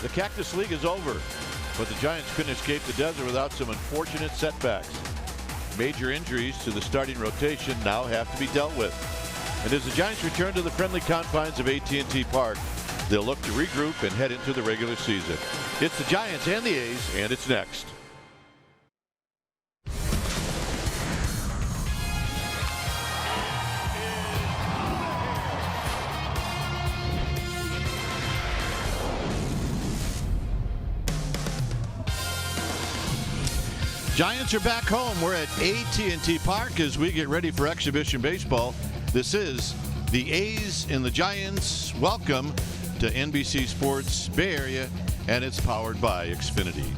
The Cactus League is over, but the Giants couldn't escape the desert without some unfortunate setbacks. Major injuries to the starting rotation now have to be dealt with. And as the Giants return to the friendly confines of AT Park, they'll look to regroup and head into the regular season. It's the Giants and the A's, and it's next. Giants are back home. We're at AT Park as we get ready for exhibition baseball. This is the A's and the Giants. Welcome to NBC Sports Bay Area, and it's powered by Xfinity.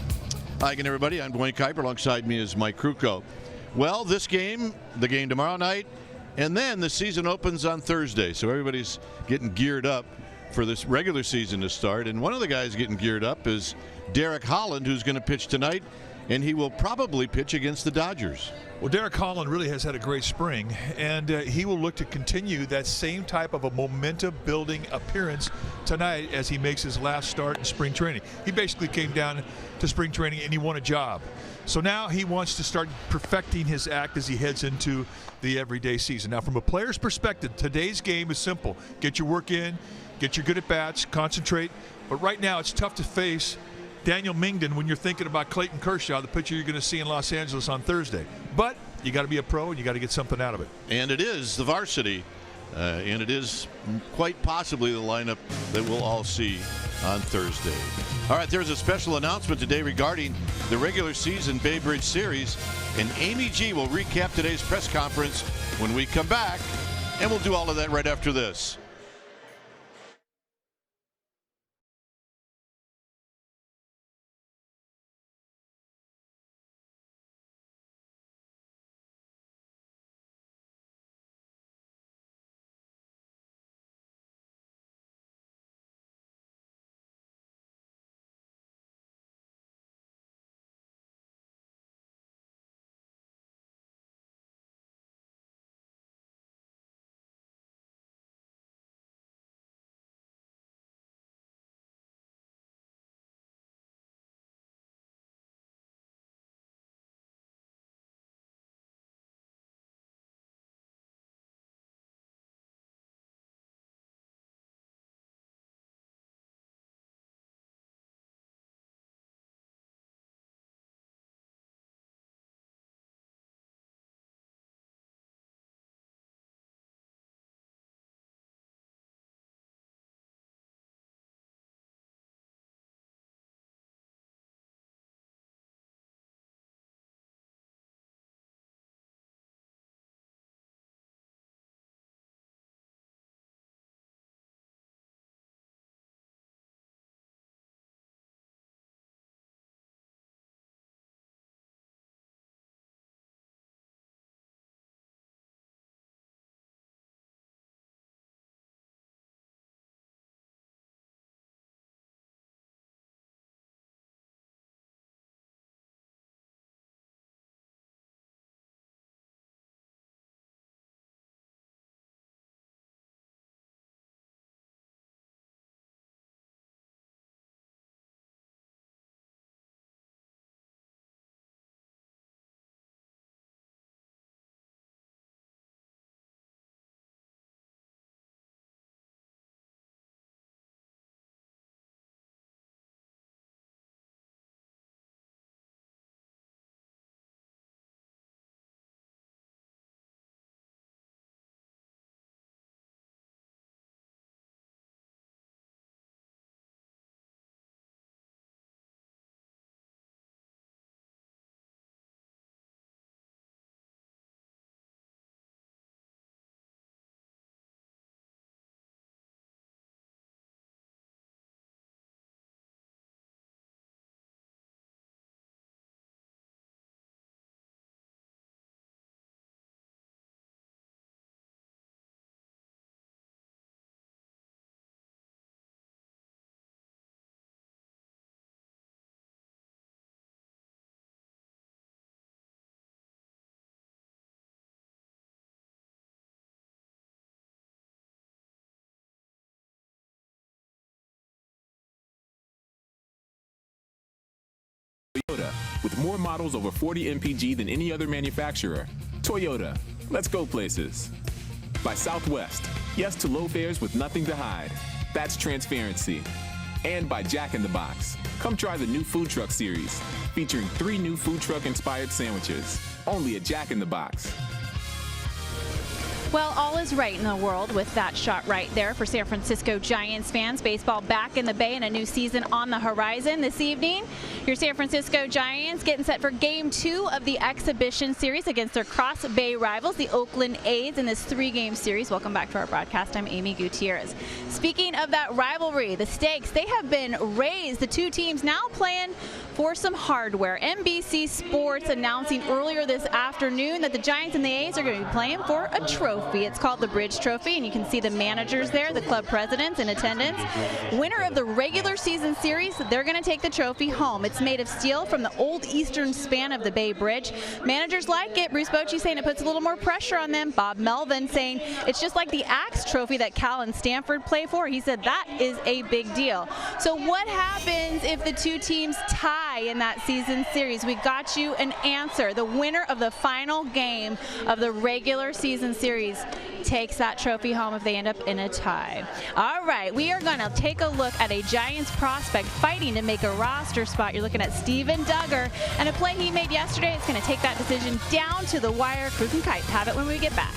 Hi again, everybody. I'm Dwayne Kuiper. Alongside me is Mike Krukow. Well, this game, the game tomorrow night, and then the season opens on Thursday. So everybody's getting geared up for this regular season to start. And one of the guys getting geared up is Derek Holland, who's going to pitch tonight. And he will probably pitch against the Dodgers. Well, Derek Holland really has had a great spring, and he will look to continue that same type of a momentum-building appearance tonight as he makes his last start in spring training. He basically came down to spring training and he won a job. So now he wants to start perfecting his act as he heads into the everyday season. Now, from a player's perspective, today's game is simple. Get your work in, get your good at-bats, concentrate. But right now it's tough to face Daniel Mingden when you're thinking about Clayton Kershaw, the pitcher you're going to see in Los Angeles on Thursday. But you got to be a pro and you got to get something out of it. And it is the varsity, and it is quite possibly the lineup that we'll all see on Thursday. All right, there's a special announcement today regarding the regular season Bay Bridge Series, and Amy G will recap today's press conference when we come back, and we'll do all of that right after this. Toyota, with more models over 40 mpg than any other manufacturer. Toyota, let's go places. By Southwest, yes to low fares with nothing to hide. That's transparency. And by Jack in the Box. Come try the new food truck series, featuring 3 new food truck-inspired sandwiches, only at Jack in the Box. Well, all is right in the world with that shot right there for San Francisco Giants fans. Baseball back in the Bay and a new season on the horizon this evening. Your San Francisco Giants getting set for Game 2 of the exhibition series against their Cross Bay rivals, the Oakland A's, in this 3-game series. Welcome back to our broadcast. I'm Amy Gutierrez. Speaking of that rivalry, the stakes, they have been raised. The two teams now playing for some hardware. NBC Sports announcing earlier this afternoon that the Giants and the A's are going to be playing for a trophy. It's called the Bridge Trophy, and you can see the managers there, the club presidents in attendance. Winner of the regular season series, they're going to take the trophy home. It's made of steel from the old eastern span of the Bay Bridge. Managers like it. Bruce Bochy saying it puts a little more pressure on them. Bob Melvin saying it's just like the Axe Trophy that Cal and Stanford play for. He said that is a big deal. So what happens if the two teams tie in that season series? We got you an answer. The winner of the final game of the regular season series takes that trophy home if they end up in a tie. All right, we are going to take a look at a Giants prospect fighting to make a roster spot. You're looking at Steven Duggar, and a play he made yesterday is going to take that decision down to the wire. Cruz and Kite have it when we get back.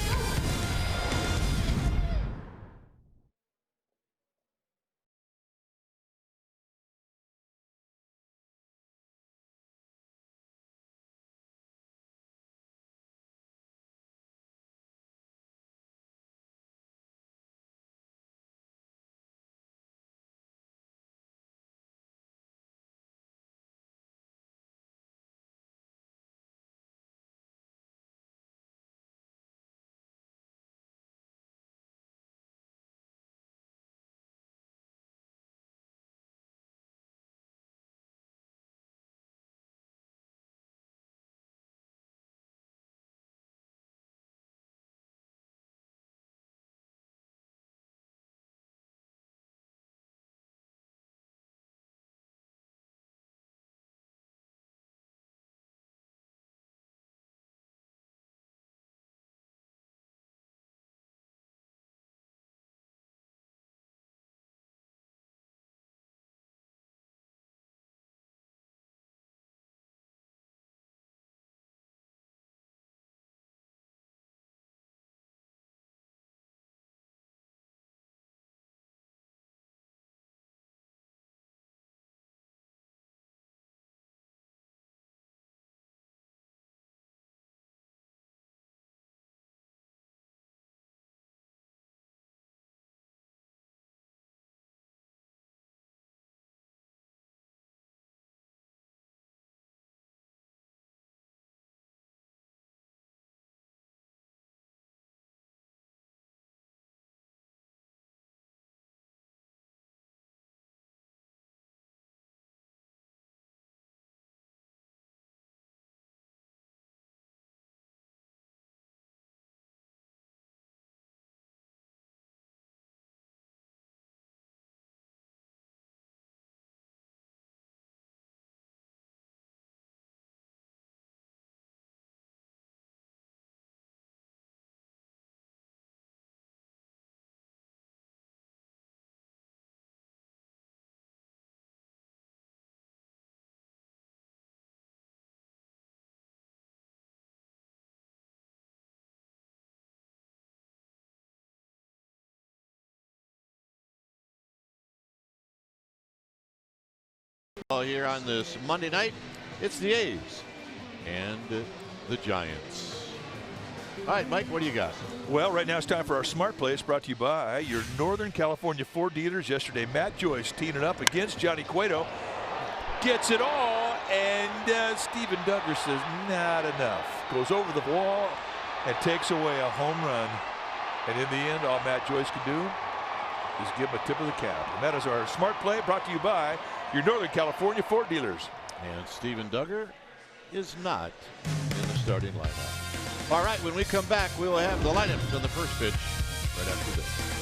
Here on this Monday night, it's the A's and the Giants. All right, Mike, what do you got? Well, right now it's time for our Smart Play. It's brought to you by your Northern California Ford dealers. Yesterday, Matt Joyce teeing it up against Johnny Cueto. Gets it all, and Steven Duggar says not enough. Goes over the wall and takes away a home run. And in the end, all Matt Joyce can do is give him a tip of the cap. And that is our Smart Play, brought to you by your Northern California Ford dealers. And Steven Duggar is not in the starting lineup. All right, when we come back, we will have the lineups on the first pitch right after this.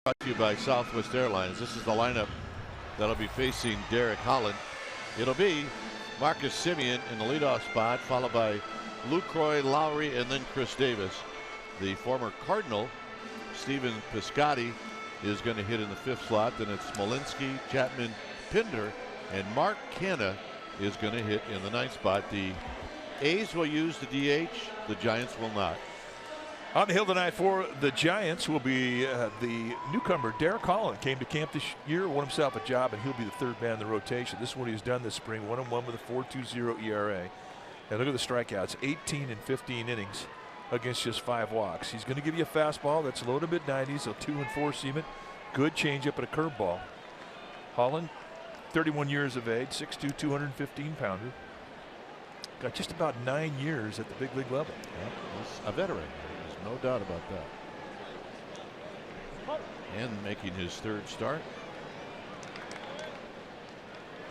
Brought to you by Southwest Airlines. This is the lineup that'll be facing Derek Holland. It'll be Marcus Semien in the leadoff spot, followed by Lucroy, Lowry, and then Chris Davis. The former Cardinal, Stephen Piscotty, is going to hit in the 5th slot. Then it's Smolinski, Chapman, Pinder, and Mark Canha is going to hit in the 9th spot. The A's will use the DH. The Giants will not. On the hill tonight for the Giants will be the newcomer Derek Holland. Came to camp this year, won himself a job, and he'll be the 3rd man in the rotation. This is what he's done this spring. 1-1 with a 4.20 ERA. And look at the strikeouts, 18 in 15 innings against just 5 walks. He's going to give you a fastball that's low to mid-90s, a 2 and 4 seam it, good changeup and a curveball. Holland, 31 years of age, 6'2", 215-pounder. Got just about 9 years at the big league level. Yeah, he's a veteran. No doubt about that. And making his 3rd start.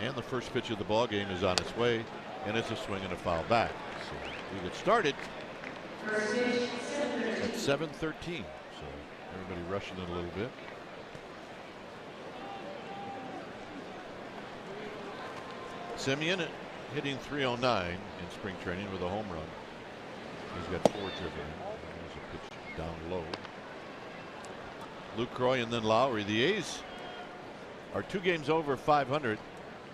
And the first pitch of the ball game is on its way, and it's a swing and a foul back. So we get started at 7:13. So everybody rushing it a little bit. Semien hitting .309 in spring training with a home run. He's got 4 driven in. Pitch down low. Lucroy and then Lowry. The A's are 2 games over 500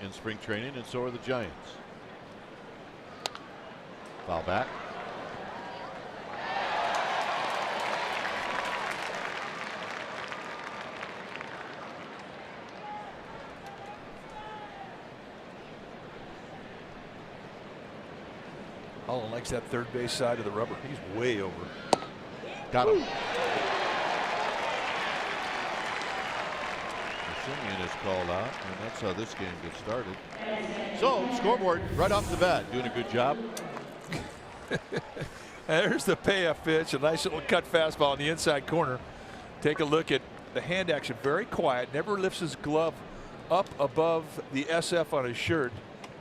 in spring training, and so are the Giants. Foul back. Holland likes that 3rd base side of the rubber. He's way over. Got him. Semien is called out, and that's how this game gets started. So, scoreboard right off the bat, doing a good job. There's the payoff pitch, a nice little cut fastball in the inside corner. Take a look at the hand action, very quiet, never lifts his glove up above the SF on his shirt.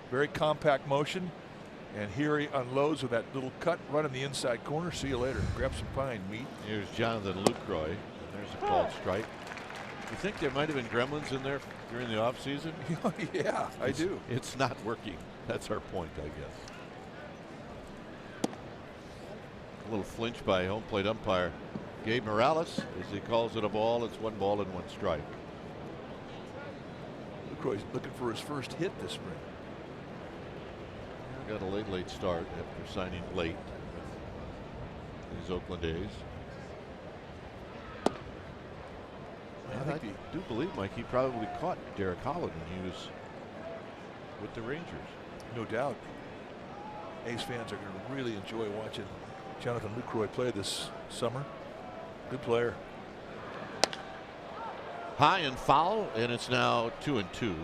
Very compact motion. And here he unloads with that little cut right in the inside corner. See you later. Grab some pine meat. Here's Jonathan Lucroy. And there's a called strike. You think there might have been gremlins in there during the offseason? Yeah, I do. It's not working. That's our point, I guess. A little flinch by home plate umpire Gabe Morales as he calls it a ball. It's 1 ball and 1 strike. Lucroy's looking for his first hit this spring. Got a late start after signing late with these Oakland A's. I do believe, Mike, he probably caught Derek Holland when he was with the Rangers. No doubt. A's fans are going to really enjoy watching Jonathan Lucroy play this summer. Good player. High and foul, and it's now 2-2.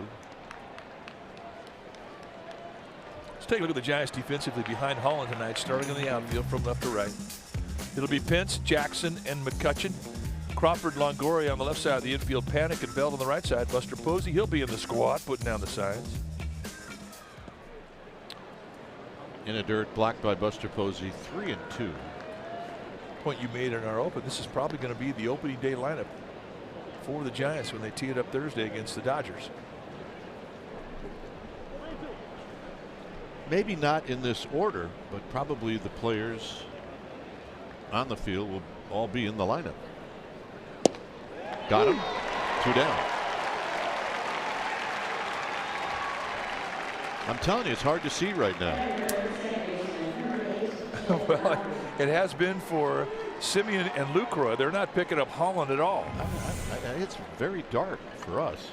Let's take a look at the Giants defensively behind Holland tonight, starting in the outfield from left to right. It'll be Pence, Jackson, and McCutcheon. Crawford, Longoria on the left side of the infield, Panic and Belt on the right side. Buster Posey, he'll be in the squad, putting down the signs. In a dirt, blocked by Buster Posey, 3-2. Point you made in our open, this is probably going to be the opening day lineup for the Giants when they tee it up Thursday against the Dodgers. Maybe not in this order, but probably the players on the field will all be in the lineup. Got him. 2 down. I'm telling you, it's hard to see right now. Well, it has been for Semien and Lucroy. They're not picking up Holland at all. It's very dark for us.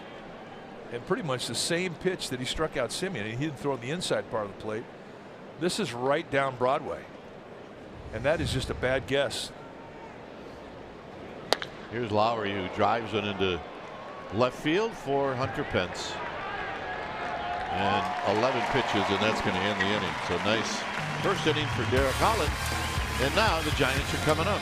And pretty much the same pitch that he struck out Semien, and he didn't throw on the inside part of the plate. This is right down Broadway. And that is just a bad guess. Here's Lowry, who drives it into left field for Hunter Pence. And 11 pitches, and that's going to end the inning. So nice first inning for Derek Holland. And now the Giants are coming up.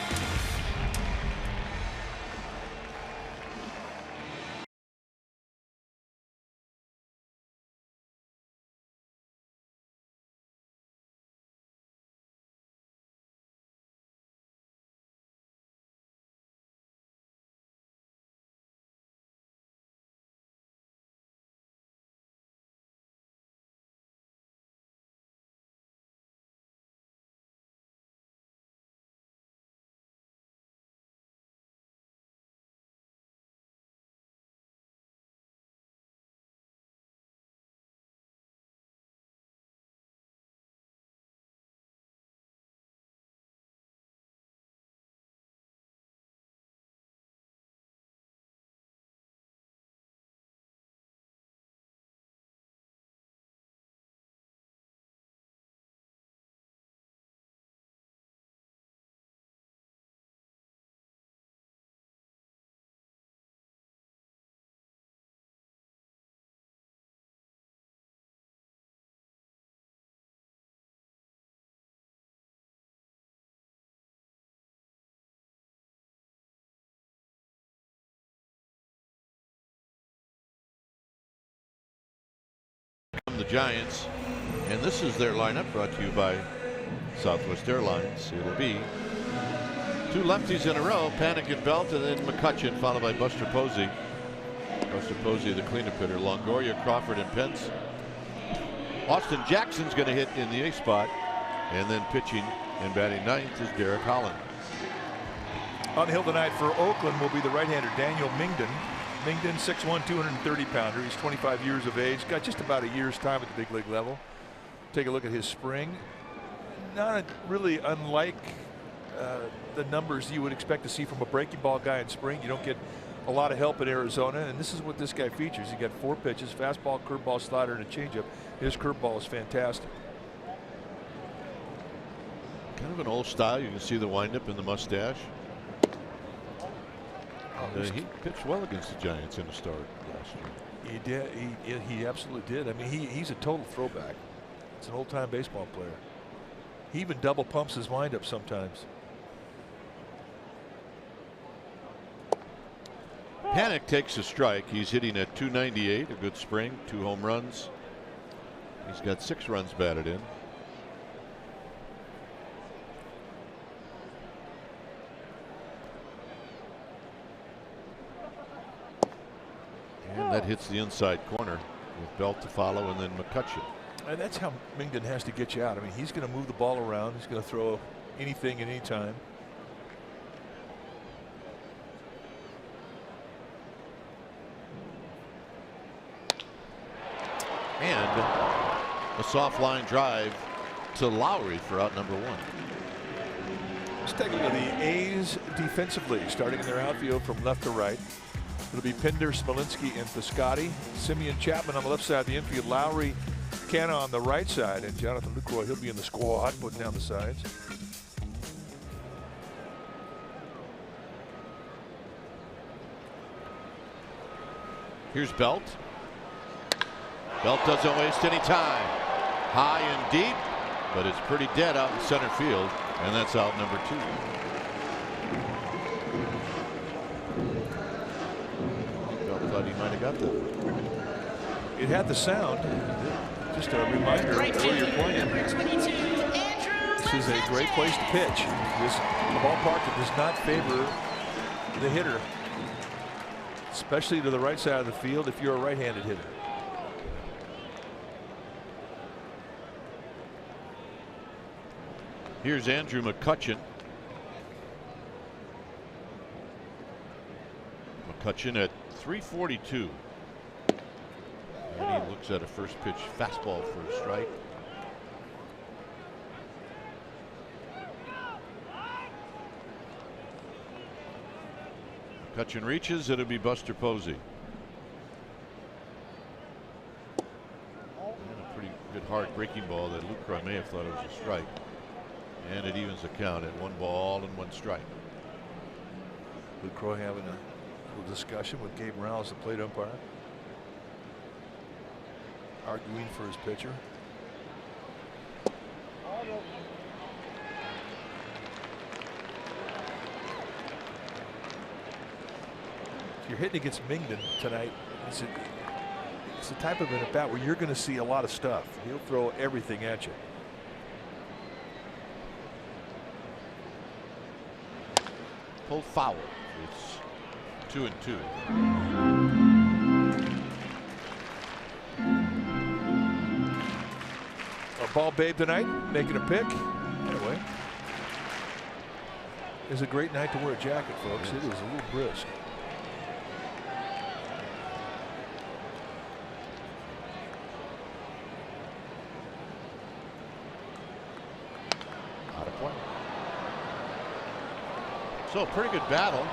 Giants. And this is their lineup, brought to you by Southwest Airlines. It'll be two lefties in a row, Panic and Belt, and then McCutcheon, followed by Buster Posey. Buster Posey, the cleanup hitter. Longoria, Crawford, and Pence. Austin Jackson's going to hit in the A spot. And then pitching and batting ninth is Derek Holland. On the hill tonight for Oakland will be the right-hander Daniel Mingden. Mingden, 6'1", 230-pounder. He's 25 years of age. Got just about a year's time at the big league level. Take a look at his spring. Not really unlike the numbers you would expect to see from a breaking ball guy in spring. You don't get a lot of help in Arizona, and this is what this guy features. He got 4 pitches: fastball, curveball, slider, and a changeup. His curveball is fantastic. Kind of an old style. You can see the windup in the mustache. He pitched well against the Giants in the start last year. He did. He absolutely did. I mean, he's a total throwback. It's an old-time baseball player. He even double pumps his windup sometimes. Panic takes a strike. He's hitting at .298, a good spring, 2 home runs. He's got 6 runs batted in. And that hits the inside corner with Belt to follow, and then McCutcheon. And that's how Mingden has to get you out. I mean, he's going to move the ball around. He's going to throw anything at any time. And a soft line drive to Lowry for out number 1. Let's take a look at the A's defensively, starting in their outfield from left to right. It'll be Pinder, Smolinski, and Piscotty. Simeon Chapman on the left side of the infield. Lowry, Canna on the right side, and Jonathan Lucroy, he'll be in the squad, putting down the sides. Here's Belt. Belt doesn't waste any time. High and deep, but it's pretty dead out in center field, and that's out number 2. Thought he might have got that. It had the sound. Just a reminder of where you're playing. This is a great place to pitch. This a ballpark that does not favor the hitter, especially to the right side of the field if you're a right-handed hitter. Here's Andrew McCutcheon. McCutcheon at .342. And he looks at a first pitch fastball for a strike. McCutcheon reaches. It'll be Buster Posey. And a pretty good hard breaking ball that Lucroy may have thought it was a strike. And it evens the count at 1 ball and 1 strike. Lucroy having a discussion with Gabe Rouse, the plate umpire, arguing for his pitcher. If you're hitting against Mingden tonight, it's the type of an at bat where you're going to see a lot of stuff. He'll throw everything at you. Pulled foul. It's 2-2. A ball babe tonight, making a pick. Anyway, it's a great night to wear a jacket, folks. It is a little brisk. Out of play. So pretty good battle.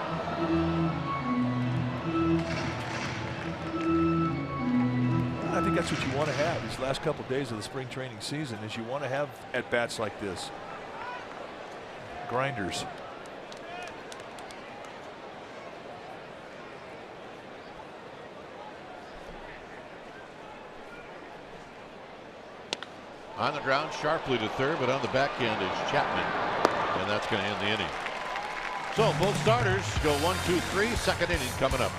I think that's what you want to have these last couple of days of the spring training season, is you want to have at bats like this. Grinders. On the ground sharply to third, but on the back end is Chapman, and that's going to end the inning. So both starters go 1, 2, 3. Second inning coming up.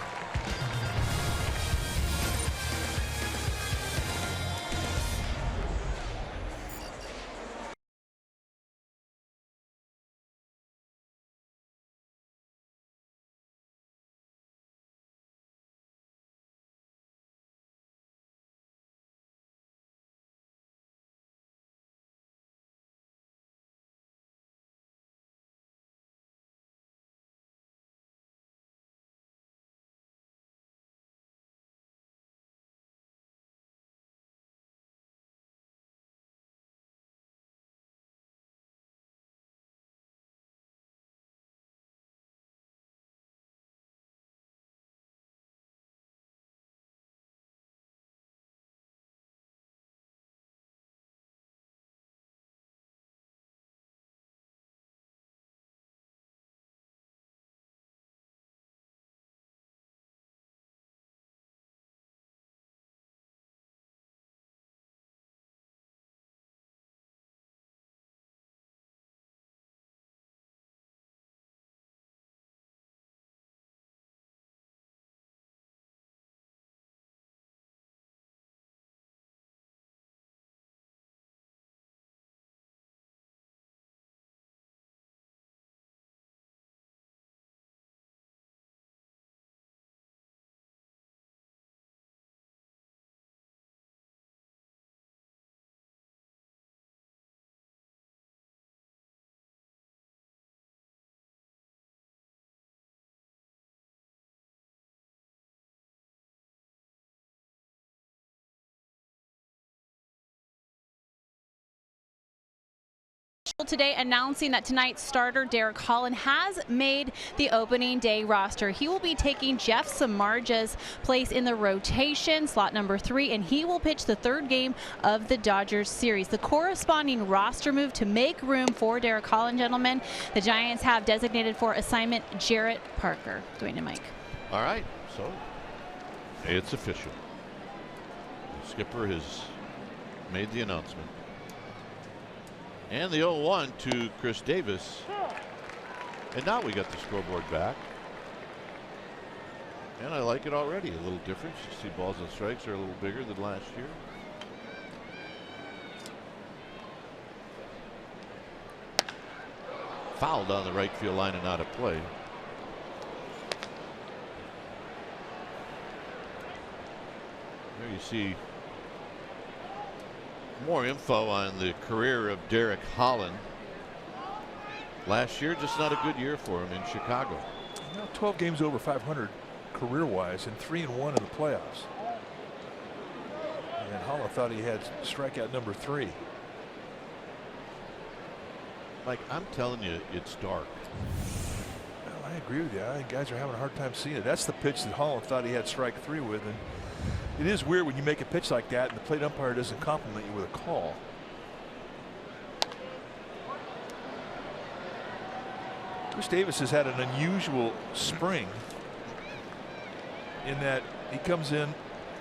today announcing that tonight's starter Derek Holland has made the opening day roster. He will be taking Jeff Samardzij's place in the rotation, slot number 3, and he will pitch the 3rd game of the Dodgers series. The corresponding roster move to make room for Derek Holland, gentlemen, the Giants have designated for assignment Jarrett Parker. Dwayne and Mike. All right, so it's official. The skipper has made the announcement. And the 0-1 to Chris Davis. And now we got the scoreboard back. And I like it already. A little difference. You see balls and strikes are a little bigger than last year. Fouled on the right field line and out of play. There you see more info on the career of Derek Holland. Last year, just not a good year for him in Chicago. Now 12 games over 500 career-wise and 3-1 in the playoffs. And Holland thought he had strikeout number 3. Like, I'm telling you, it's dark. Well, I agree with you. I think guys are having a hard time seeing it. That's the pitch that Holland thought he had strike 3 with. And it is weird when you make a pitch like that and the plate umpire doesn't compliment you with a call. Chris Davis has had an unusual spring in that he comes in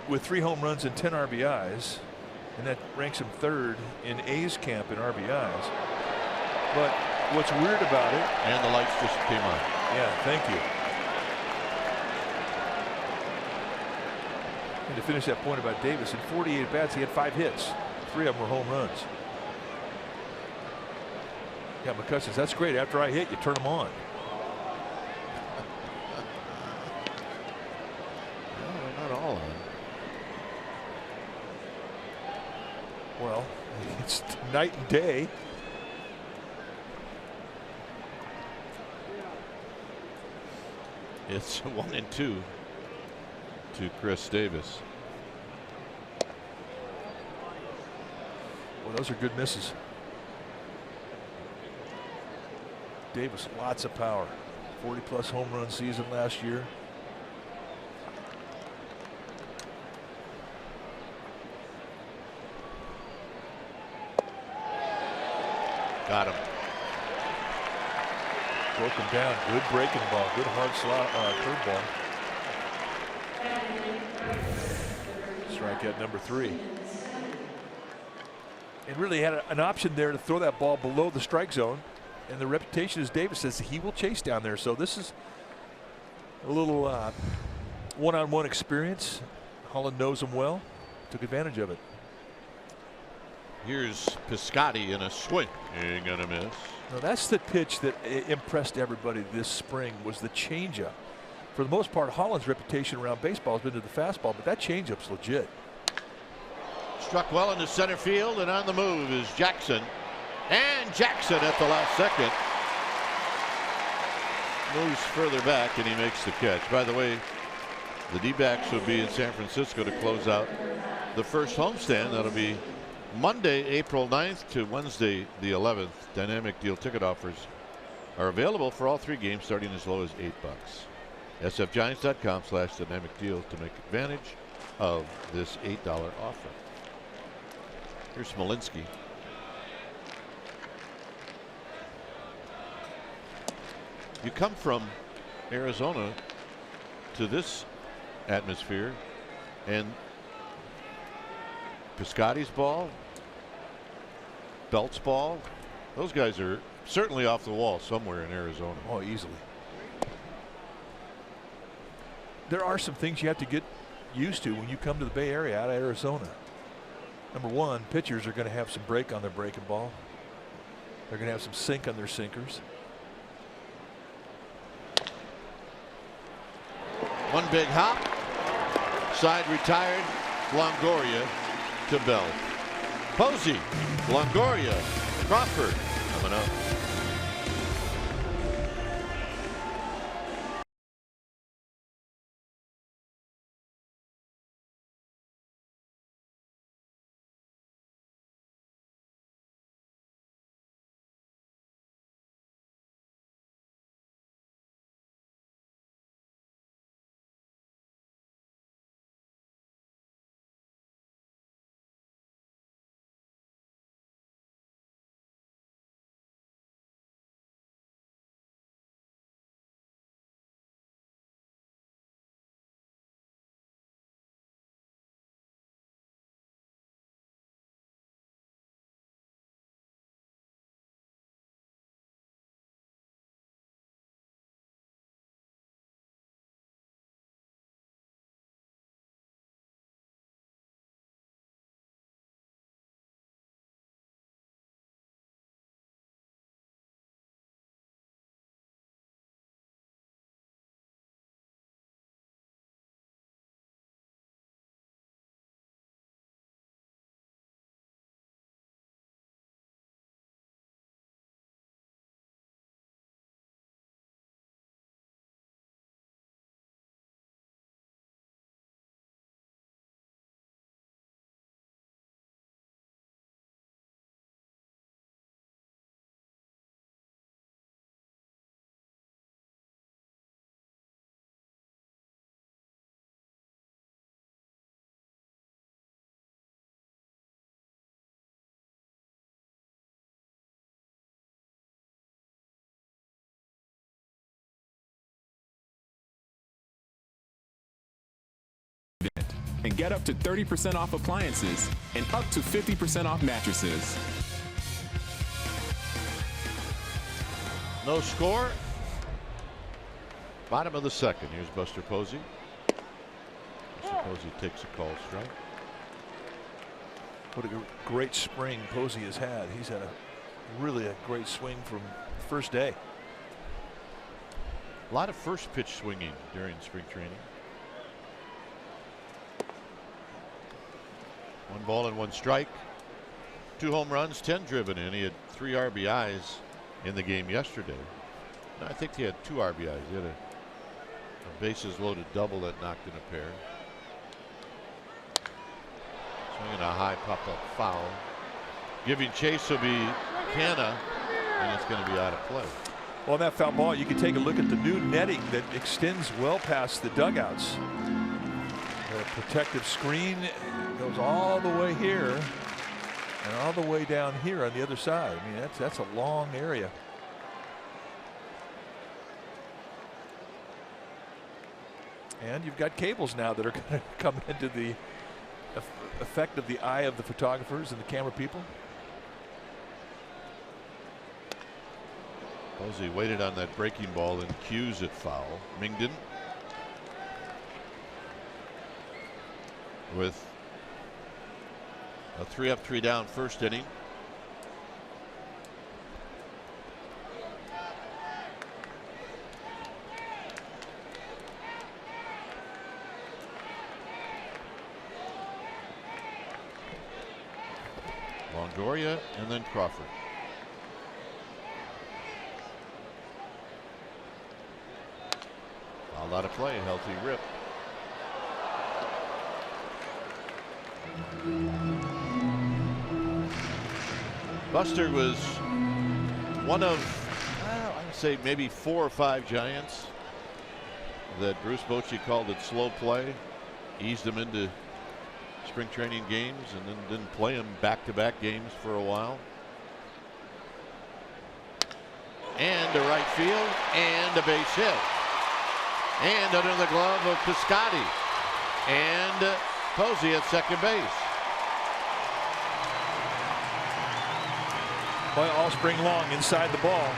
with 3 home runs and 10 RBIs, and that ranks him 3rd in A's camp in RBIs. But what's weird about it, and the lights just came on. Yeah, thank you. And to finish that point about Davis, in 48 at bats, he had 5 hits. 3 of them were home runs. Yeah, McCuss says, that's great. After I hit, you turn them on. No, not all on. Well, it's night and day. It's 1-2 to Chris Davis. Well, those are good misses. Davis, lots of power. 40+ home run season last year. Got him. Broke him down. Good breaking ball. Good hard slot curveball. Strikeout number 3. And really had an option there to throw that ball below the strike zone. And the reputation, as Davis says, he will chase down there. So this is a little one-on-one experience. Holland knows him well. Took advantage of it. Here's Piscotty in a swing. Ain't gonna miss. Now that's the pitch that impressed everybody this spring, was the changeup. For the most part, Holland's reputation around baseball has been to the fastball, but that changeup's legit. Struck well into center field, and on the move is Jackson. And Jackson at the last second moves further back, and he makes the catch. By the way, the D-backs will be in San Francisco to close out the first homestand. That'll be Monday, April 9th to Wednesday, the 11th. Dynamic deal ticket offers are available for all 3 games, starting as low as $8. sfgiants.com/dynamic deal to make advantage of this $8 offer. Here's Smolinski. You come from Arizona to this atmosphere, and Piscotty's ball, Belt's ball, those guys are certainly off the wall somewhere in Arizona. Oh, easily. There are some things you have to get used to when you come to the Bay Area out of Arizona. Number one, pitchers are going to have some break on their breaking ball. They're going to have some sink on their sinkers. One big hop, side retired, Longoria to Bell. Posey, Longoria, Crawford coming up. and get up to 30% off appliances and up to 50% off mattresses. No score. Bottom of the second. Here's Buster Posey. Buster Posey takes a call strike. What a great spring Posey has had. He's had really a great swing from first day. A lot of first pitch swinging during spring training. 1 ball and 1 strike. 2 home runs, 10 driven in. He had 3 RBIs in the game yesterday. No, I think he had 2 RBIs. He had a bases loaded double that knocked in a pair. Swinging a high pop-up foul. Giving chase will be Canna, and it's going to be out of play. Well, that foul ball, you can take a look at the new netting that extends well past the dugouts. The protective screen goes all the way here and all the way down here on the other side. I mean, that's a long area. And you've got cables now that are going to come into the effect of the eye of the photographers and the camera people. Posey waited on that breaking ball and cues it foul. Mingden with a 3 up 3 down first inning. Longoria and then Crawford. Fouled out of play, a healthy rip. Buster was one of, I'd say maybe 4 or 5 Giants that Bruce Bochy called it slow play, eased them into spring training games, and then didn't play them back-to-back games for a while. And to right field, and a base hit. And under the glove of Piscotti. And Posey at second base. Boy, all spring long inside the ball.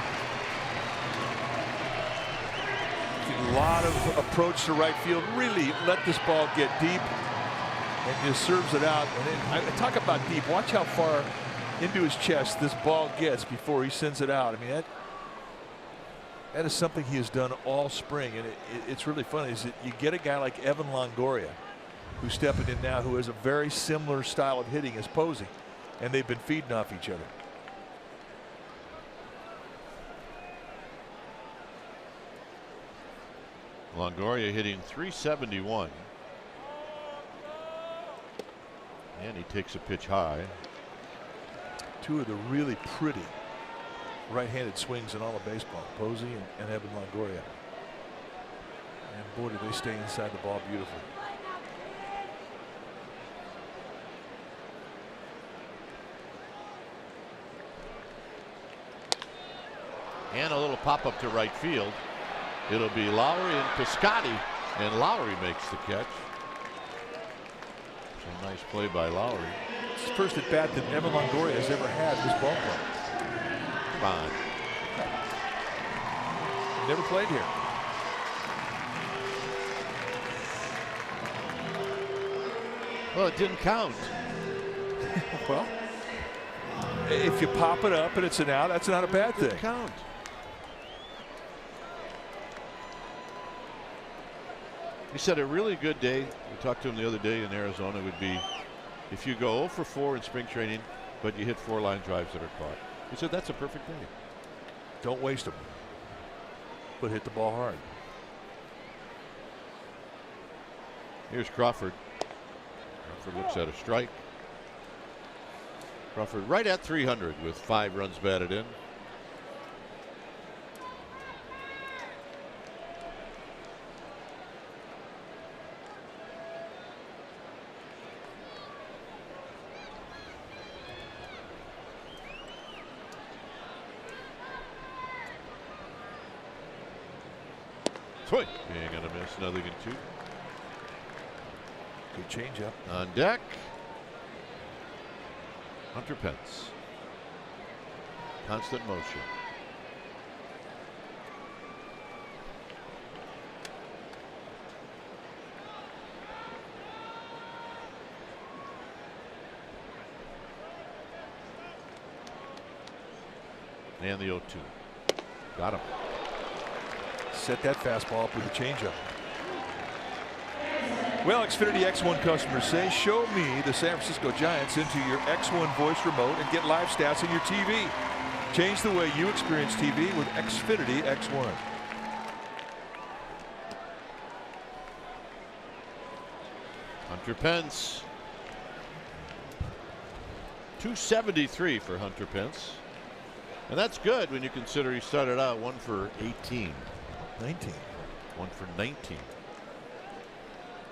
A lot of approach to right field. Really let this ball get deep and just serves it out. And I talk about deep. Watch how far into his chest this ball gets before he sends it out. I mean, that is something he has done all spring, and it's really funny is that you get a guy like Evan Longoria who's stepping in now, who has a very similar style of hitting as Posey, and they've been feeding off each other. Longoria hitting .371, and he takes a pitch high. 2 of the really pretty right-handed swings in all of baseball, Posey and Evan Longoria. And boy, do they stay inside the ball beautifully. And a little pop-up to right field. It'll be Lowry and Piscotti, and Lowry makes the catch. So nice play by Lowry. It's the first at bat that Evan Longoria has ever had in this ballpark. Come on. Never played here. Well, it didn't count. Well, if you pop it up and it's an out, that's not a bad It didn't thing. count. He said a really good day. We talked to him the other day in Arizona would be if you go 0 for 4 in spring training, but you hit 4 line drives that are caught. He said that's a perfect day. Don't waste them, but hit the ball hard. Here's Crawford. Crawford looks at a strike. Crawford right at 300 with 5 runs batted in. Swing. Being on a miss, nothing in 2. Good changeup. On deck, Hunter Pence. Constant motion. And the 0-2. Got him. Set that fastball up with a changeup. Well, Xfinity X1 customers say, show me the San Francisco Giants into your X1 voice remote and get live stats on your TV. Change the way you experience TV with Xfinity X1. Hunter Pence. 273 for Hunter Pence. And that's good when you consider he started out 1 for 18. 19. 1 for 19.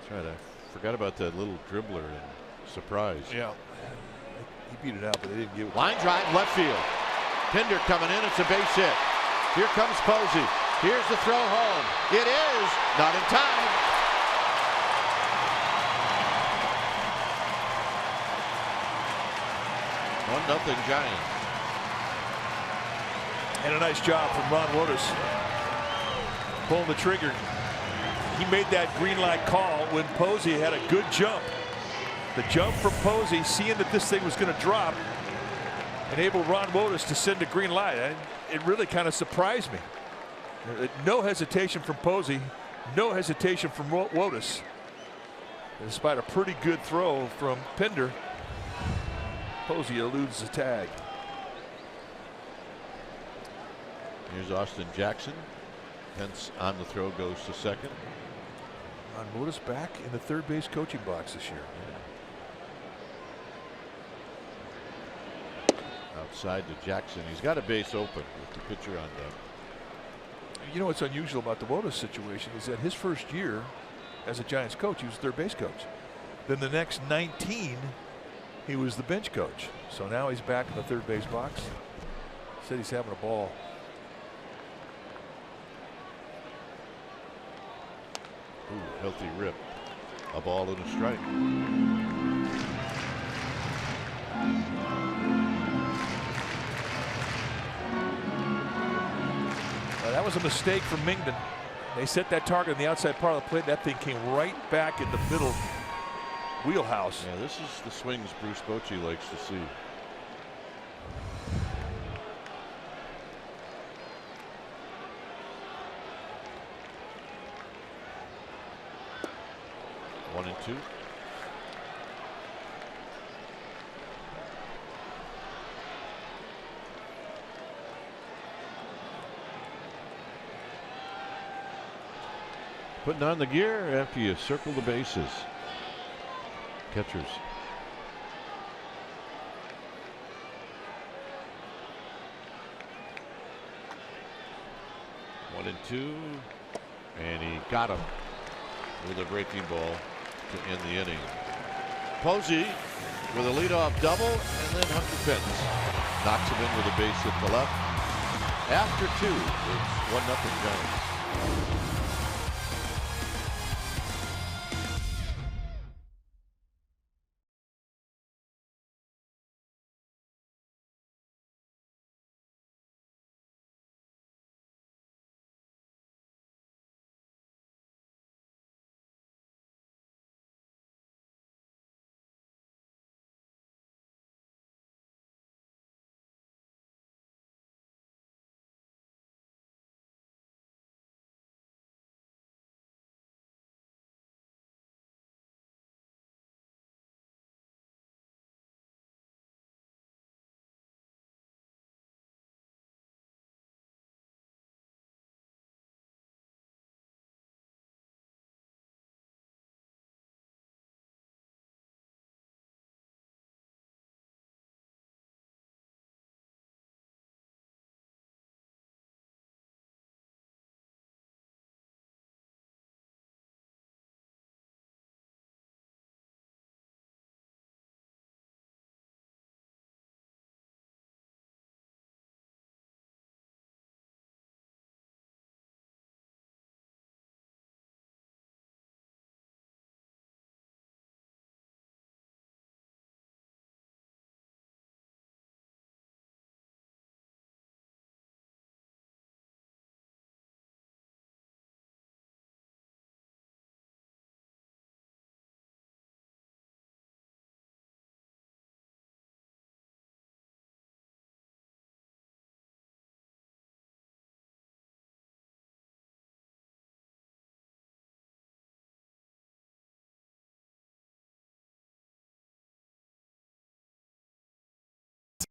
That's right. I forgot about that little dribbler and surprise. Yeah. He beat it out, but they didn't give it. Line drive, left field. Pinder coming in. It's a base hit. Here comes Posey. Here's the throw home. It is not in time. Nothing Giants. And a nice job from Ron Wotus pulling the trigger. He made that green light call when Posey had a good jump. The jump from Posey, seeing that this thing was going to drop, enabled Ron Wotus to send a green light. And it really kind of surprised me. No hesitation from Posey, no hesitation from Wotus. Despite a pretty good throw from Pinder, Posey eludes the tag. Here's Austin Jackson. Pence on the throw, goes to second. Ron Wotus back in the third base coaching box this year. Outside to Jackson. He's got a base open with the pitcher on deck. You know what's unusual about the Wotus situation is that his first year as a Giants coach, he was third base coach. Then the next 19, he was the bench coach. So now he's back in the third base box. Said he's having a ball. Ooh, healthy rip. A ball and a strike. That was a mistake from Mingden. They set that target on the outside part of the plate. That thing came right back in the middle wheelhouse. Yeah, this is the swings Bruce Bochy likes to see. One and two. Putting on the gear after you circle the bases. Catchers. One and two. And he got him with a breaking ball to end the inning. Posey with a leadoff double, and then Hunter Pence knocks him in with a base hit to left. After two, it's 1-0 Giants.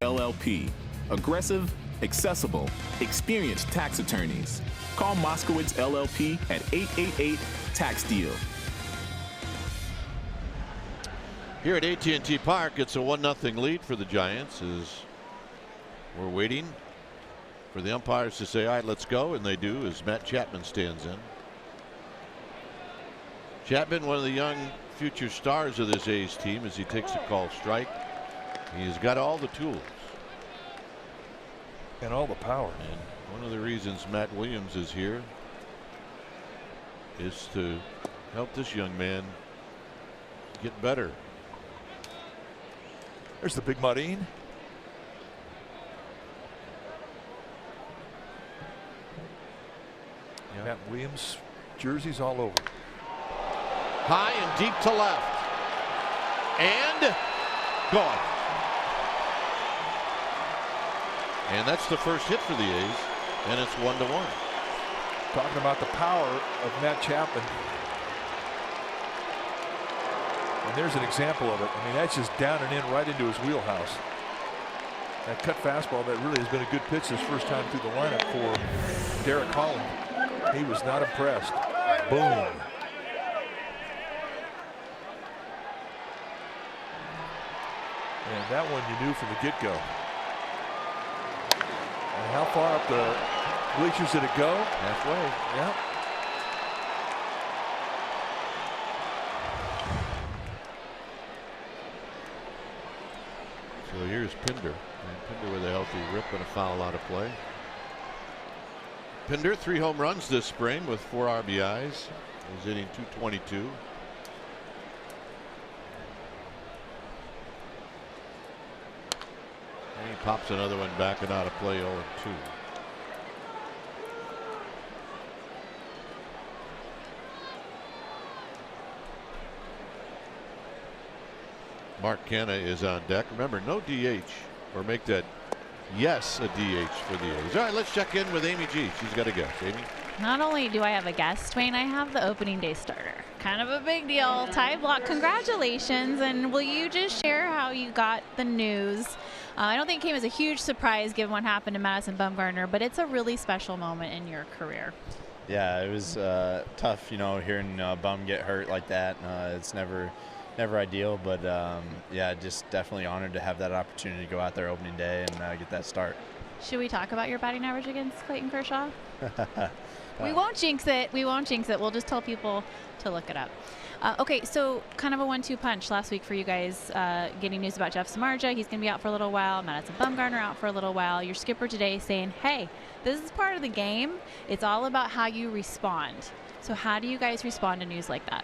LLP. Aggressive, accessible, experienced tax attorneys. Call Moskowitz LLP at 888-TAX-DEAL. Here at AT Park, it's a 1-0 lead for the Giants as we're waiting for the umpires to say, all right, let's go, and they do as Matt Chapman stands in. Chapman, one of the young future stars of this A's team, as he takes a call strike. He's got all the tools. And all the power. And one of the reasons Matt Williams is here is to help this young man get better. There's the big Marine. Yeah. Matt Williams jerseys all over. High and deep to left. And gone. And that's the first hit for the A's, and it's 1-1. Talking about the power of Matt Chapman. And there's an example of it. I mean, that's just down and in right into his wheelhouse. That cut fastball that really has been a good pitch his first time through the lineup for Derek Holland. He was not impressed. Boom. And that one you knew from the get-go. And how far up the bleachers did it go? Halfway. Yeah. So here's Pinder. And Pinder with a healthy rip and a foul out of play. Pinder, 3 home runs this spring with 4 RBIs. He's hitting .222. And he pops another one back and out of play, 0-2. Mark Canha is on deck. Remember, no DH, or make that yes a DH for the A's. All right, let's check in with Amy G. She's got a guess. Amy? Not only do I have a guest, Wayne, I have the opening day starter. Kind of a big deal. Ty Block, congratulations. And will you just share how you got the news? I don't think it came as a huge surprise given what happened to Madison Bumgarner, but it's a really special moment in your career. Yeah, it was tough, you know, hearing Bum get hurt like that. It's never ideal, but yeah, just definitely honored to have that opportunity to go out there opening day and get that start. Should we talk about your batting average against Clayton Kershaw? We won't jinx it. We won't jinx it. We'll just tell people to look it up. Okay, so kind of a 1-2 punch last week for you guys, getting news about Jeff Samardzija. He's going to be out for a little while. Madison Bumgarner out for a little while. Your skipper today saying, hey, this is part of the game. It's all about how you respond. So how do you guys respond to news like that?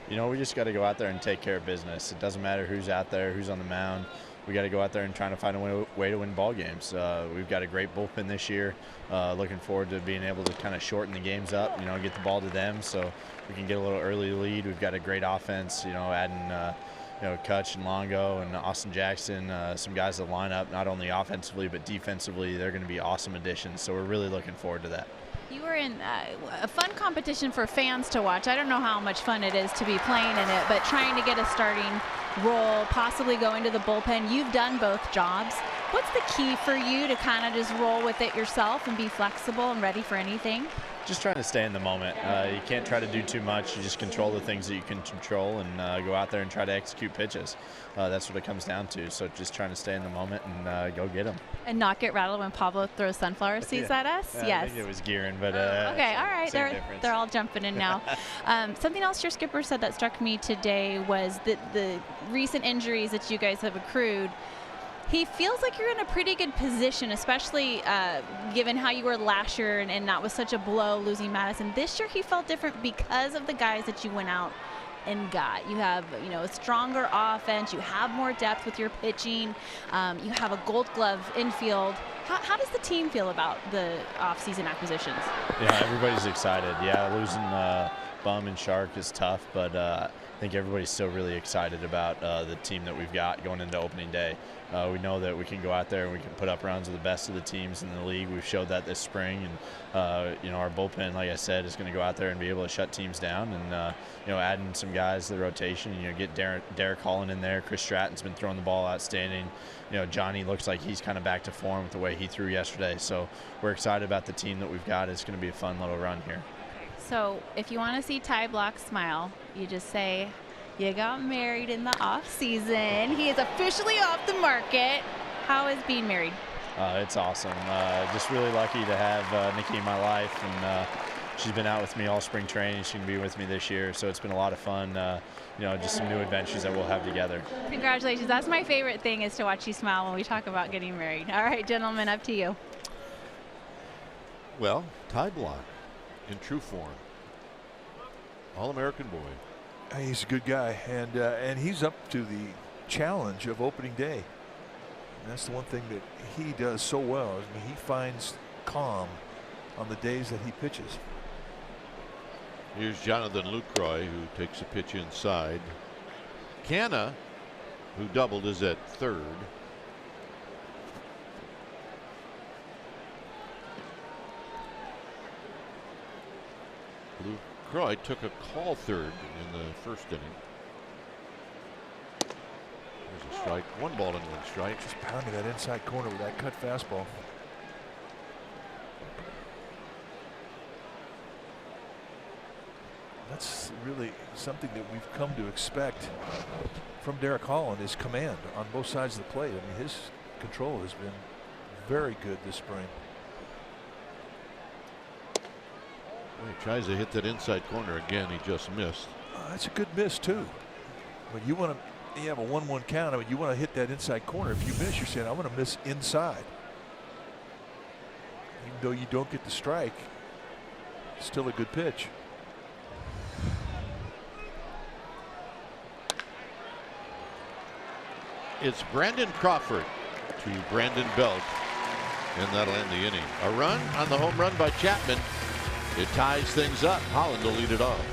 You know, we just got to go out there and take care of business. It doesn't matter who's out there, who's on the mound. We got to go out there and try to find a way to win ball games. We've got a great bullpen this year. Looking forward to being able to kind of shorten the games up, you know, get the ball to them so we can get a little early lead. We've got a great offense, you know, adding, you know, Kutch and Longo and Austin Jackson, some guys that line up not only offensively but defensively. They're going to be awesome additions. So we're really looking forward to that. You were in a fun competition for fans to watch. I don't know how much fun it is to be playing in it, but trying to get a starting role, possibly go into the bullpen. You've done both jobs. What's the key for you to kind of just roll with it yourself and be flexible and ready for anything? Just trying to stay in the moment. You can't try to do too much. You just control the things that you can control and go out there and try to execute pitches. That's what it comes down to. So just trying to stay in the moment and go get them. And not get rattled when Pablo throws sunflower seeds at us? Yes. I think it was gearing, but okay, all right. They're all jumping in now. Something else your skipper said that struck me today was that the recent injuries that you guys have accrued, he feels like you're in a pretty good position, especially given how you were last year and that was such a blow losing Madison. This year he felt different because of the guys that you went out and got. You have, you know, a stronger offense. You have more depth with your pitching. You have a Gold Glove infield. How does the team feel about the offseason acquisitions? Yeah, everybody's excited. Yeah, losing Bum and Shark is tough, but think everybody's still really excited about the team that we've got going into opening day. We know that we can go out there and we can put up rounds with the best of the teams in the league. We've showed that this spring, and you know, our bullpen, like I said, is going to go out there and be able to shut teams down. And you know, adding some guys to the rotation, you know, get Derek Holland in there. Chris Stratton's been throwing the ball outstanding. You know, Johnny looks like he's kind of back to form with the way he threw yesterday. So we're excited about the team that we've got. It's going to be a fun little run here. So if you want to see Ty Block smile, you just say, "You got married in the off season." He is officially off the market. How is being married? It's awesome. Just really lucky to have Nikki in my life, and she's been out with me all spring training. She can be with me this year, so it's been a lot of fun. You know, just some new adventures that we'll have together. Congratulations. That's my favorite thing, is to watch you smile when we talk about getting married. All right, gentlemen, up to you. Well, Ty Block in true form. All-American boy. He's a good guy, and he's up to the challenge of opening day. And that's the one thing that he does so well. I mean, he finds calm on the days that he pitches. Here's Jonathan Lucroy, who takes a pitch inside. Canna, who doubled, is at third. Lucroy took a call third in the first inning. There's a strike. 1 ball and 1 strike. Just pounding that inside corner with that cut fastball. That's really something that we've come to expect from Derek Holland, his command on both sides of the plate. I mean, his control has been very good this spring. He tries to hit that inside corner again. He just missed. That's a good miss too. When you want to, you have a 1-1 count. I mean, you want to hit that inside corner. If you miss, you're saying, "I want to miss inside." Even though you don't get the strike, it's still a good pitch. It's Brandon Crawford to Brandon Belt, and that'll end the inning. A run on the home run by Chapman. It ties things up. Holland will lead it off.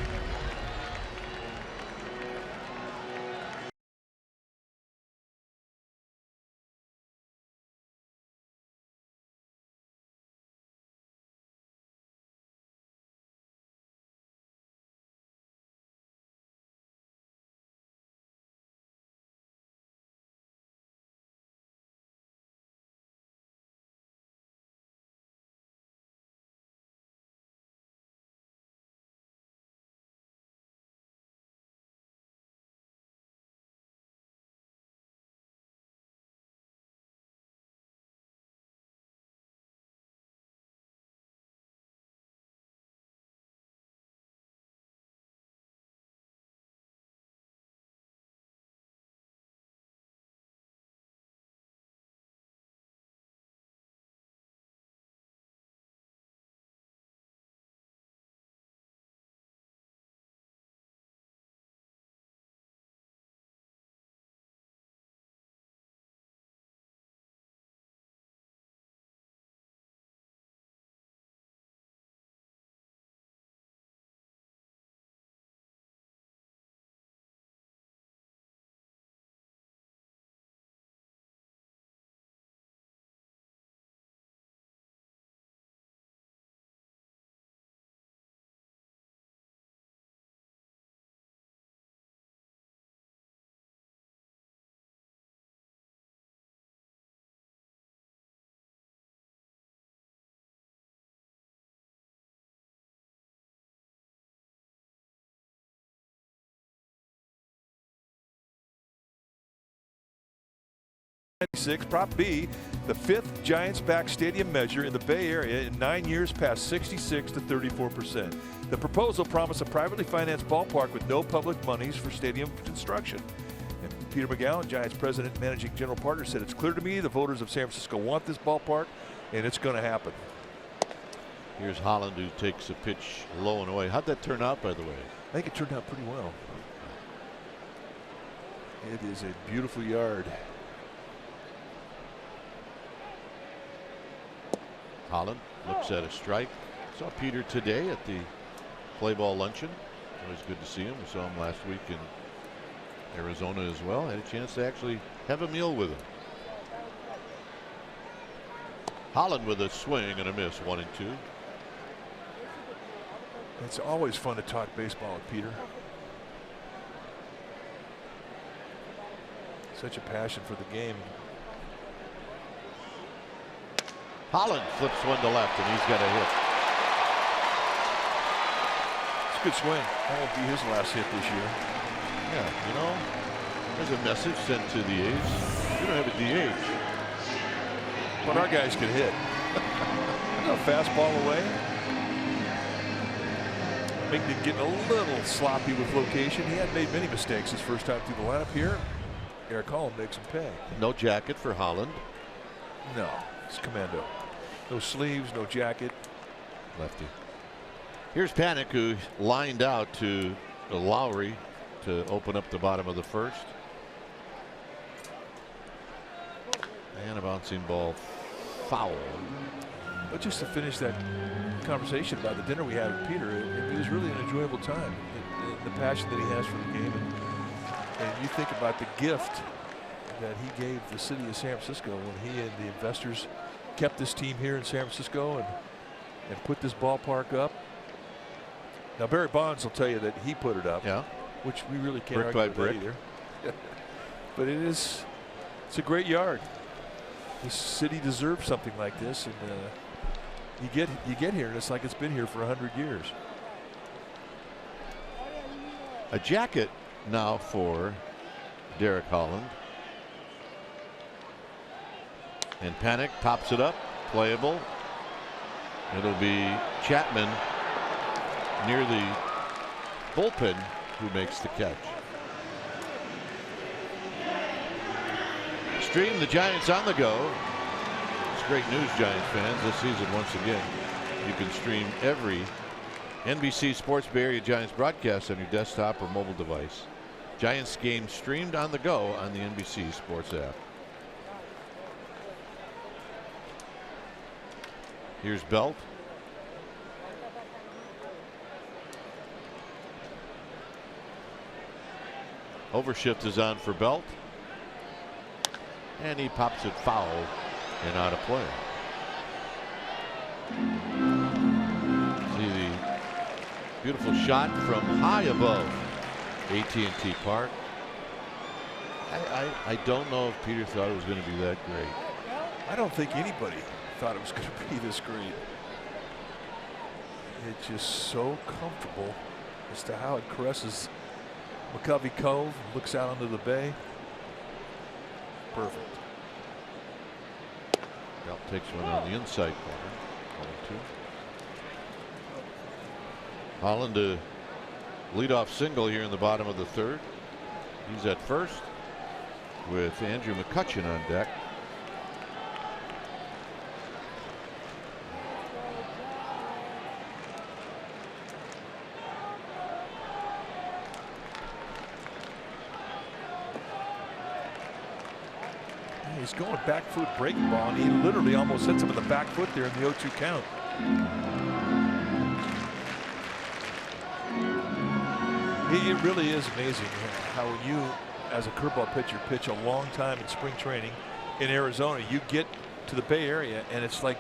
Prop B, the 5th Giants-backed stadium measure in the Bay Area in 9 years, passed 66 to 34%. The proposal promised a privately financed ballpark with no public monies for stadium construction. And Peter McGowan, Giants president and managing general partner, said, "It's clear to me the voters of San Francisco want this ballpark, and it's going to happen." Here's Holland, who takes a pitch low and away. How'd that turn out, by the way? I think it turned out pretty well. It is a beautiful yard. Holland looks at a strike. Saw Peter today at the play ball luncheon. Always good to see him. We saw him last week in Arizona as well. Had a chance to actually have a meal with him. Holland with a swing and a miss, 1-2. It's always fun to talk baseball with Peter. Such a passion for the game. Holland flips one to left, and he's got a hit. It's a good swing. That won't be his last hit this year. Yeah, you know, there's a message sent to the A's. We don't have a DH. But our guys can hit. A fastball away. Making it getting a little sloppy with location. He hadn't made many mistakes his first time through the lineup here. Eric Holland makes him pay. No jacket for Holland. No, it's commando. No sleeves, no jacket. Lefty. Here's Panic, who lined out to Lowry to open up the bottom of the first. And a bouncing ball foul. But just to finish that conversation about the dinner we had with Peter, it was really an enjoyable time. The passion that he has for the game. And you think about the gift that he gave the city of San Francisco when he and the investors kept this team here in San Francisco and put this ballpark up. Now Barry Bonds will tell you that he put it up, yeah, which we really can't brick argue by with brick either. But it's a great yard. This city deserves something like this, and you get here and it's like it's been here for 100 years. A jacket now for Derek Holland. And Panic pops it up, playable. It'll be Chapman near the bullpen who makes the catch. Stream the Giants on the go. It's great news, Giants fans. This season, once again, you can stream every NBC Sports Bay Area Giants broadcast on your desktop or mobile device. Giants game streamed on the go on the NBC Sports app. Here's Belt. Overshift is on for Belt. And he pops it foul and out of play. See the beautiful shot from high above AT Park. I don't know if Peter thought it was going to be that great. I don't think anybody thought it was going to be this great. It's just so comfortable as to how it caresses McCovey Cove, looks out onto the bay. Perfect. Belt takes one on the inside corner. 1-2. Holland a leadoff single here in the bottom of the third. He's at first with Andrew McCutchen on deck. He's going back foot breaking ball, and he literally almost hits him in the back foot there in the 0-2 count. It really is amazing how you, as a curveball pitcher, pitch a long time in spring training in Arizona. You get to the Bay Area, and it's like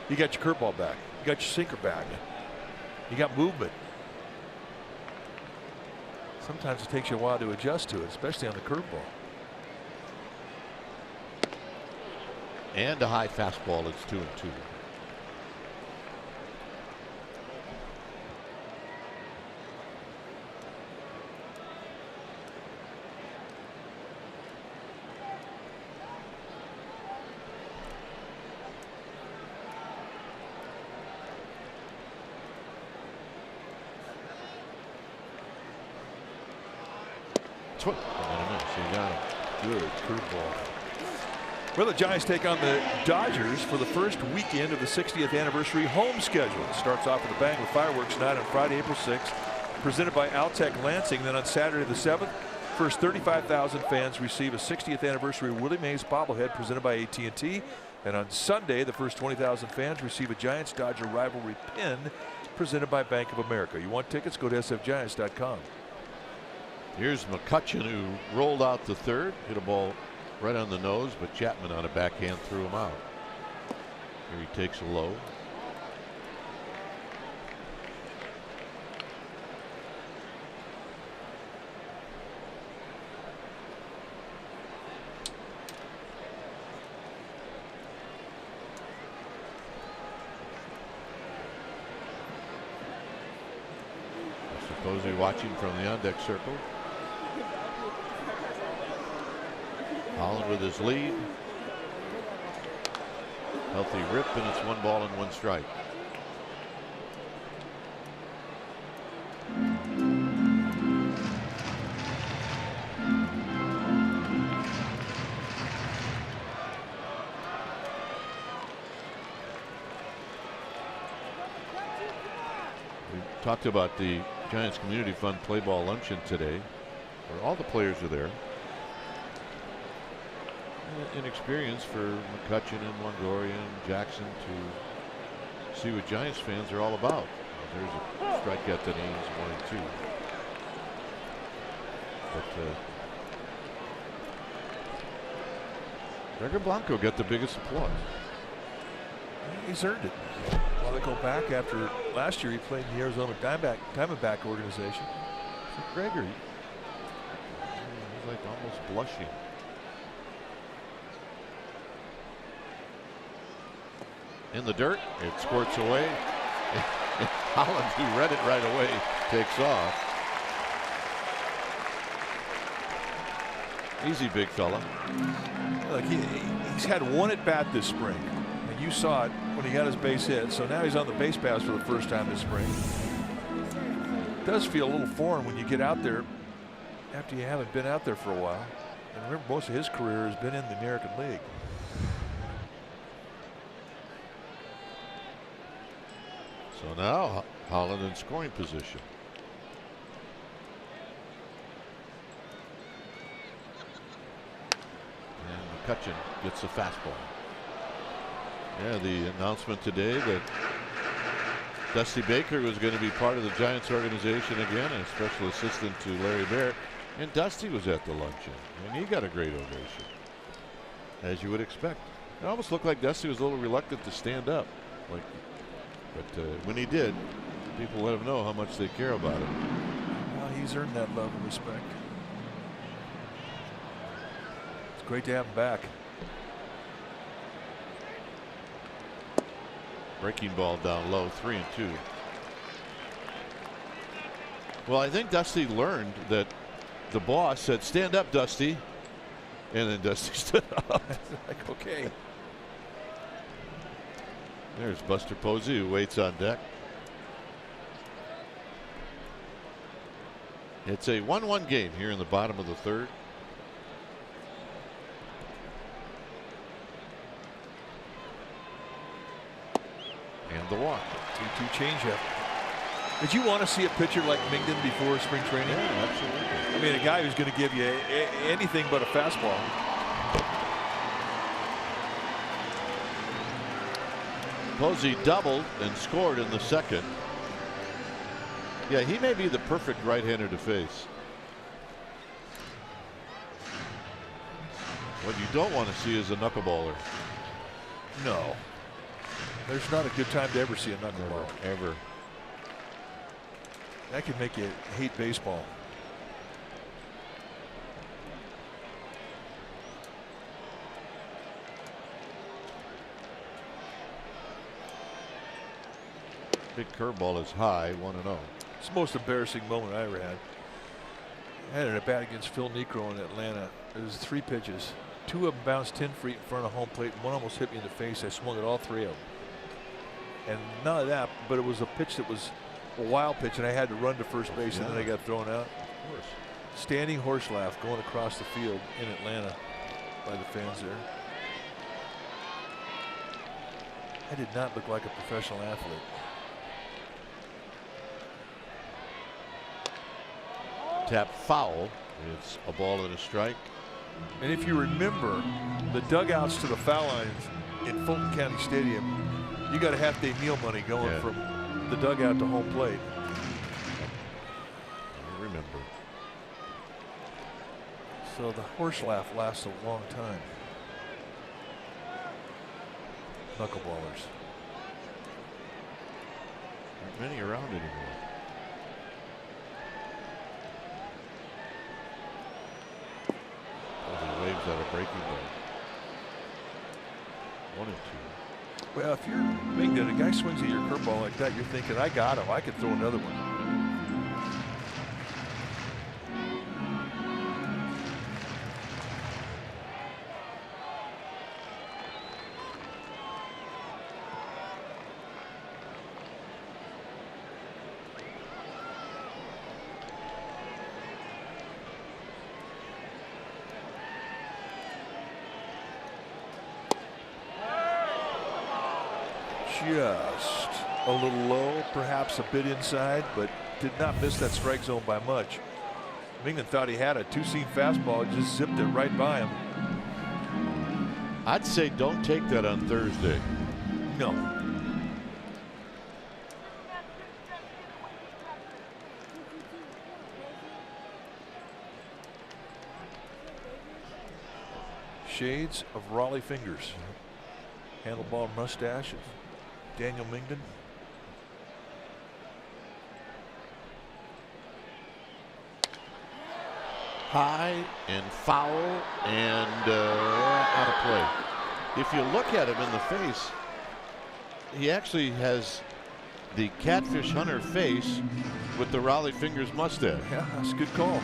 you got your curveball back, you got your sinker back, you got movement. Sometimes it takes you a while to adjust to it, especially on the curveball. And a high fastball. It's 2-2. And a miss. He got him. Good curveball. Well, the Giants take on the Dodgers for the first weekend of the 60th anniversary home schedule. It starts off with a bang with fireworks night on Friday, April 6th, presented by Altec Lansing. Then on Saturday the 7th, first 35,000 fans receive a 60th anniversary Willie Mays bobblehead presented by AT&T. And on Sunday, the first 20,000 fans receive a Giants-Dodger rivalry pin presented by Bank of America. You want tickets? Go to sfgiants.com. Here's McCutcheon, who rolled out the third, hit a ball right on the nose, but Chapman on a backhand threw him out. Here he takes a low. Posey watching from the on-deck circle. Holland with his lead. Healthy rip, and it's 1 ball and 1 strike. We talked about the Giants Community Fund Play Ball Luncheon today, where all the players are there. Inexperience for McCutcheon and Longoria and Jackson to see what Giants fans are all about. There's a strikeout that Ames 1 and 2. But Gregor Blanco got the biggest applause. He's earned it. Well, they go back after last year he played in the Arizona Diamondback organization. So Gregor, he's like almost blushing. In the dirt, it squirts away. Holland, who read it right away, takes off. Easy, big fella. Look, he's had 1 at bat this spring. And you saw it when he got his base hit. So now he's on the base pass for the first time this spring. It does feel a little foreign when you get out there after you haven't been out there for a while. And remember, most of his career has been in the American League. So now Holland in scoring position. And McCutcheon gets the fastball. Yeah, the announcement today that Dusty Baker was going to be part of the Giants organization again, and special assistant to Larry Baer. And Dusty was at the luncheon, and he got a great ovation, as you would expect. It almost looked like Dusty was a little reluctant to stand up, but when he did, people let him know how much they care about him. Well, he's earned that love and respect. It's great to have him back. Breaking ball down low, 3 and 2. Well, I think Dusty learned that the boss said, "Stand up, Dusty," and then Dusty stood up. Like, okay. There's Buster Posey, who waits on deck. It's a 1-1 game here in the bottom of the third. And the walk. 2-2 changeup. Did you want to see a pitcher like Mingden before spring training? Yeah, absolutely. I mean, a guy who's going to give you anything but a fastball. Posey doubled and scored in the second. Yeah, he may be the perfect right-hander to face. What you don't want to see is a knuckleballer. No. There's not a good time to ever see a knuckleball. Ever. That could make you hate baseball. Big curveball is high, 1-0. It's the most embarrassing moment I ever had. I had an at bat against Phil Niekro in Atlanta. It was 3 pitches. 2 of them bounced 10 feet in front of home plate, and 1 almost hit me in the face. I swung at all 3 of them. And none of that, but it was a pitch that was a wild pitch, and I had to run to first base, and then I got thrown out. Of course. Standing horse laugh going across the field in Atlanta by the fans there. I did not look like a professional athlete. Tap foul. It's a ball and a strike. And if you remember, the dugouts to the foul lines in Fulton County Stadium, you got a half-day meal money going from the dugout to home plate. I remember. So the horse laugh lasts a long time. Knuckleballers. Aren't many around anymore. Oh, he waves out a breaking ball. 1 and 2. Well, if you're Mingden, a guy swings at your curveball like that, you're thinking, I got him. I could throw another one. Just a little low, perhaps a bit inside, but did not miss that strike zone by much. Mingden thought he had a two-seam fastball, just zipped it right by him. I'd say don't take that on Thursday. No. Shades of Raleigh fingers. Handlebar mustache of Daniel Mingden. High and foul and out of play. If you look at him in the face, he actually has the catfish hunter face with the Raleigh fingers mustache. Yeah, that's a good call.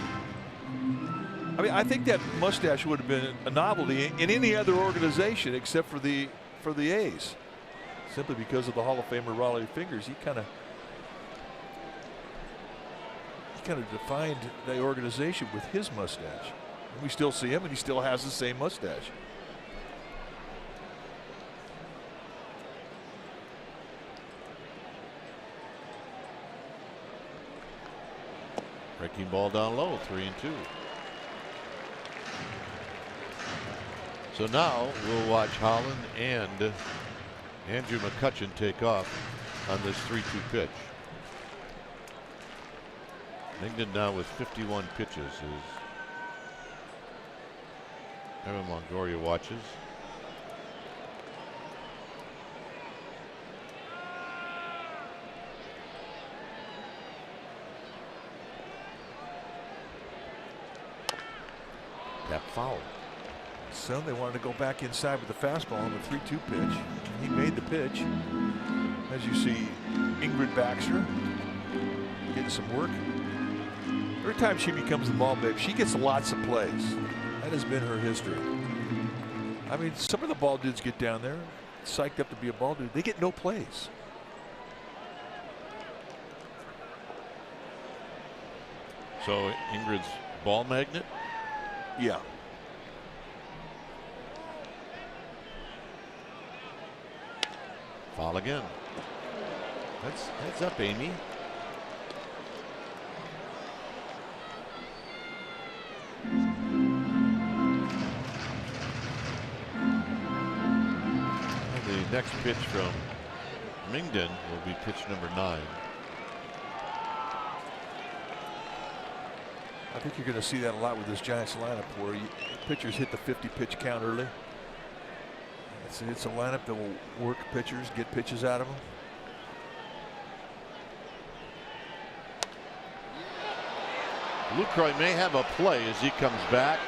I mean, I think that mustache would have been a novelty in any other organization except for the A's. Simply because of the Hall of Famer Raleigh fingers, he kind of defined the organization with his mustache. And we still see him, and he still has the same mustache. Breaking ball down low, 3 and 2. So now we'll watch Holland and Andrew McCutchen take off on this 3-2 pitch. Mingden now with 51 pitches as Evan Longoria watches. That foul. So they wanted to go back inside with the fastball on the 3-2 pitch. He made the pitch. As you see, Ingrid Baxter getting some work. Every time she becomes the ball babe, she gets lots of plays. That has been her history. I mean, some of the ball dudes get down there, psyched up to be a ball dude. They get no plays. So Ingrid's ball magnet? Yeah. Foul again. That's up, Amy. And the next pitch from Mingden will be pitch number 9. I think you're going to see that a lot with this Giants lineup where pitchers hit the 50 pitch count early. It's a lineup that will work pitchers, get pitches out of them. Lucroy may have a play as he comes back,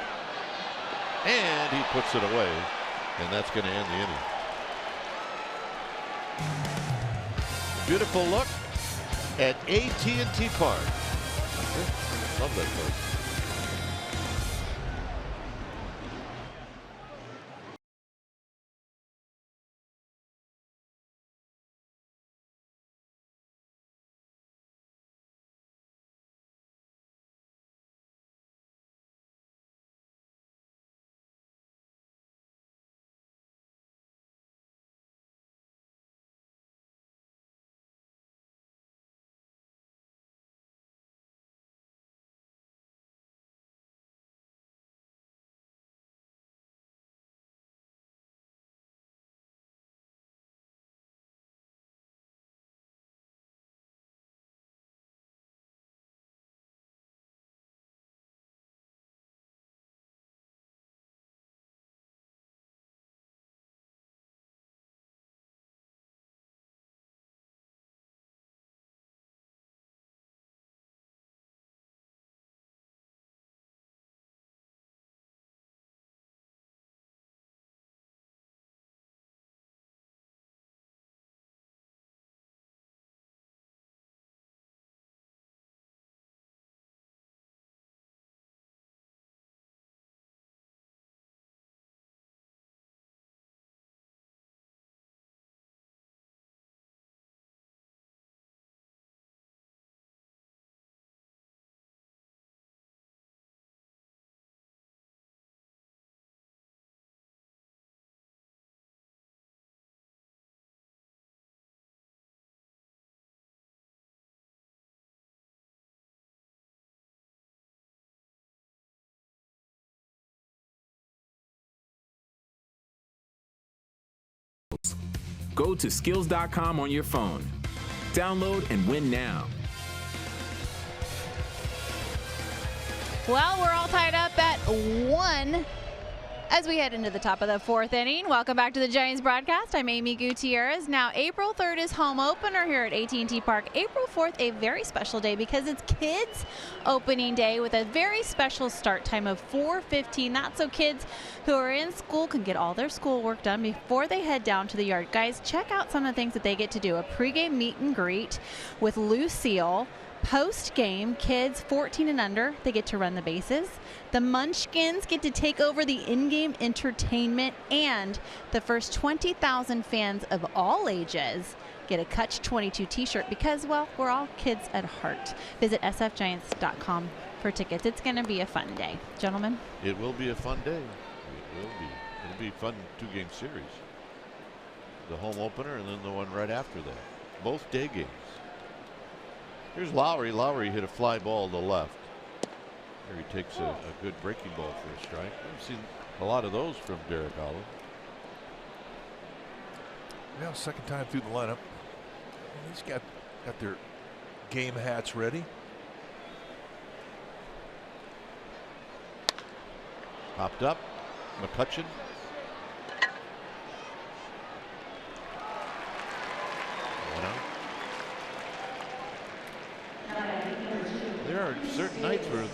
and he puts it away, and that's going to end the inning. Beautiful look at AT Park. Love that place. Go to skills.com on your phone. Download and win now. Well, we're all tied up at 1 as we head into the top of the 4th inning. Welcome back to the Giants broadcast. I'm Amy Gutierrez. Now, April 3rd is home opener here at AT Park. April 4th, a very special day because it's kids opening day with a very special start time of 4:15. That's so kids who are in school can get all their schoolwork done before they head down to the yard. Guys, check out some of the things that they get to do. A pregame meet and greet with Lucille. Post-game, kids 14 and under, they get to run the bases. The Munchkins get to take over the in-game entertainment, and the first 20,000 fans of all ages get a Catch-22 t-shirt because, well, we're all kids at heart. Visit sfgiants.com for tickets. It's going to be a fun day. Gentlemen? It will be a fun day. It will be. It'll be a fun 2-game series. The home opener and then the one right after that. Both day games. Here's Lowry. Lowry hit a fly ball to the left. Here he takes a good breaking ball for a strike. I've seen a lot of those from Derek Holland. Well, second time through the lineup. He's got their game hats ready. Popped up. McCutcheon. There are certain nights where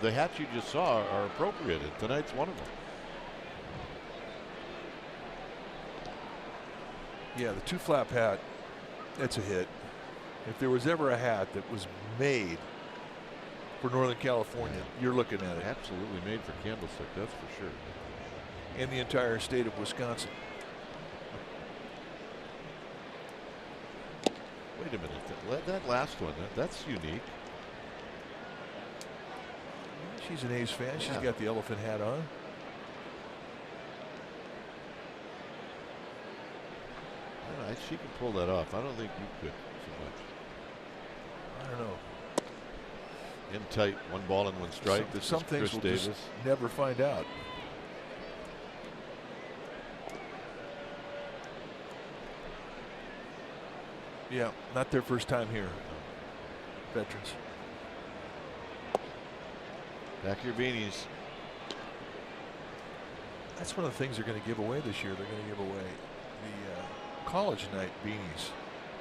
the hats you just saw are appropriate, and tonight's one of them. Yeah, the 2-flap hat, that's a hit. If there was ever a hat that was made for Northern California, you're looking at it. Absolutely made for Candlestick, that's for sure. In the entire state of Wisconsin. Wait a minute, that last one, that's unique. She's an A's fan. She's got the elephant hat on. She can pull that off. I don't think you could so much. I don't know. In tight, 1 ball and 1 strike. Some is things Chris we'll Davis. just never find out. Yeah, not their first time here. Veterans. Back your beanies. That's one of the things they're going to give away this year. They're going to give away the college night beanies.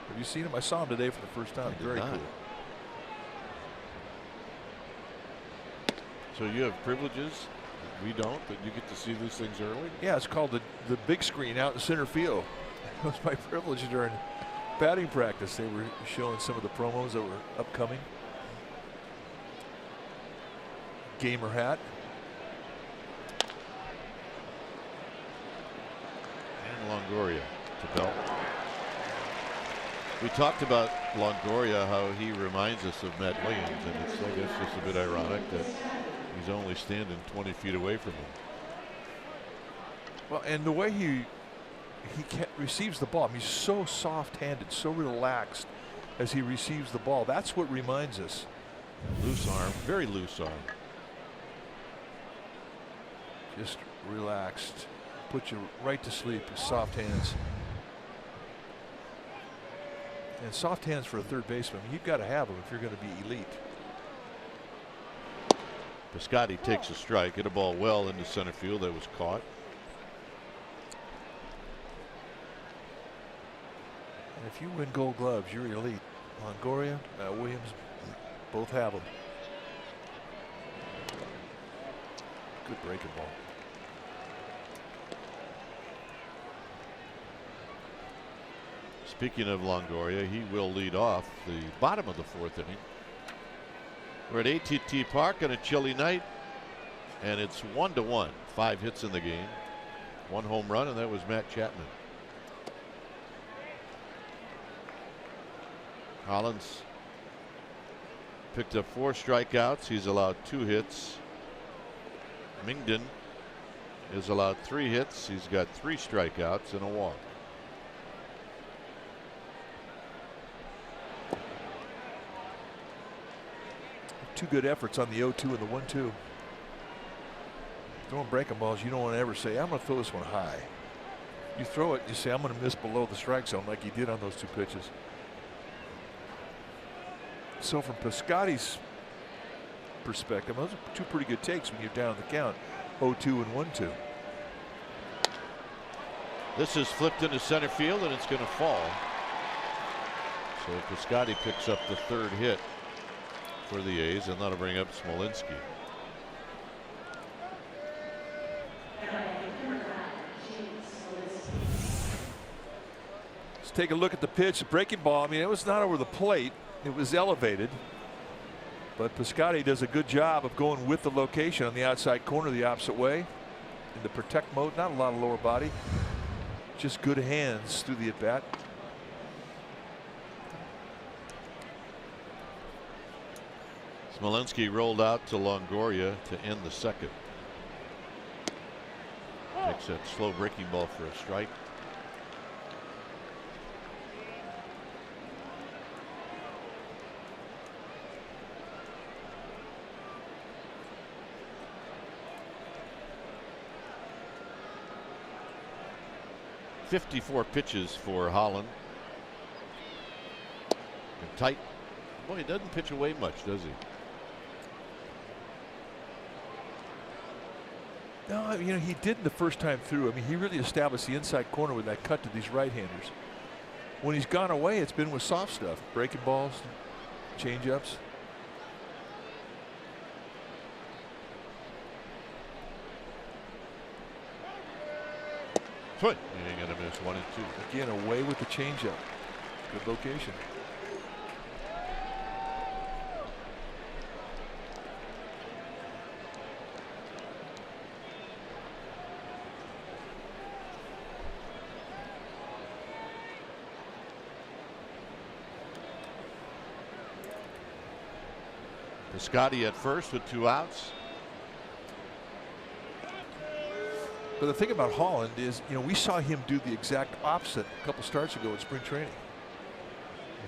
Have you seen them? I saw them today for the first time. Very cool. So you have privileges. We don't, but you get to see these things early. Yeah, it's called the big screen out in center field. It was my privilege during batting practice. They were showing some of the promos that were upcoming. Gamer hat. And Longoria to belt. We talked about Longoria, how he reminds us of Matt Williams, and it's, I guess, just a bit ironic that he's only standing 20 feet away from him. Well, and the way he receives the ball, I mean, he's so soft-handed, so relaxed as he receives the ball. That's what reminds us. Loose arm, very loose arm. Just relaxed, put you right to sleep with soft hands. And soft hands for a third baseman, you've got to have them if you're going to be elite. Piscotti takes a strike, hit a ball well into center field that was caught. And if you win Gold Gloves, you're elite. Longoria, Williams, both have them. Good breaking ball. Speaking of Longoria, he will lead off the bottom of the 4th inning. We're at AT Park on a chilly night, and it's 1-1. 5 hits in the game, 1 home run, and that was Matt Chapman. Hollins picked up 4 strikeouts. He's allowed 2 hits. Mingden is allowed 3 hits. He's got 3 strikeouts and a walk. Two good efforts on the 0-2 and the 1-2. Throwing breaking balls, you don't want to ever say, I'm going to throw this one high. You throw it, you say, I'm going to miss below the strike zone like he did on those 2 pitches. So from Piscotty's perspective, those are 2 pretty good takes when you're down the count, 0-2 and 1-2. This is flipped into center field and it's going to fall. So Piscotty picks up the 3rd hit for the A's, and that'll bring up Smolinski. Let's take a look at the pitch. The breaking ball, I mean, it was not over the plate. It was elevated. But Piscotty does a good job of going with the location on the outside corner the opposite way. In the protect mode, not a lot of lower body. Just good hands through the at-bat. Smolinski rolled out to Longoria to end the 2nd. Takes that slow breaking ball for a strike. .54 pitches for Holland. And tight. Boy, he doesn't pitch away much, does he? No, you know, he did the first time through. I mean, he really established the inside corner with that cut to these right-handers. When he's gone away, it's been with soft stuff, breaking balls, change-ups. Foot. He ain't gonna miss 1 and 2. Again, away with the changeup. Good location. Piscotty at first with 2 outs. But the thing about Holland is, you know, we saw him do the exact opposite a couple starts ago in spring training.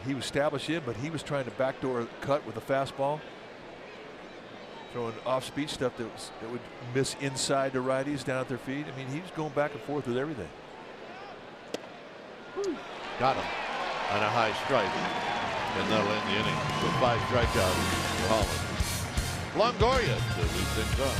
He was established in, but he was trying to backdoor cut with a fastball, throwing off-speed stuff that would miss inside to righties down at their feet. I mean, he was going back and forth with everything. Got him on a high strike, and that'll end the inning with 5 strikeouts for Holland. Longoria to lead things up.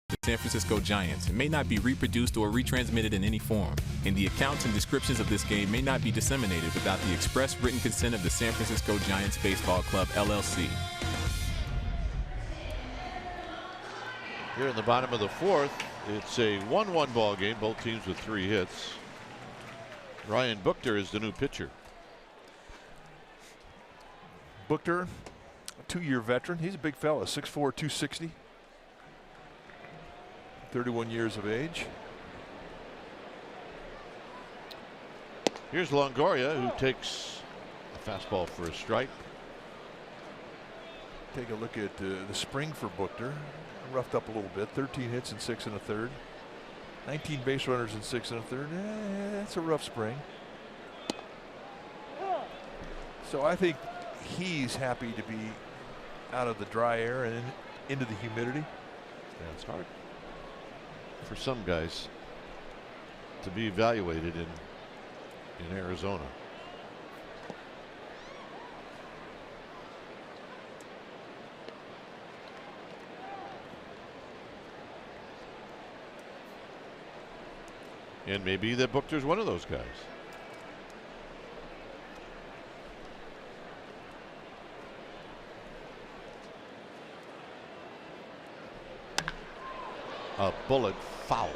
The San Francisco Giants may not be reproduced or retransmitted in any form, and the accounts and descriptions of this game may not be disseminated without the express written consent of the San Francisco Giants Baseball Club, LLC. Here in the bottom of the 4th, it's a 1-1 ball game, both teams with 3 hits. Ryan Buchter is the new pitcher. Buchter, a 2-year veteran. He's a big fella, 6'4", 260. 31 years of age. Here's Longoria, who takes a fastball for a strike. take a look at the spring for Buchter. Roughed up a little bit. 13 hits in 6 1/3. 19 base runners in 6 1/3. That's a rough spring. So I think he's happy to be out of the dry air and into the humidity. Yeah, it's hard for some guys to be evaluated in Arizona. And maybe that Buchter's one of those guys. A bullet foul.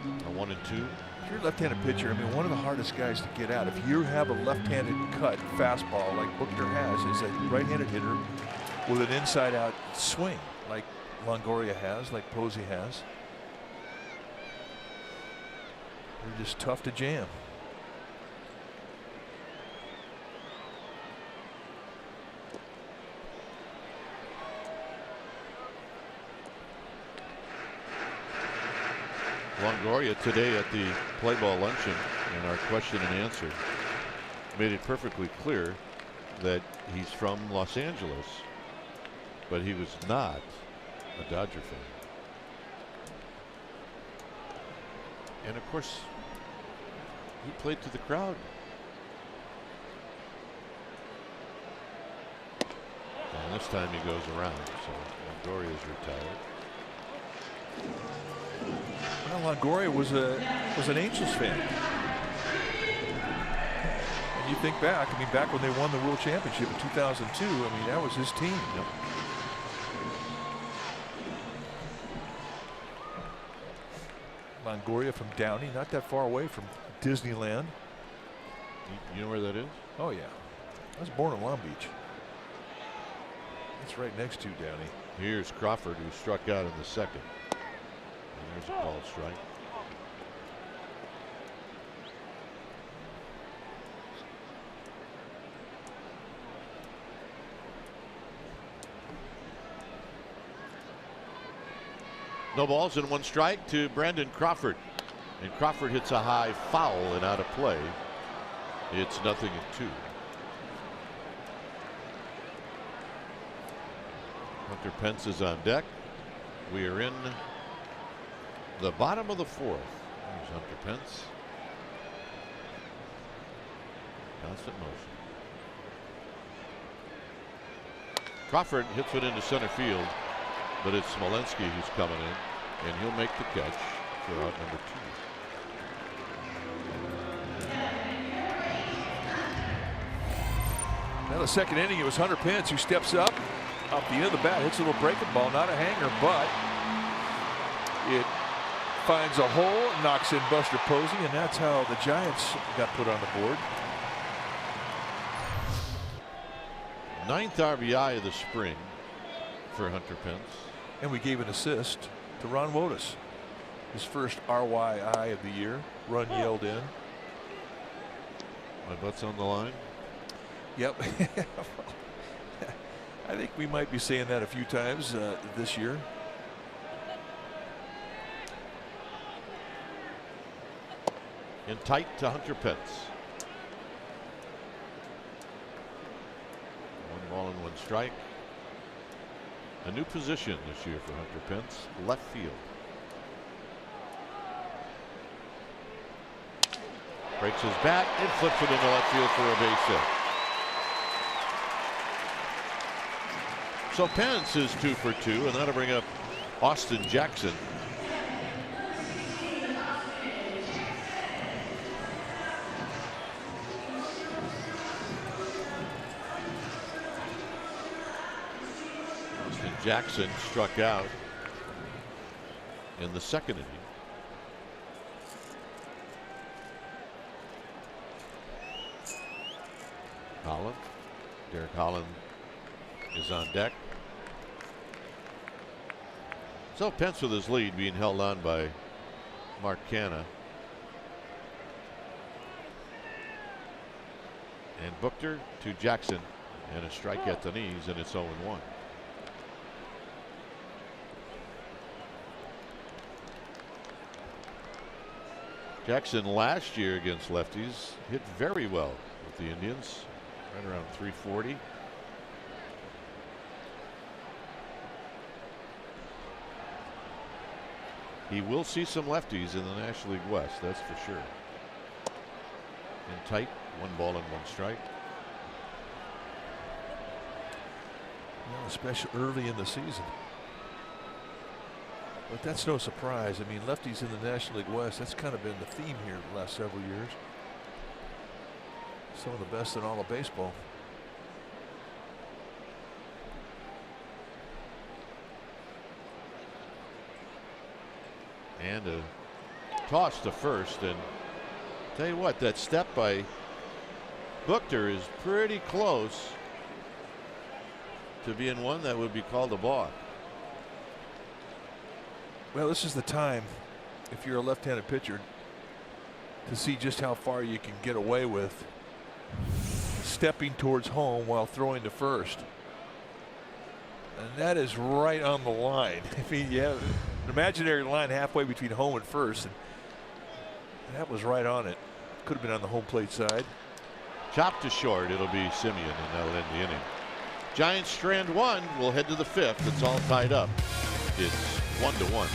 A 1 and 2. If you're a left-handed pitcher, I mean, one of the hardest guys to get out. If you have a left-handed cut fastball like Buchter has, is a right-handed hitter with an inside-out swing like Longoria has, like Posey has. They're just tough to jam. Longoria today at the play ball luncheon in our question and answer made it perfectly clear that he's from Los Angeles, but he was not a Dodger fan. And of course, he played to the crowd. And this time he goes around, so Longoria's retired. Well, Longoria was an Angels fan. And you think back, I mean, back when they won the World Championship in 2002, I mean, that was his team. Yep. Longoria from Downey, not that far away from Disneyland. You know where that is? Oh yeah, I was born in Long Beach. It's right next to Downey. Here's Crawford, who struck out in the second. And there's a called strike. No balls and 1 strike to Brandon Crawford. And Crawford hits a high foul and out of play. It's 0-2. Hunter Pence is on deck. We are in the bottom of the 4th. There's Hunter Pence. Constant motion. Crawford hits it into center field, but it's Smolenski who's coming in, and he'll make the catch for out number 2. Now the second inning, it was Hunter Pence who steps up off the end of the bat, hits a little breaking ball, not a hanger, but it finds a hole, knocks in Buster Posey, and that's how the Giants got put on the board. 9th RBI of the spring for Hunter Pence. And we gave an assist to Ron Wotus. His first RYI of the year. Run yelled in. My butt's on the line. Yep. I think we might be saying that a few times this year. In tight to Hunter Pence. 1 ball and 1 strike. A new position this year for Hunter Pence, left field. Breaks his bat and flips it into left field for a base hit. So Pence is 2 for 2, and that'll bring up Austin Jackson. Austin Jackson struck out in the second inning. Holland. Derek Holland is on deck. So Pence with his lead being held on by Mark Canha. And Buchter to Jackson. And a strike at the knees, and it's 0-1. Jackson last year against lefties hit very well with the Indians, right around 340. He will see some lefties in the National League West, that's for sure. In tight, 1 ball and 1 strike. Well, especially early in the season. But that's no surprise. I mean, lefties in the National League West, that's kind of been the theme here the last several years. Some of the best in all of baseball. And a toss to first, and tell you what, that step by Buchter is pretty close to being one that would be called a balk. Well, this is the time, if you're a left-handed pitcher, to see just how far you can get away with stepping towards home while throwing to first. And that is right on the line. I mean, you have an imaginary line halfway between home and first, and that was right on it. Could have been on the home plate side. Chopped to short, it'll be Simeon, and that'll end the inning. Giants strand 1, will head to the 5th. It's all tied up. It's 1-1.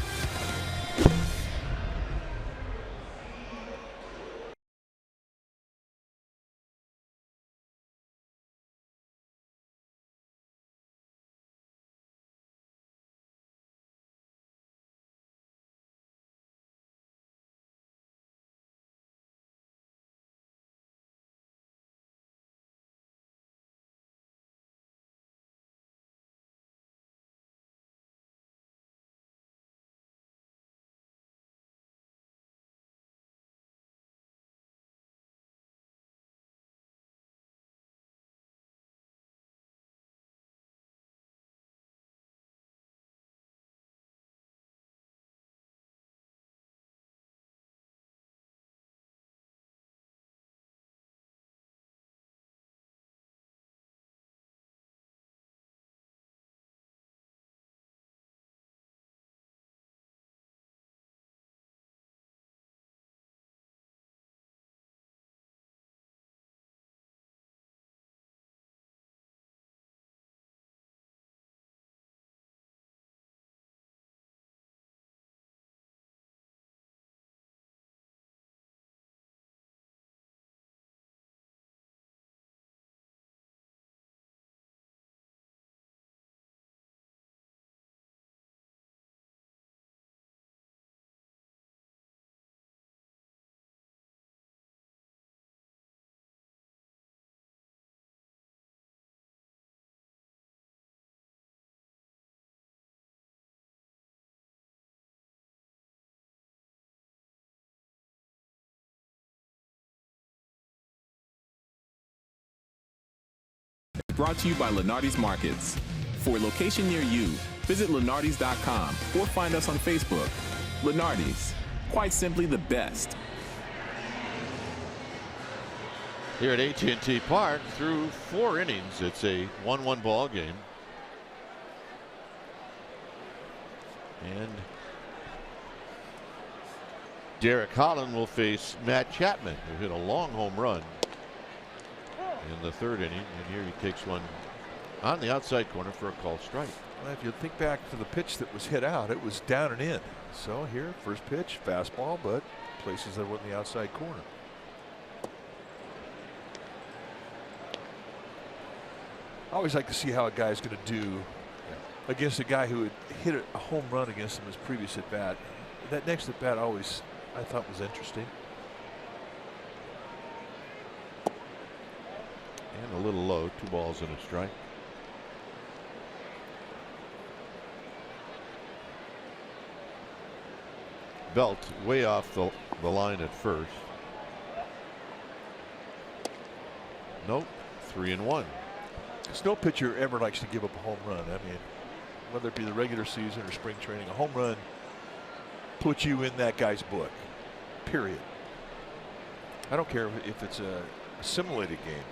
Brought to you by Lenardi's Markets. For a location near you, visit lenardis.com or find us on Facebook. Lenardi's, quite simply the best. Here at AT Park, through 4 innings, it's a 1-1 ball game. And Derek Holland will face Matt Chapman, who hit a long home run in the 3rd inning, and here he takes one on the outside corner for a called strike. Well, if you think back to the pitch that was hit out, it was down and in. So here, first pitch, fastball, but places that went in the outside corner. I always like to see how a guy's going to do against a guy who had hit a home run against him his previous at bat. That next at bat always I thought was interesting. And a little low, 2 balls and a strike. Belt way off the line at first. Nope, 3-1. There's no pitcher ever likes to give up a home run. I mean, whether it be the regular season or spring training, a home run puts you in that guy's book, period. I don't care if it's a simulated game.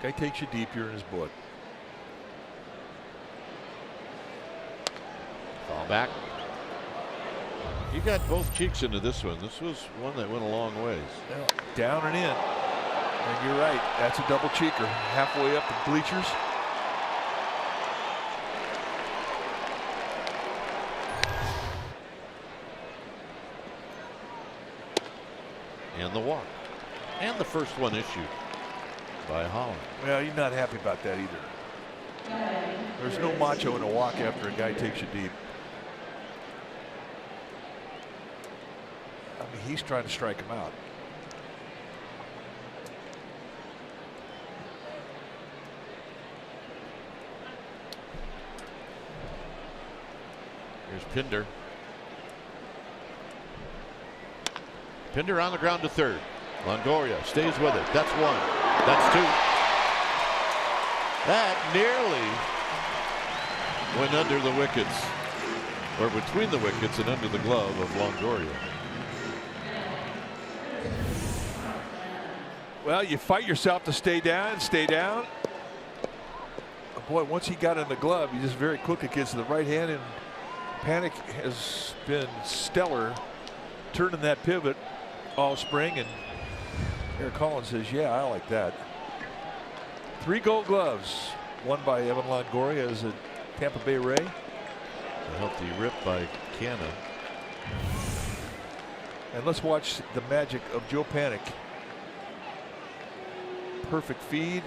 Guy takes you deep, you're in his book. Fall back. You got both cheeks into this one. This was one that went a long ways. Well, down and in. And you're right. That's a double cheeker. Halfway up the bleachers. And the walk. And the first one issued by Holland. Well, you're not happy about that either. There's no macho in a walk after a guy takes you deep. I mean, he's trying to strike him out. Here's Pinder. Pinder on the ground to third. Longoria stays with it. That's one. That's two. That nearly went under the wickets, or between the wickets and under the glove of Longoria. Well, you fight yourself to stay down, stay down. But boy, once he got in the glove, he just very quickly gets to the right hand, and Panik has been stellar turning that pivot all spring, and Eric Collins says, yeah, I like that. 3 gold gloves, one by Evan Longoria as a Tampa Bay Ray. A healthy rip by Canna. And let's watch the magic of Joe Panik. Perfect feed,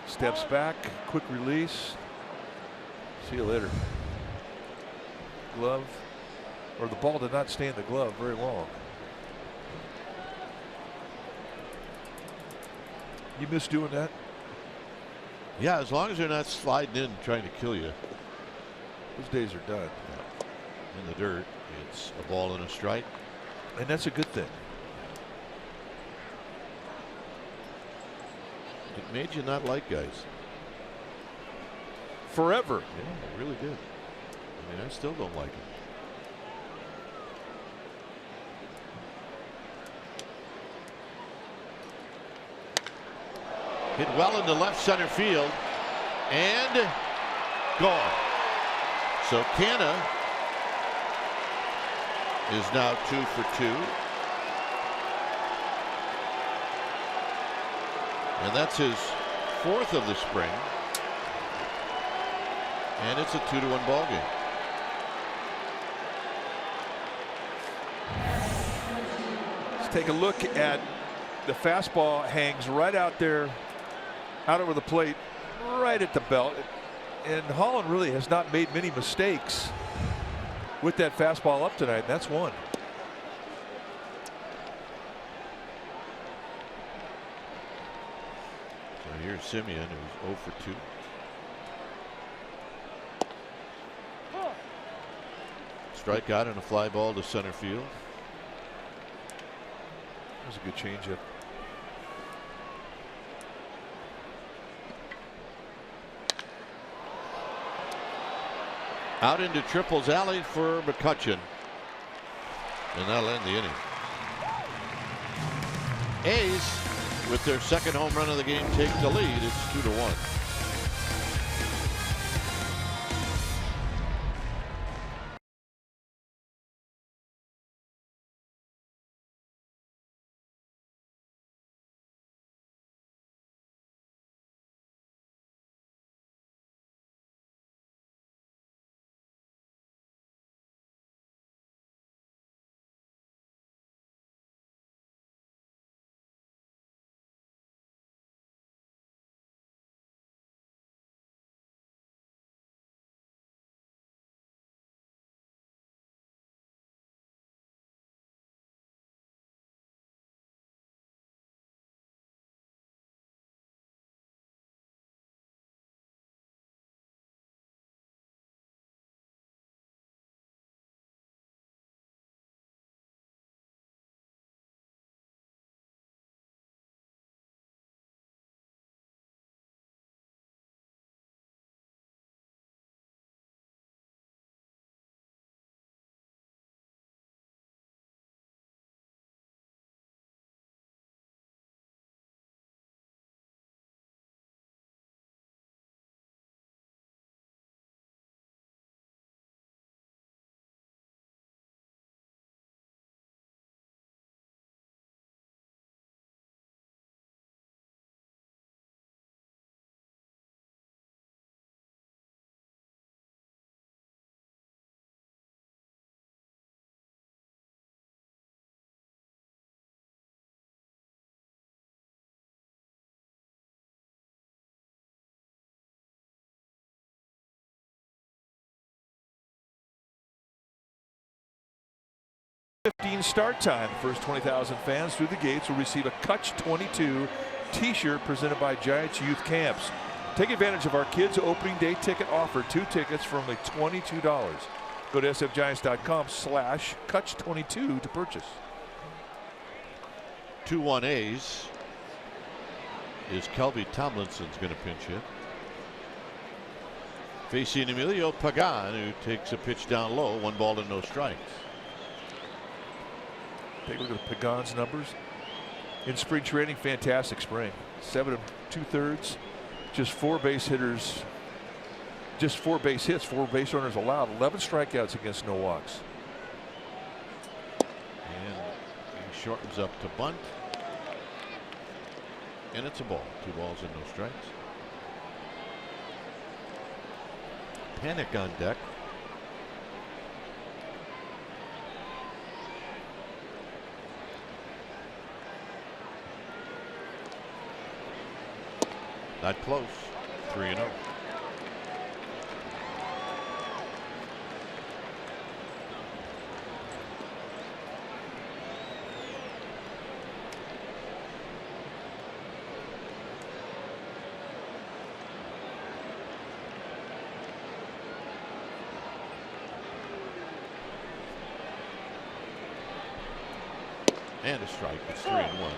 steps back, quick release. See you later. Glove, or the ball did not stay in the glove very long. You miss doing that? Yeah, as long as they're not sliding in trying to kill you. Those days are done. In the dirt, it's a ball and a strike. And that's a good thing. It made you not like guys. Forever. Yeah, it really did. I mean, I still don't like him. Hit well into left center field and gone. So Canna is now 2 for 2. And that's his 4th of the spring. And it's a 2-1 ball game. Let's take a look at the fastball. Hangs right out there, out over the plate, right at the belt. And Holland really has not made many mistakes with that fastball up tonight. And that's one. So here's Simeon, who's 0 for 2. Strikeout and a fly ball to center field. That was a good changeup. Out into Triple's alley for McCutcheon. And that'll end the inning. A's, with their second home run of the game, take the lead. It's 2-1. 8:15 start time. The first 20,000 fans through the gates will receive a Catch 22 t-shirt presented by Giants Youth Camps. Take advantage of our kids opening day ticket offer. 2 tickets for only $22. Go to sfgiants.com/Catch22 to purchase. 2-1 A's is Kelby Tomlinson's going to pinch hit. Facing Emilio Pagan, who takes a pitch down low. 1 ball and no strikes. Take a look at Pagan's numbers. In spring training, fantastic spring. 7 2/3. Just 4 base hitters. Just 4 base hits, 4 base runners allowed. 11 strikeouts against no walks. And he shortens up to bunt. And it's a ball. 2 balls and no strikes. Panic on deck. Not close. 3-0. And a strike. It's 3-1.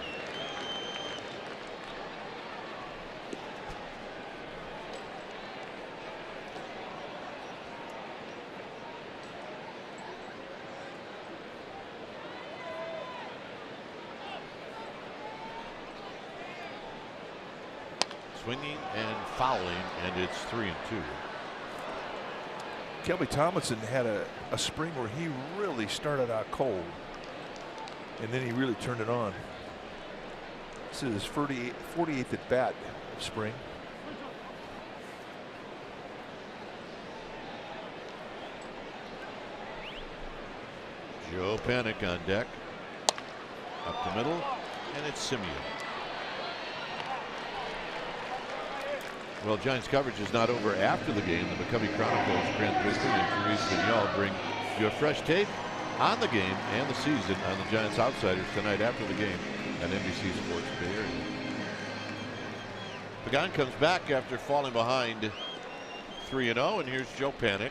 Swinging and fouling, and it's 3-2. Kelby Tomlinson had a spring where he really started out cold, and then he really turned it on. This is his 48th at bat spring. Joe Panic on deck. Up the middle, and it's Simeon. Well, Giants coverage is not over after the game. The McCovey Chronicles, Grant Biston and Therese Vignal bring you a fresh take on the game and the season on the Giants Outsiders tonight after the game at NBC Sports Bay Area. Pagan comes back after falling behind 3-0, and here's Joe Panic.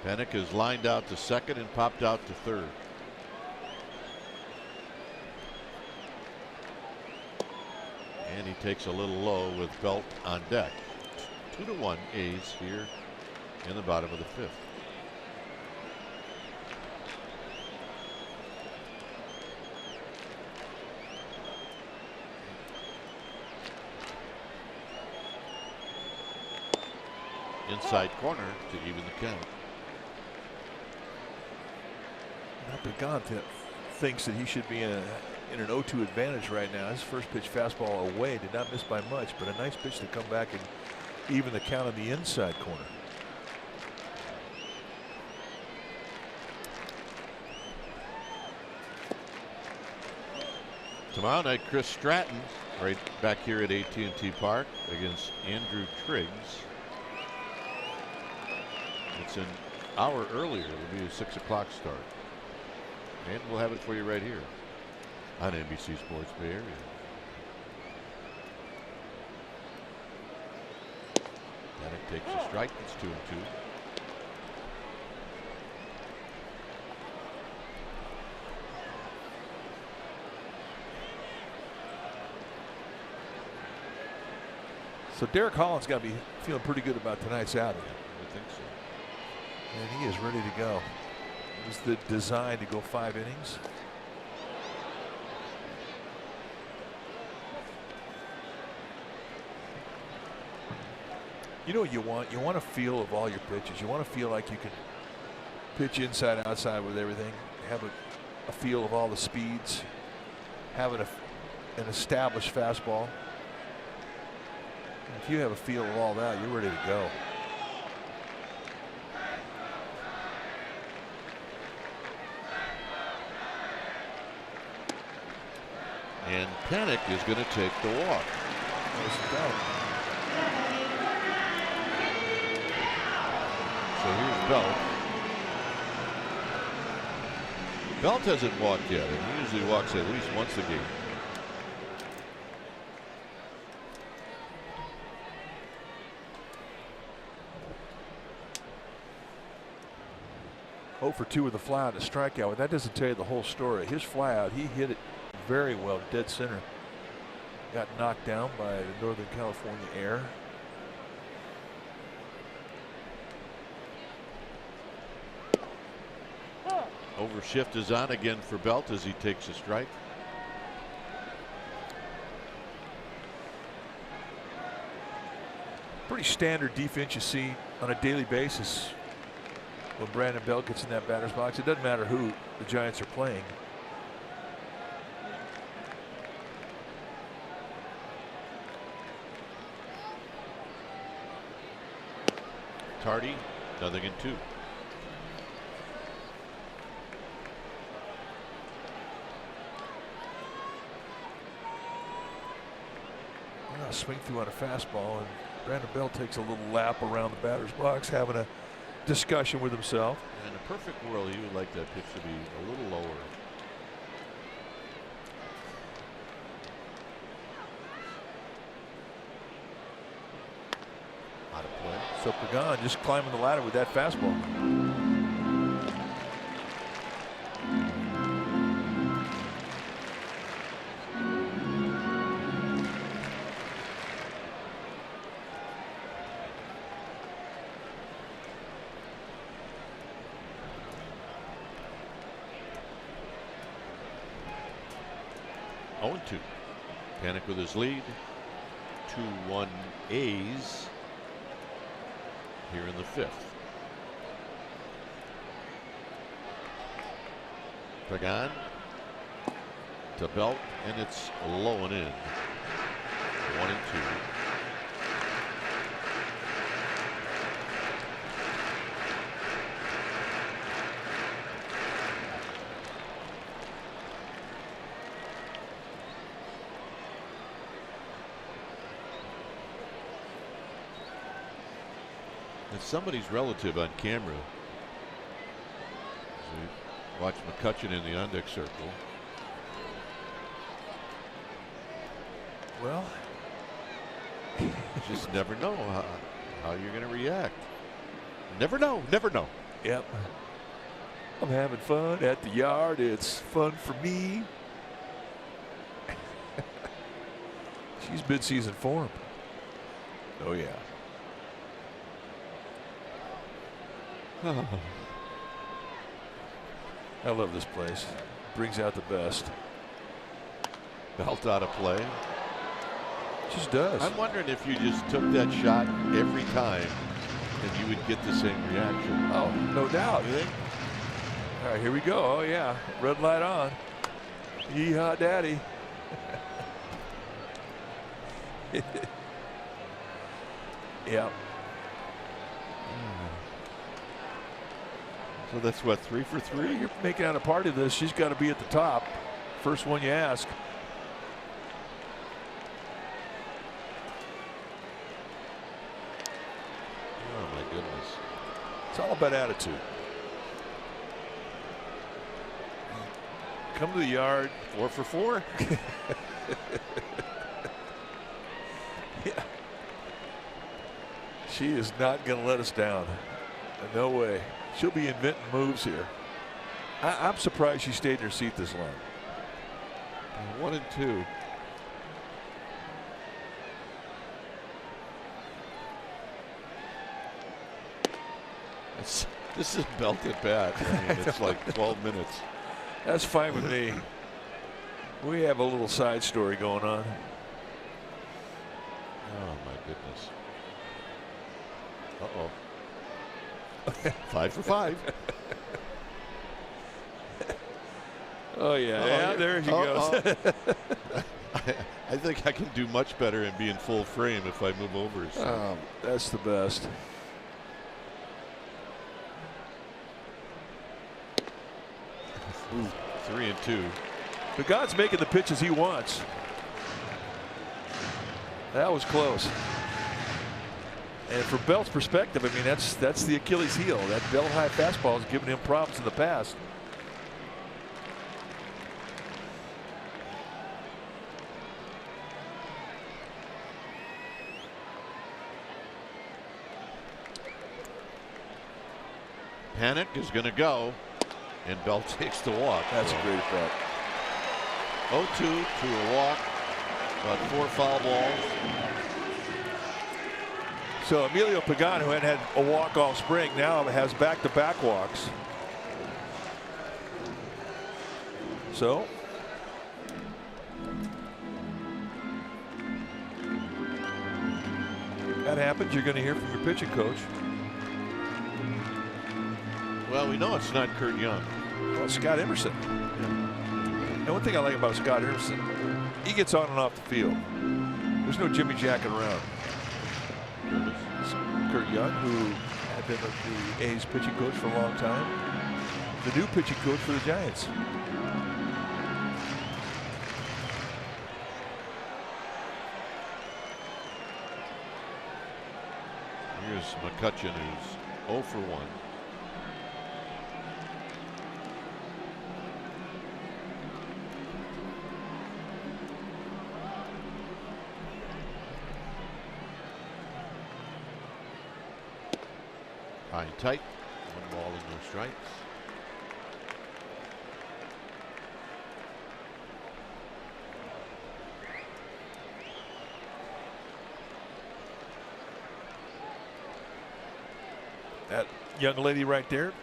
Panic is lined out to second and popped out to third. And he takes a little low with Belt on deck. 2-1 A's here in the bottom of the 5th. Inside corner to even the count. Pagan thinks that he should be in an 0-2 advantage right now. His first pitch fastball away did not miss by much, but a nice pitch to come back and even the count on the inside corner. Tomorrow night, Chris Stratton right back here at AT Park against Andrew Triggs. It's an hour earlier. It'll be a 6 o'clock start. And we'll have it for you right here on NBC Sports Bay Area. Panic takes a strike. It's 2-2. So Derek Holland's got to be feeling pretty good about tonight's outing. I think so. And he is ready to go. It was the design to go 5 innings. You know what you want? You want a feel of all your pitches. You want to feel like you can pitch inside, outside with everything. Have a feel of all the speeds. Have an established fastball. And if you have a feel of all that, you're ready to go. And Panic is going to take the walk. Belt. Belt hasn't walked yet, and he usually walks at least once a game. Oh for 2 with the fly out, a strikeout. But that doesn't tell you the whole story. His fly out, he hit it very well, dead center. Got knocked down by the Northern California air. Overshift is on again for Belt as he takes a strike. Pretty standard defense you see on a daily basis when Brandon Belt gets in that batter's box. It doesn't matter who the Giants are playing. Tardy, 0-2. Swing through on a fastball, and Brandon Belt takes a little lap around the batter's box, having a discussion with himself. In a perfect world, he would like that pitch to be a little lower. Out of play. So Pagan just climbing the ladder with that fastball. 0-2. Panic with his lead. 2-1 A's here in the 5th. Pagan to Belt, and it's low and in. 1-2. It's somebody's relative on camera. So we watch McCutcheon in the on-deck circle. Well, you just never know how you're going to react. Never know. Never know. Yep. I'm having fun at the yard. It's fun for me. She's mid-season form. Oh yeah. I love this place. Brings out the best. Belt out of play. Just does. I'm wondering if you just took that shot every time and you would get the same reaction. Oh, no doubt. You think? All right, here we go. Oh yeah, red light on. Yeehaw, daddy. Yeah. So that's what, 3 for 3? You're making out a part of this. She's got to be at the top. First one you ask. Oh my goodness. It's all about attitude. Come to the yard. 4 for 4. Yeah. She is not going to let us down. No way. She'll be inventing moves here. I'm surprised she stayed in her seat this long. 1 and 2. This is belted bat. I mean, it's like 12 minutes. That's fine with me. We have a little side story going on. Oh my goodness. Uh-oh. 5 for 5. Oh yeah, yeah, there she goes. I think I can do much better and be in full frame if I move over. So. That's the best. Ooh, 3 and 2. But God's making the pitches he wants. That was close. And from Belt's perspective, I mean, that's the Achilles heel. That belt high fastball has given him problems in the past. Panic is going to go, and Belt takes the walk. That's a great bet. 0-2 to a walk, about 4 foul balls. So Emilio Pagan, who hadn't had a walk all spring, now has back-to-back walks. So that happens. You're going to hear from your pitching coach. Well, we know it's not Kurt Young. Well, Scott Emerson. And one thing I like about Scott Emerson, he gets on and off the field. There's no Jimmy jacking around. Kurt Young, who had been the A's pitching coach for a long time, the new pitching coach for the Giants. Here's McCutcheon, who's 0 for 1. High and tight, 1 ball and no strikes. That young lady right there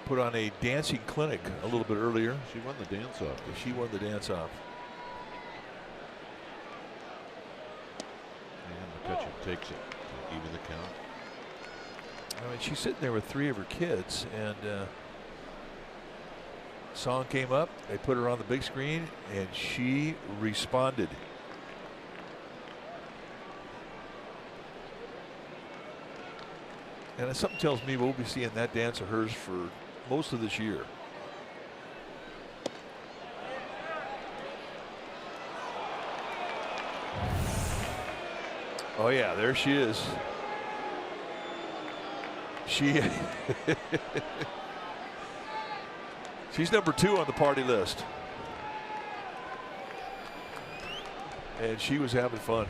put on a dancing clinic a little bit earlier. She won the dance off. She won the dance off. And McCutcheon takes it to even the count. I mean, she's sitting there with 3 of her kids, and song came up. They put her on the big screen, and she responded. And something tells me we'll be seeing that dance of hers for most of this year. Oh yeah, there she is. She's number 2 on the party list. And she was having fun.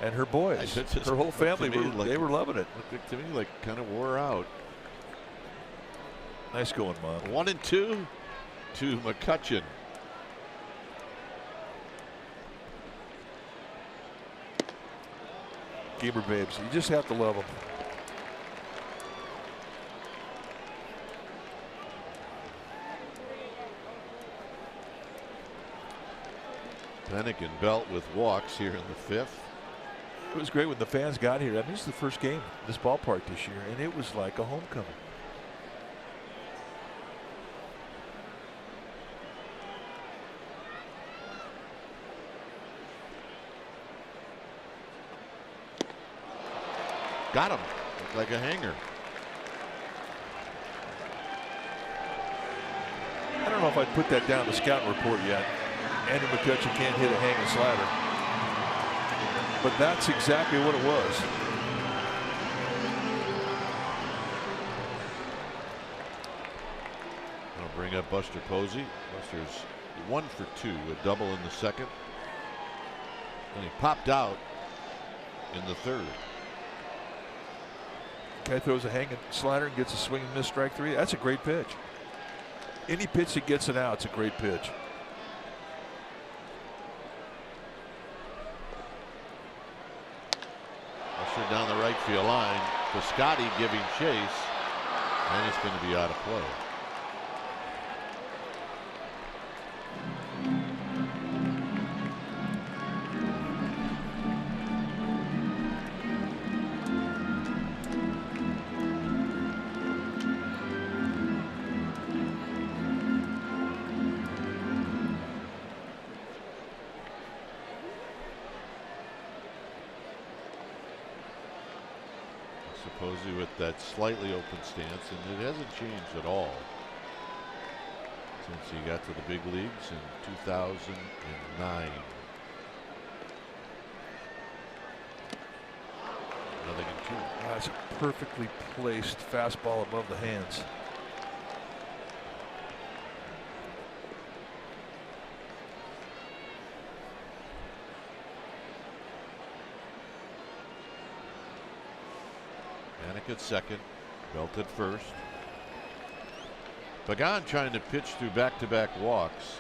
And her boys, her whole family, they were loving it. Looked to me like kind of wore out. Nice going, Mom. 1-2 to McCutcheon. Gamer babes, you just have to love them. Panic and Belt with walks here in the 5th. It was great when the fans got here. I mean, this is the first game at this ballpark this year, and it was like a homecoming. Got him. Looked like a hanger. I don't know if I'd put that down the scouting report yet. Andrew McCutcheon can't hit a hanging slider. But that's exactly what it was. I'll bring up Buster Posey. Buster's 1 for 2, a double in the 2nd. And he popped out in the 3rd. Guy throws a hanging slider and gets a swing and miss strike 3. That's a great pitch. Any pitch that gets it out, it's a great pitch. Buster down the right field line. Piscotti giving chase. And it's going to be out of play. Posey with that slightly open stance, and it hasn't changed at all since he got to the big leagues in 2009. That's a perfectly placed fastball above the hands. Panic at second, Belt at first. Pagan trying to pitch through back-to-back walks.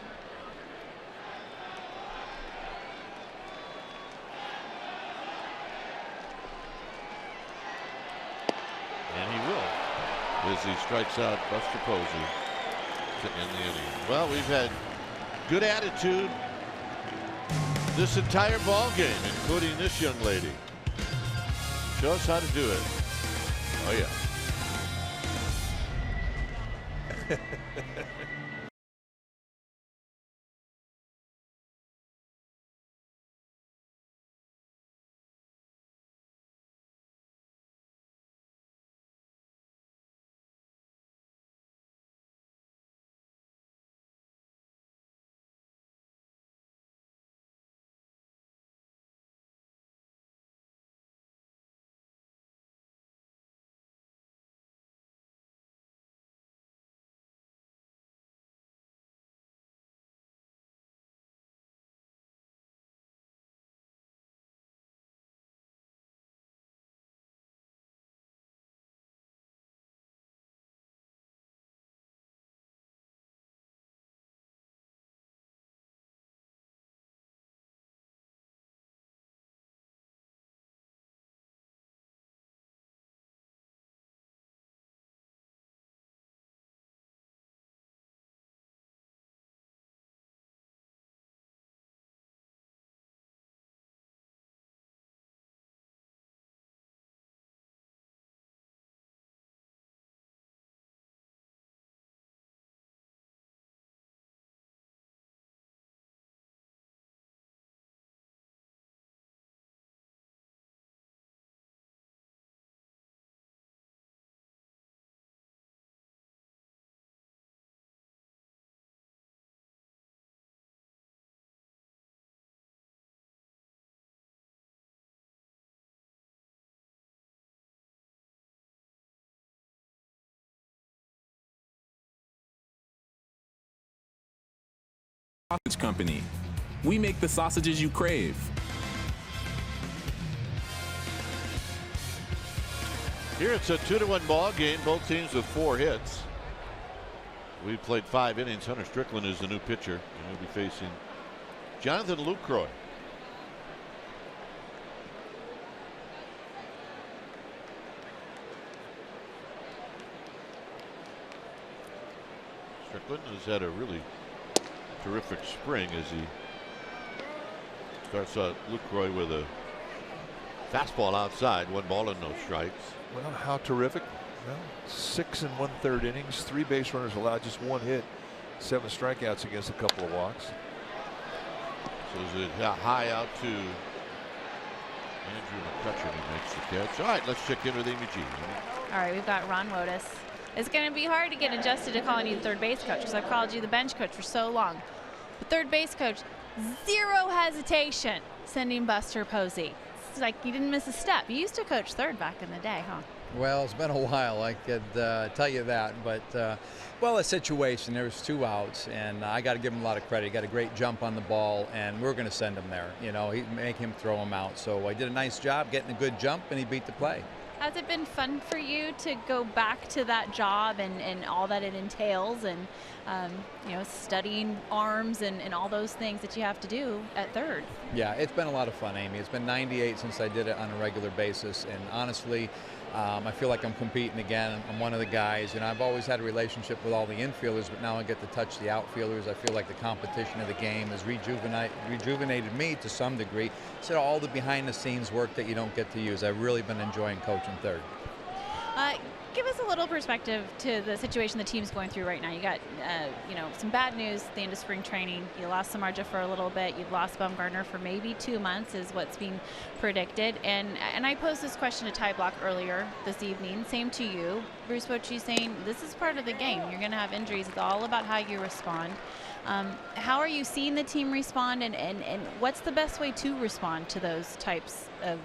And he will, as he strikes out Buster Posey to end the inning. Well, we've had good attitude this entire ball game, including this young lady. Show us how to do it. Oh yeah. Sausage Company. We make the sausages you crave. Here it's a 2-1 ball game. Both teams with 4 hits. We played 5 innings. Hunter Strickland is the new pitcher, and he'll be facing Jonathan Lucroy. Strickland has had a really terrific spring as he starts out Lucroy with a fastball outside, 1 ball and no strikes. Well, how terrific. Well, 6 1/3 innings, 3 base runners allowed, just 1 hit, 7 strikeouts against a couple of walks. So is it high out to Andrew McCutcheon who makes the catch. All right, let's check in with Amy G. All right, we've got Ron Wotus. It's going to be hard to get adjusted to calling you the third base coach because I've called you the bench coach for so long. The third base coach, 0 hesitation sending Buster Posey. It's like you didn't miss a step. You used to coach third back in the day, huh? Well, it's been a while, I could tell you that. But, well, a situation, there was 2 outs, and I got to give him a lot of credit. He got a great jump on the ball, and we're going to send him there. You know, make him throw him out. So I did a nice job getting a good jump, and he beat the play. Has it been fun for you to go back to that job and all that it entails and, you know, studying arms and all those things that you have to do at third? Yeah, it's been a lot of fun, Amy. It's been 98 since I did it on a regular basis, and honestly, I feel like I'm competing again. I'm one of the guys, and I've always had a relationship with all the infielders, but now I get to touch the outfielders. I feel like the competition of the game has rejuvenated me to some degree. So all the behind-the-scenes work that you don't get to use. I've really been enjoying coaching third. Give us a little perspective to the situation the team's going through right now. You got, you know, some bad news at the end of spring training. You lost Samardzija for a little bit. You've lost Bumgarner for maybe 2 months is what's being predicted. And I posed this question to Ty Block earlier this evening. Same to you. Bruce Bochy saying this is part of the game. You're going to have injuries. It's all about how you respond. How are you seeing the team respond, and what's the best way to respond to those types of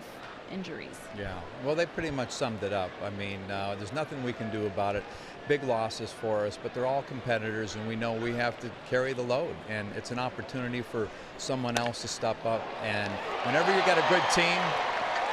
injuries. Yeah, well, they pretty much summed it up. I mean, there's nothing we can do about it. Big losses for us, but they're all competitors, and we know we have to carry the load. And it's an opportunity for someone else to step up. And whenever you got a good team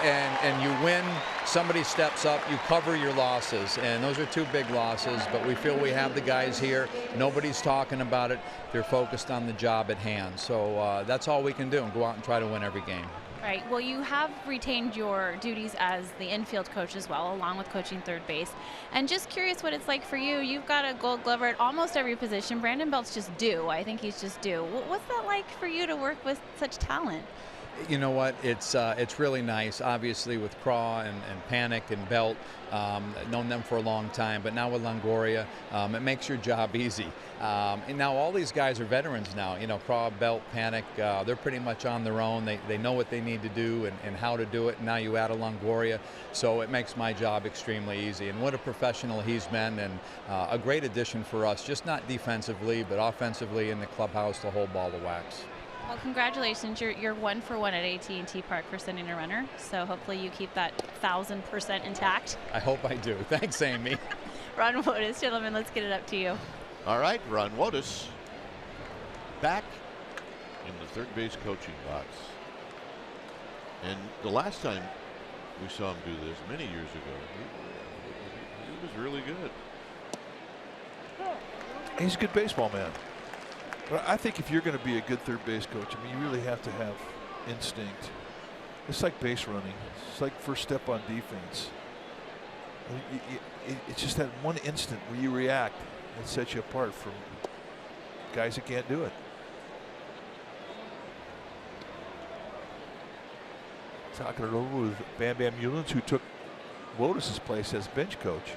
and you win, somebody steps up, you cover your losses. And those are 2 big losses, but we feel we have the guys here. Nobody's talking about it. They're focused on the job at hand. So that's all we can do, and go out and try to win every game. Right. Well, you have retained your duties as the infield coach as well, along with coaching third base. And just curious what it's like for you. You've got a Gold Glover at almost every position. Brandon Belt's just due. I think he's just due. What's that like for you to work with such talent? You know what? It's really nice. Obviously, with Craw and Panic and Belt, known them for a long time. But now with Longoria, it makes your job easy. And now all these guys are veterans now. You know, Craw, Belt, Panic, they're pretty much on their own. They know what they need to do and how to do it. And now you add a Longoria, so it makes my job extremely easy. And what a professional he's been, and a great addition for us, just not defensively, but offensively in the clubhouse to hold ball to wax. Well, congratulations. You're 1 for 1 at AT Park for sending a runner. So hopefully you keep that 1,000% intact. I hope I do. Thanks, Amy. Ron Wotus, gentlemen, let's get it up to you. All right, Ron Wotus back in the third base coaching box. And the last time we saw him do this many years ago, he was really good. He's a good baseball man. But I think if you're going to be a good third base coach, I mean, you really have to have instinct. It's like base running. It's like first step on defense. It's just that one instant where you react that sets you apart from guys that can't do it. Talking it over with Bam Bam Mullins, who took Wotus's place as bench coach.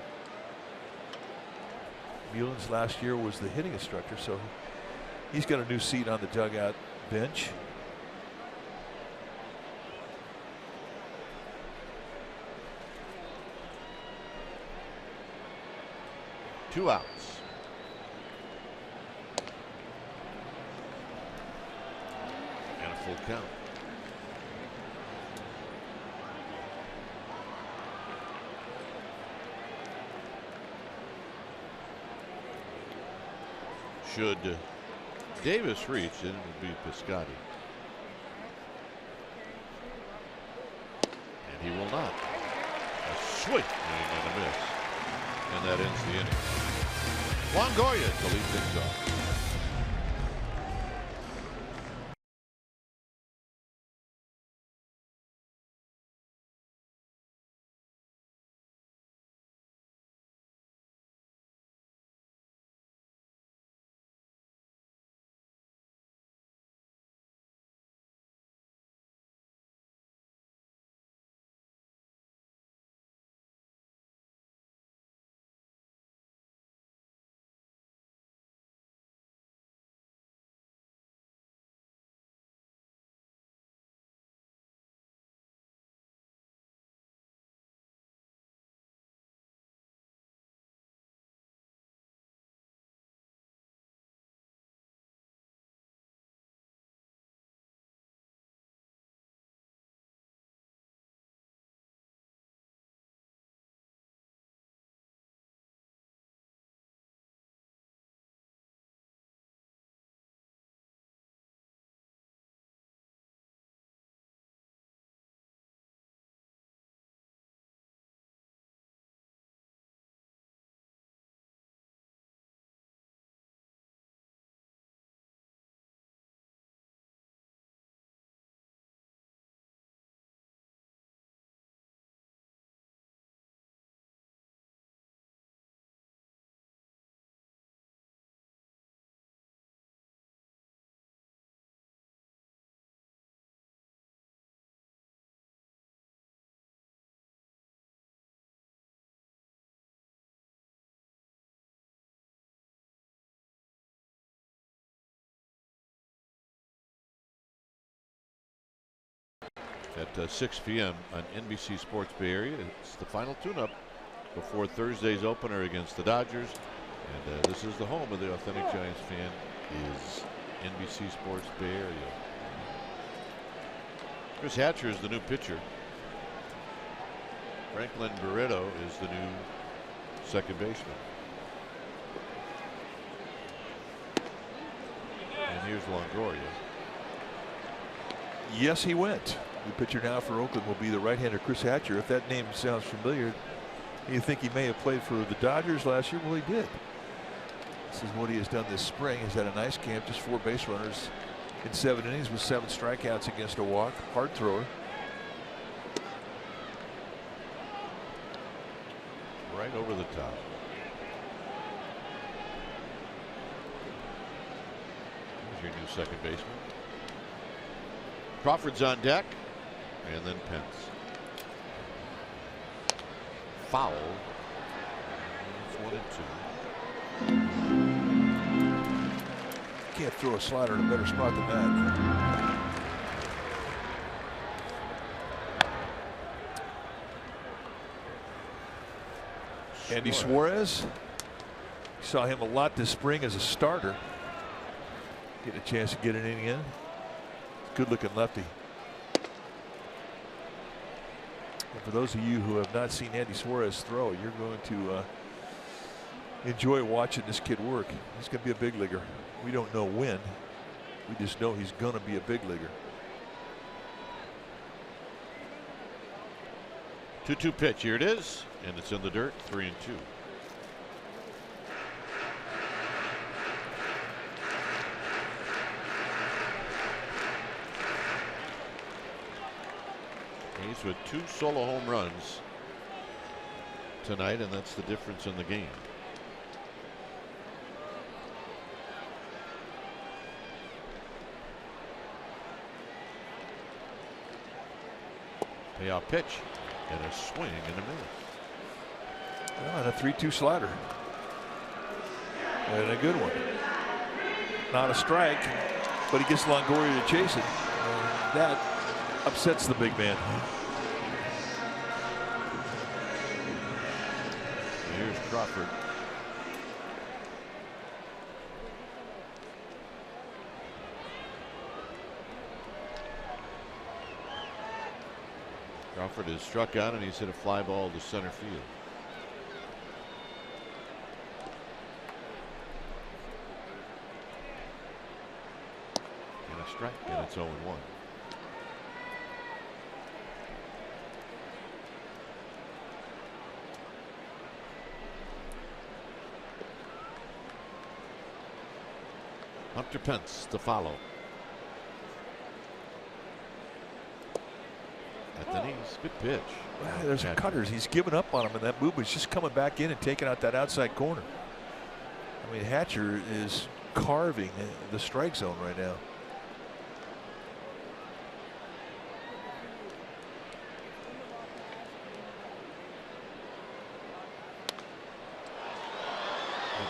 Mullins last year was the hitting instructor, so he's got a new seat on the dugout bench. Two outs. And a full count. Should Davis reach, then it will be Piscotty. And he will not. A swing and a miss. And that ends the inning. Longoria to lead things off. At 6 p.m. on NBC Sports Bay Area. It's the final tune-up before Thursday's opener against the Dodgers. And this is the home of the authentic Giants fan, is NBC Sports Bay Area. Chris Hatcher is the new pitcher. Franklin Barreto is the new second baseman. And here's Longoria. Yes, he went. The pitcher now for Oakland will be the right-hander Chris Hatcher. If that name sounds familiar, you think he may have played for the Dodgers last year? Well, he did. This is what he has done this spring. He's had a nice camp, just 4 base runners in 7 innings with 7 strikeouts against a walk. Hard thrower. Right over the top. Here's your new second baseman. Crawford's on deck, and then Pence. Foul. It's 1-2. Can't throw a slider in a better spot than that. Andy Suarez. Saw him a lot this spring as a starter. Get a chance to get an inning in. Good looking lefty. And for those of you who have not seen Andy Suarez throw, you're going to enjoy watching this kid work. He's going to be a big leaguer. We don't know when. We just know he's going to be a big leaguer. 2-2 pitch. Here it is, and it's in the dirt. 3-2. He's with 2 solo home runs tonight, and that's the difference in the game. Payoff pitch and a swing in the middle. Well, and a 3-2 slider. And a good one. Not a strike, but he gets Longoria to chase it. And that upsets the big man. Here's Crawford. Crawford is struck out, and he's hit a fly ball to center field. And a strike, and it's 0-1. Hunter Pence to follow. At the knees, good pitch. Well, there's some cutters. He's given up on him, and that movement's just coming back in and taking out that outside corner. I mean, Hatcher is carving the strike zone right now.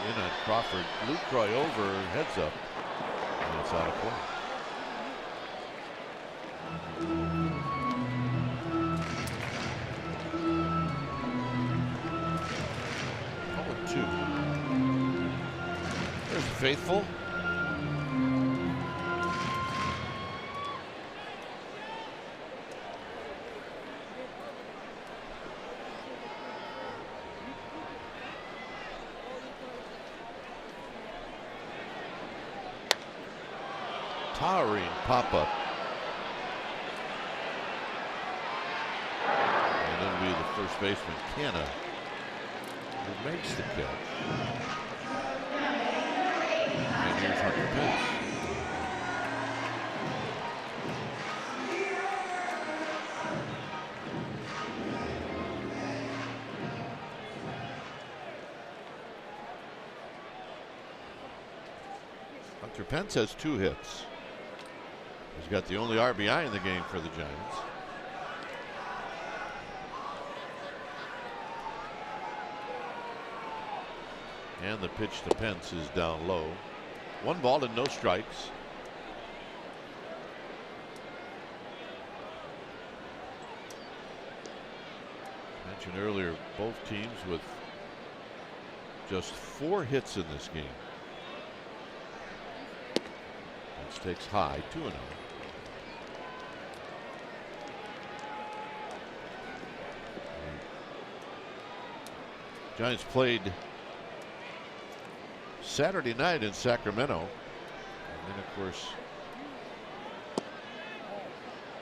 In on Crawford. Lucroy over, heads up, and it's out of play. There's Faithful. Towering pop-up. And then be the first baseman, Canna, who makes the catch. And here's Hunter Pence. Hunter Pence has 2 hits. He's got the only RBI in the game for the Giants. And the pitch to Pence is down low. 1 ball and no strikes. Mentioned earlier, both teams with just 4 hits in this game. Pence takes high, 2-0. Giants played Saturday night in Sacramento. And then, of course,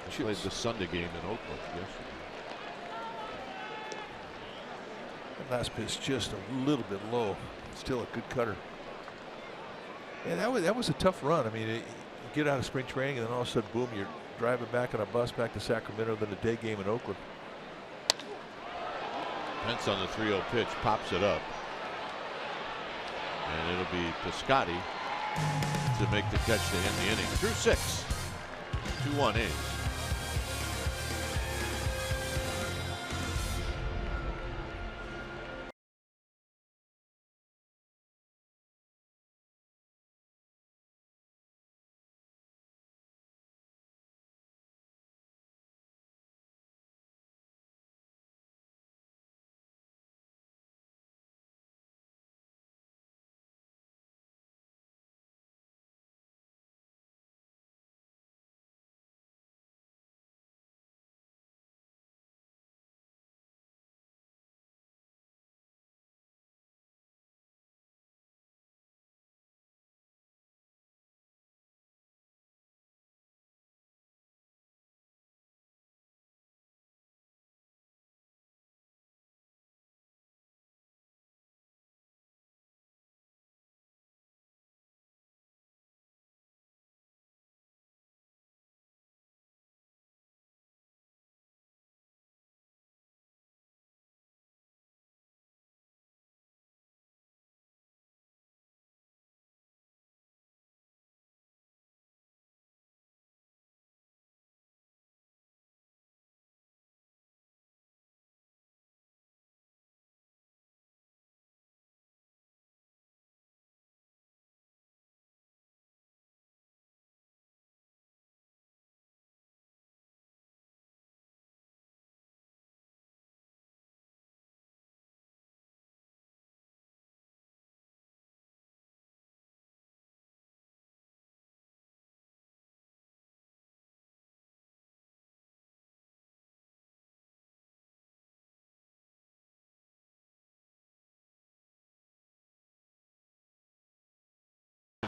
they played the Sunday game in Oakland yesterday. That last pitch just a little bit low. Still a good cutter. And that was a tough run. I mean, you get out of spring training and then all of a sudden, boom, you're driving back on a bus back to Sacramento, then a day game in Oakland. Pence on the 3-0 pitch pops it up. And it'll be Piscotty to make the catch to end the inning. Through 6. 2-1 A's.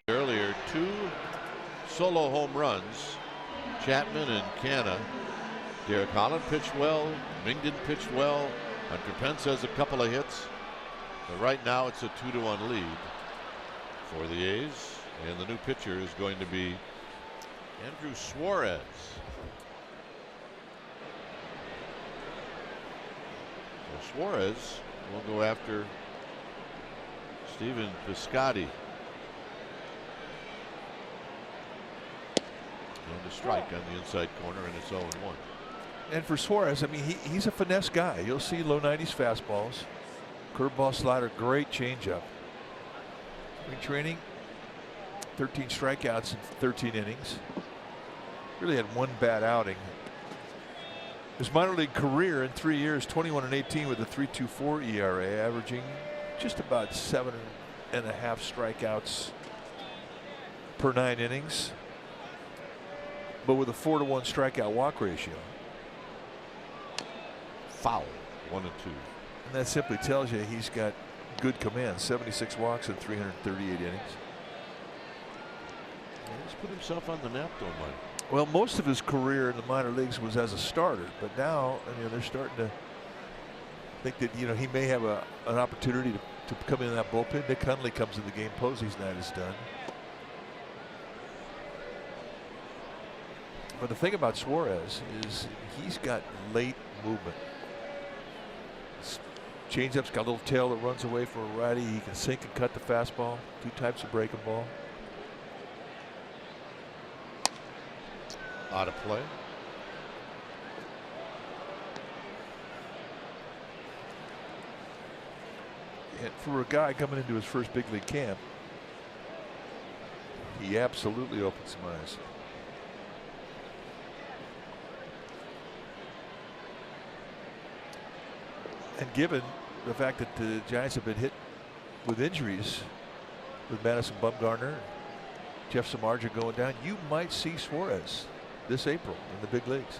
Earlier, 2 solo home runs. Chapman and Canna. Derek Holland pitched well. Mingden pitched well. Hunter Pence has a couple of hits. But right now it's a 2-1 lead for the A's. And the new pitcher is going to be Andrew Suarez. So Suarez will go after Stephen Piscotty. And a strike on the inside corner, and it's 0-1. And for Suarez, I mean, he's a finesse guy. You'll see low 90s fastballs, curveball, slider, great changeup. Spring training, 13 strikeouts in 13 innings. Really had one bad outing. His minor league career in 3 years, 21 and 18 with a 3.24 ERA, averaging just about 7.5 strikeouts per 9 innings. But with a 4-to-1 strikeout walk ratio. Foul, 1-2. And that simply tells you he's got good command. 76 walks in 338 innings. He's put himself on the map, though, Mike. Well, most of his career in the minor leagues was as a starter, but now they're starting to think that he may have an opportunity to come in that bullpen. Nick Hundley comes in the game. Posey's night is done. But the thing about Suarez is he's got late movement. His changeup's got a little tail that runs away from a righty. He can sink and cut the fastball. 2 types of breaking ball. Out of play. And for a guy coming into his first big league camp, he absolutely opened some eyes. And given the fact that the Giants have been hit with injuries with Madison Bumgarner, Jeff Samardzija going down, you might see Suarez this April in the big leagues.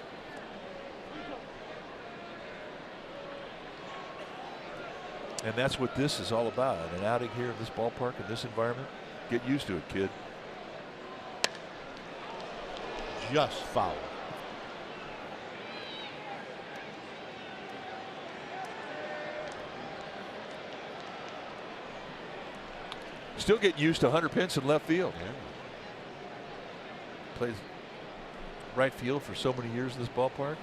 And that's what this is all about. An outing here in this ballpark, in this environment. Get used to it, kid. Just foul. Still getting used to Hunter Pence in left field. Yeah. Plays right field for so many years in this ballpark.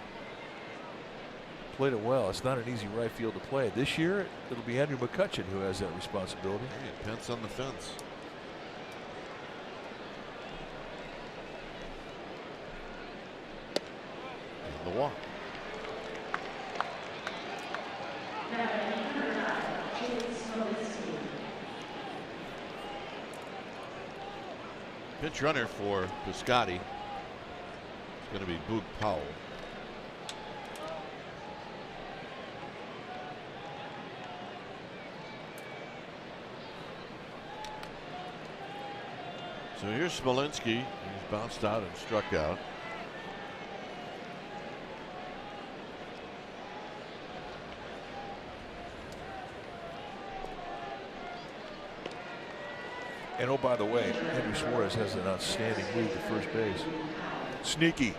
Played it well. It's not an easy right field to play. This year, it'll be Andrew McCutcheon who has that responsibility. Hey, Pence on the fence. And the walk. Pinch runner for Piscotty. It's going to be Boog Powell. So here's Smolinski. He's bounced out and struck out. And oh, by the way, Henry Suarez has an outstanding move to first base. Sneaky.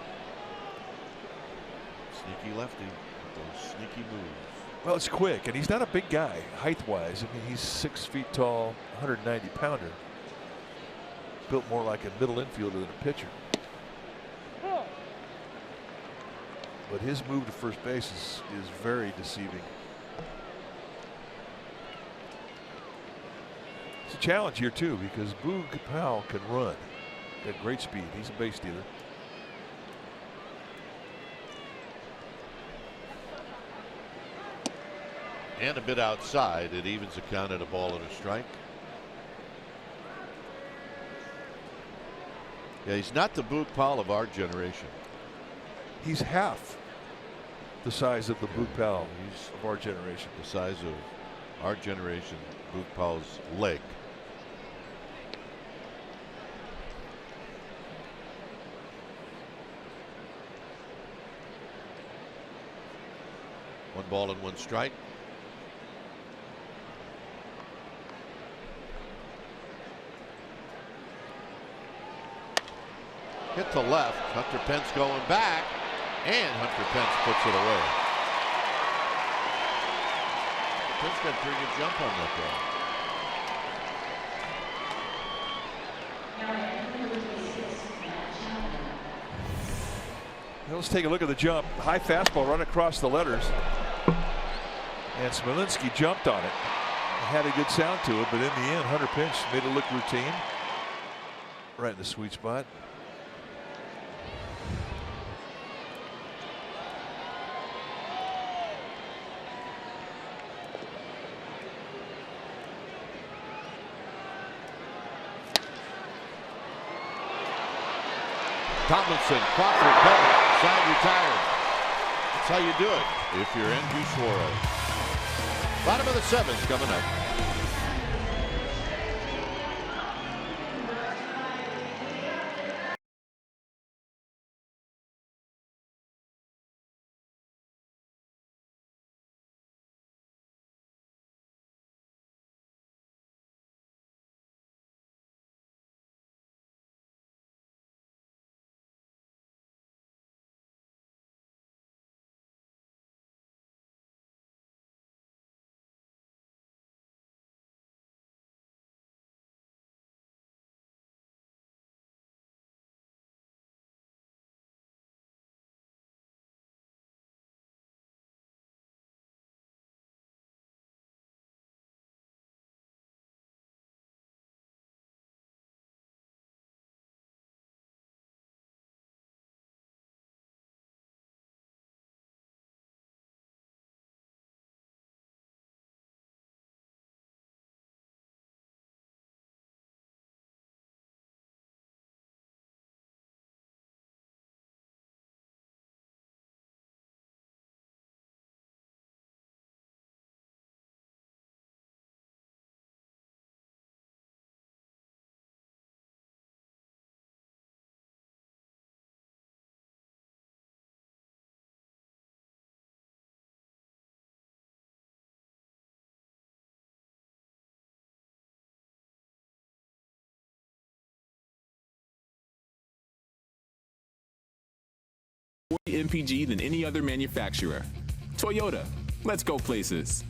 Sneaky lefty. Those sneaky moves. Well, it's quick, and he's not a big guy height-wise. I mean, he's 6 feet tall, 190-pounder. Built more like a middle infielder than a pitcher. But his move to first base is very deceiving. It's a challenge here too, because Boog Powell can run at great speed. He's a base stealer. And a bit outside. It evens the count at a ball and a strike. Yeah, he's not the Boog Powell of our generation. He's half the size of the Boog Powell of our generation. The size of our generation, Boog Powell's leg. One ball and one strike. Hit to left. Hunter Pence going back, and Hunter Pence puts it away. Pence got a pretty good jump on that ball. Now let's take a look at the jump. High fastball run across the letters. And Smolinski jumped on it. Had a good sound to it, but in the end, Hunter Pence made it look routine. Right in the sweet spot. Tomlinson, Crawford, Bell, side retired. That's how you do it if you're Andrew Suarez. Bottom of the seventh coming up. 40 mpg than any other manufacturer. Toyota, let's go places.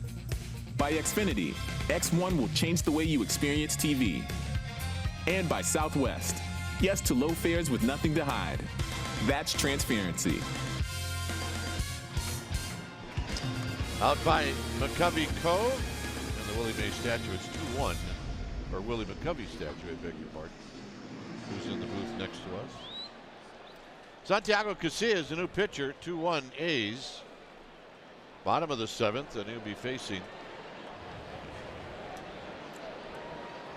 By Xfinity, X1 will change the way you experience TV. And by Southwest, yes to low fares with nothing to hide. That's transparency. Out by McCovey Cove, and the Willie May statue. It's 2-1, or Willie McCovey statue, I beg your pardon, who's in the booth next to us. Santiago Casillas, the new pitcher, 2-1 A's. Bottom of the 7th, and he'll be facing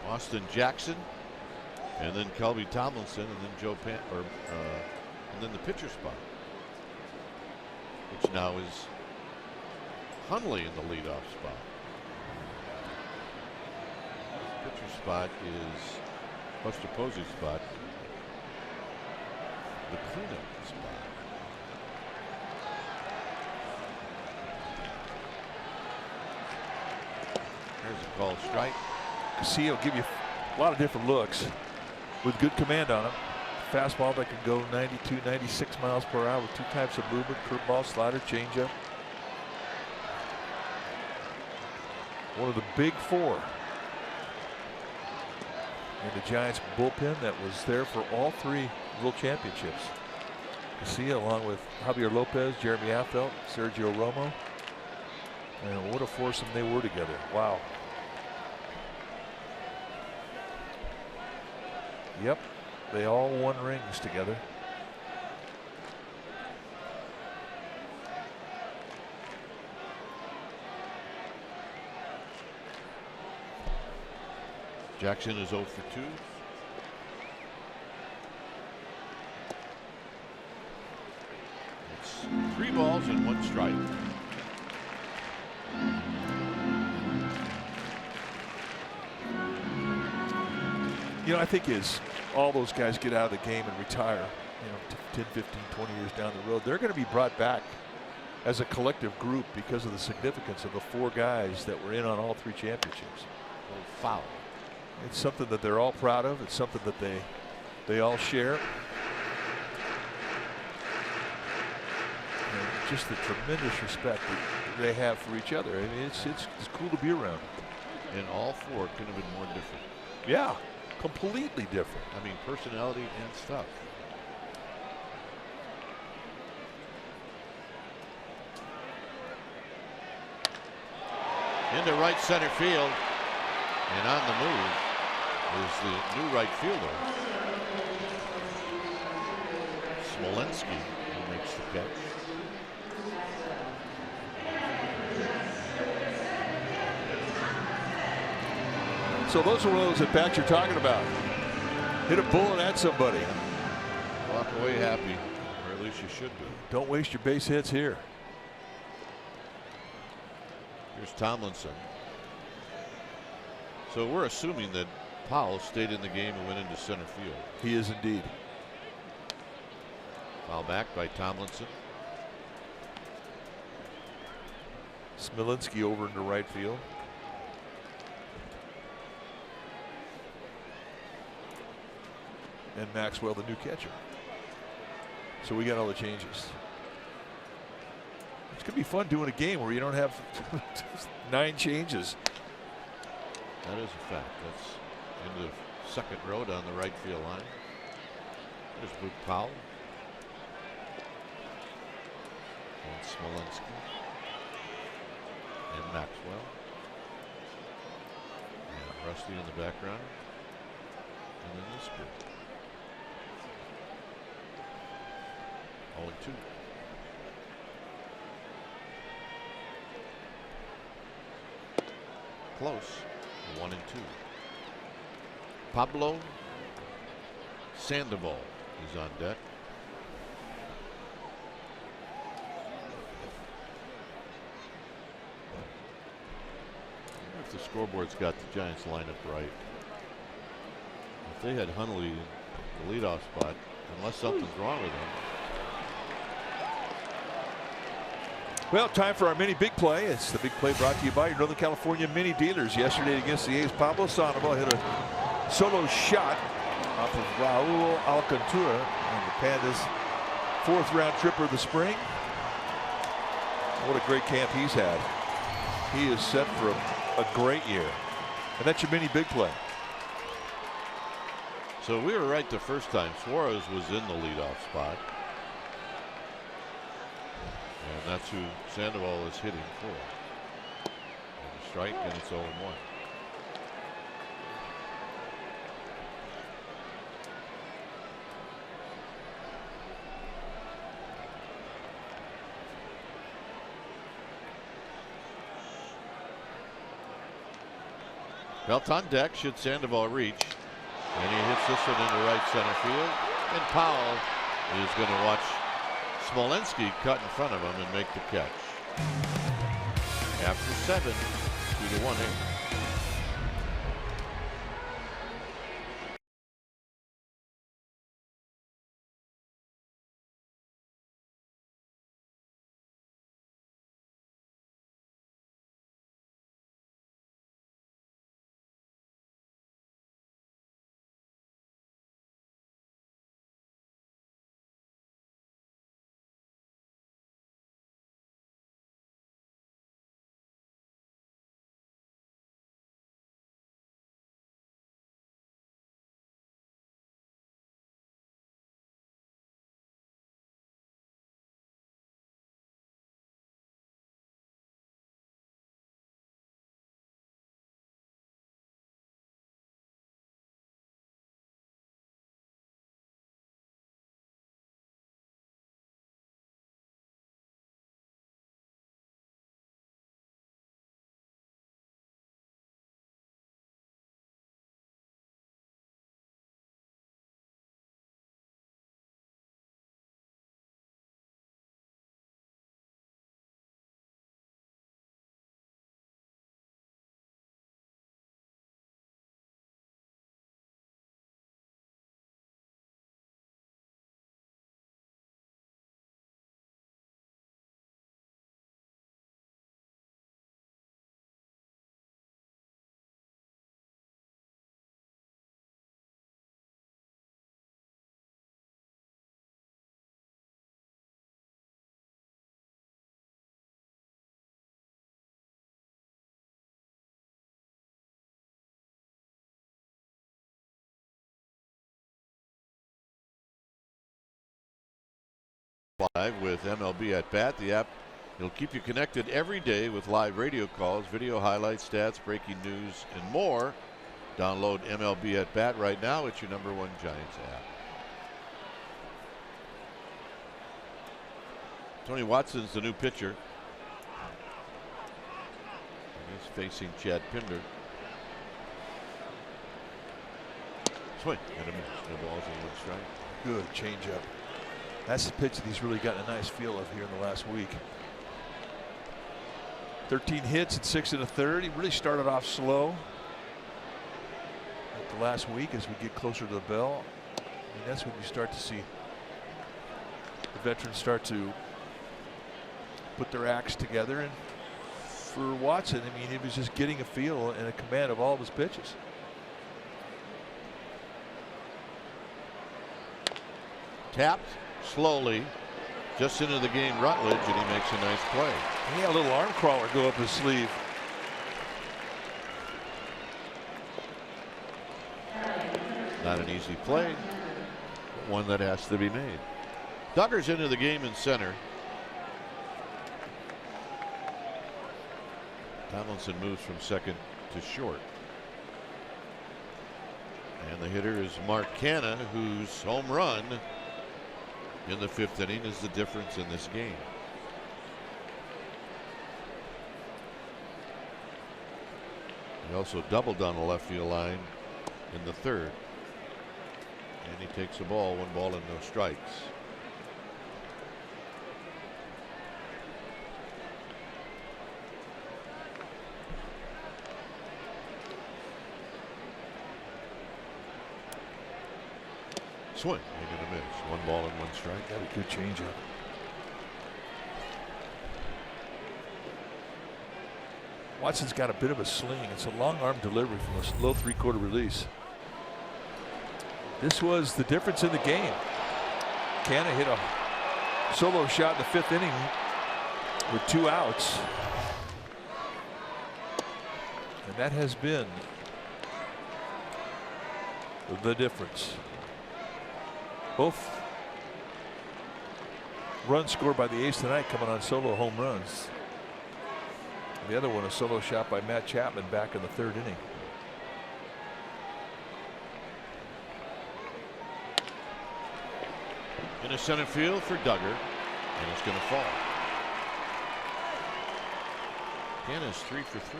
Austin Jackson, and then Kelby Tomlinson, and then Joe Pan, and then the pitcher spot, which now is Hundley in the leadoff spot. Pitcher spot is Buster Posey's spot. The cleanup spot. There's a called strike. Casillas will give you a lot of different looks with good command on him. Fastball that can go 92, 96 miles per hour with 2 types of movement: curveball, slider, changeup. One of the big 4 in the Giants bullpen that was there for all 3 World Championships. Casillas, along with Javier Lopez, Jeremy Affeldt, Sergio Romo, and what a foursome they were together. Wow. Yep, they all won rings together. Jackson is 0 for 2. It's 3 balls and 1 strike. You know, I think as all those guys get out of the game and retire, you know, 10, 15, 20 years down the road, they're going to be brought back as a collective group because of the significance of the 4 guys that were in on all 3 championships. Foul. It's something that they're all proud of. It's something that they all share. And just the tremendous respect that they have for each other. I mean, it's cool to be around. And all 4 could have been more different. Yeah, completely different. I mean, personality and stuff. Into right center field, and on the move is the new right fielder, Smolensky, who makes the catch. So those are one of those at bats you're talking about. Hit a bullet at somebody. Walk away happy, or at least you should be. Don't waste your base hits here. Here's Tomlinson. So we're assuming that Powell stayed in the game and went into center field. He is indeed. Foul back by Tomlinson. Smolinski over into right field. And Maxwell, the new catcher. So we got all the changes. It's gonna be fun doing a game where you don't have 9 changes. That is a fact. That's into the second row down the right field line. There's Luke Powell. And Smolinski. And Maxwell. And Rusty in the background. And then this group. 0-2. Close. 1-2. Pablo Sandoval is on deck. If the scoreboard's got the Giants lineup right. If they had Hundley in the leadoff spot, unless something's wrong with him. Well, time for our mini big play. It's the big play brought to you by your Northern California mini dealers. Yesterday against the A's, Pablo Sandoval hit a solo shot off of Raul Alcantara, and the Pandas 4th round tripper of the spring. What a great camp he's had. He is set for a great year. And that's your mini big play. So we were right the first time. Suarez was in the leadoff spot. And that's who Sandoval is hitting for. And a strike, and it's 0-1. Belt on deck, should Sandoval reach. And he hits this one into right center field. And Powell is going to watch Smolinski cut in front of him and make the catch. After 7, 2-1 A's. Live with MLB at Bat, the app will keep you connected every day with live radio calls, video highlights, stats, breaking news, and more. Download MLB at Bat right now. It's your #1 Giants app. Tony Watson's the new pitcher. He's facing Chad Pinder. Swing and a miss. No balls and 1 strike. Good changeup. That's the pitch that he's really gotten a nice feel of here in the last week. 13 hits and 6 1/3. He really started off slow. But the last week, as we get closer to the bell, I mean, that's when you start to see the veterans start to put their acts together. And for Watson, I mean, he was just getting a feel and a command of all of his pitches. Tapped slowly just into the game Rutledge, and he makes a nice play. He had a little arm crawler go up his sleeve. Not an easy play, but one that has to be made. Duggar's into the game in center. Tomlinson moves from second to short. And the hitter is Mark Canha, whose home run in the 5th inning is the difference in this game. He also doubled down the left field line in the 3rd. And he takes the ball, 1 ball and no strikes. Swing and a miss. 1 ball and 1 strike. Got a good changeup. Watson's got a bit of a sling. It's a long arm delivery from a low 3/4 release. This was the difference in the game. Canha hit a Solo shot in the 5th inning with 2 outs. And that has been the difference. Both runs scored by the A's tonight coming on solo home runs. The other one a solo shot by Matt Chapman back in the 3rd inning. In the center field for Duggar, and it's going to fall. Canna's 3 for 3.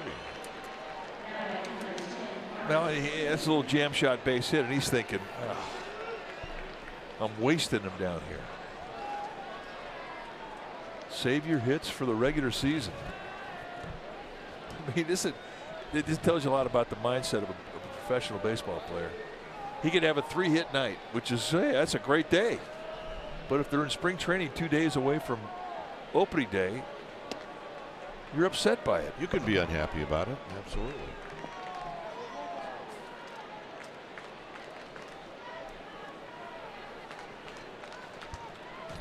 Now that's a little jam shot base hit, and he's thinking, I'm wasting him down here. Save your hits for the regular season. I mean, this tells you a lot about the mindset of a professional baseball player. He could have a 3-hit night, which is, hey, that's a great day. But if they're in spring training 2 days away from opening day, you're upset by it. You could be unhappy about it. Absolutely.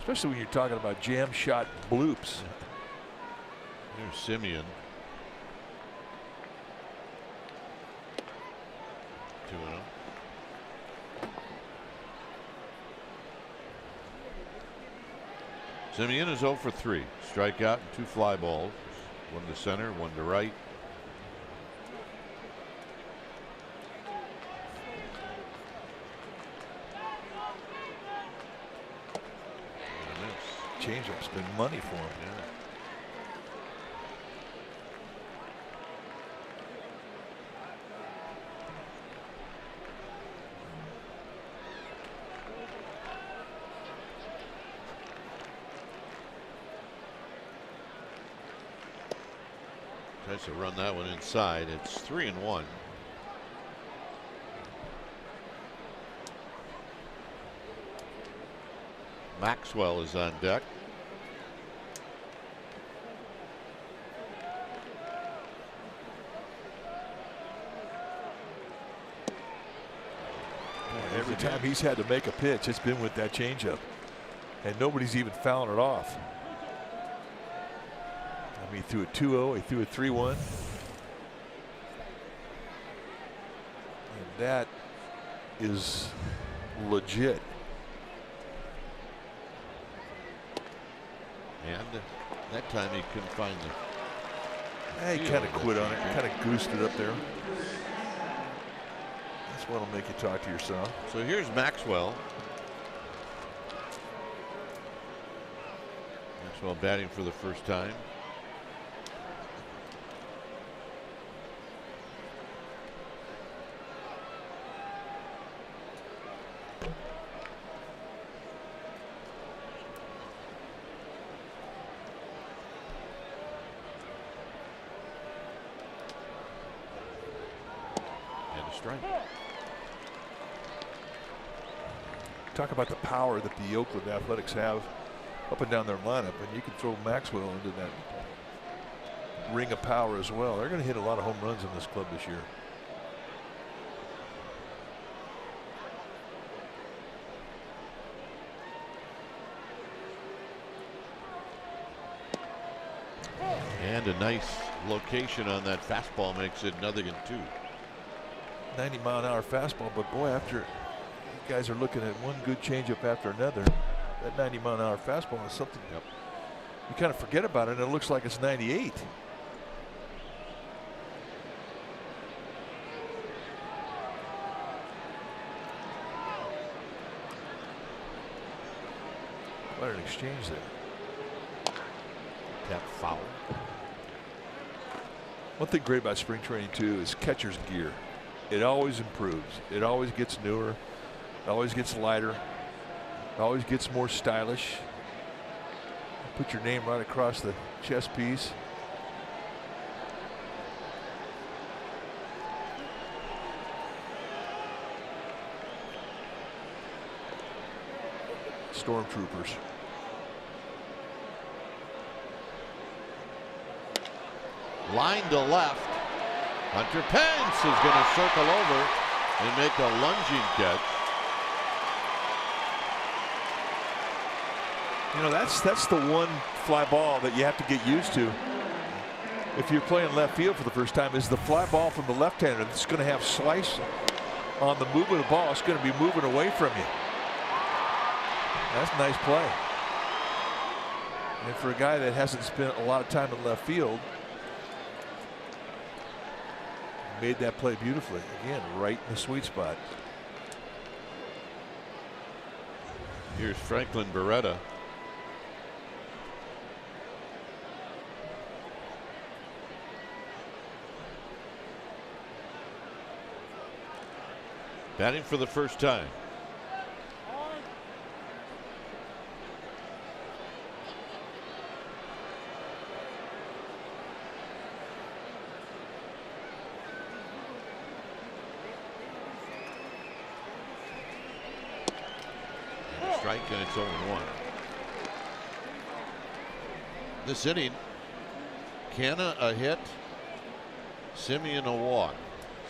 Especially when you're talking about jam shot bloops. Here's Simeon. 2-0. Simeon is 0 for 3. Strikeout and 2 fly balls. 1 to center, 1 to right. Changeup's been money for him. Yeah. Tries to run that one inside. It's 3-1. Maxwell is on deck. Every time he's had to make a pitch, it's been with that changeup, and nobody's even fouling it off. I mean, he threw a 2-0, he threw a 3-1, and that is legit. And that time he couldn't find the. He kind of quit on it, kind of goosed it up there. That's what'll make you talk to yourself. So here's Maxwell. Maxwell batting for the first time. Strike. Talk about the power that the Oakland Athletics have up and down their lineup, and you can throw Maxwell into that ring of power as well. They're going to hit a lot of home runs in this club this year. And a nice location on that fastball makes it 0-2. 90-mile-an-hour fastball, but boy, after you guys are looking at one good changeup after another, that 90-mile-an-hour fastball is something you kind of forget about it, and it looks like it's 98. What an exchange there. Tap foul. One thing great about spring training too is catcher's gear. It always improves. It always gets newer. It always gets lighter. It always gets more stylish. Put your name right across the chest piece. Stormtroopers. Line to left. Hunter Pence is going to circle over and make a lunging catch. You know, that's the one fly ball that you have to get used to. If you're playing left field for the first time, is the fly ball from the left-hander that's going to have slice on the movement of the ball. It's going to be moving away from you. That's a nice play. And for a guy that hasn't spent a lot of time in left field, made that play beautifully. Again, right in the sweet spot. Here's Franklin Beretta. Batting for the first time. And a strike, and it's 0-1. This inning, Canna a hit, Simeon a walk.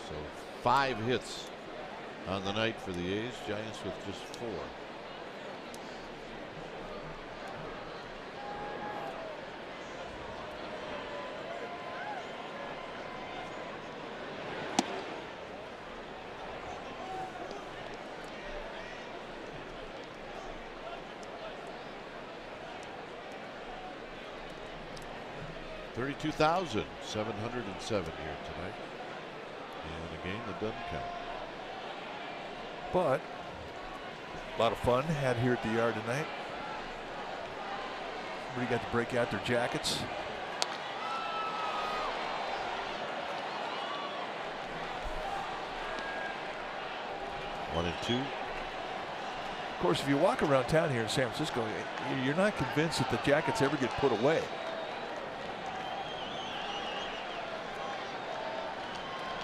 So 5 hits on the night for the A's. Giants with just 4. $32,707 here tonight, and a game that doesn't count. But a lot of fun had here at the yard tonight. Everybody got to break out their jackets. One and two. Of course, if you walk around town here in San Francisco, you're not convinced that the jackets ever get put away.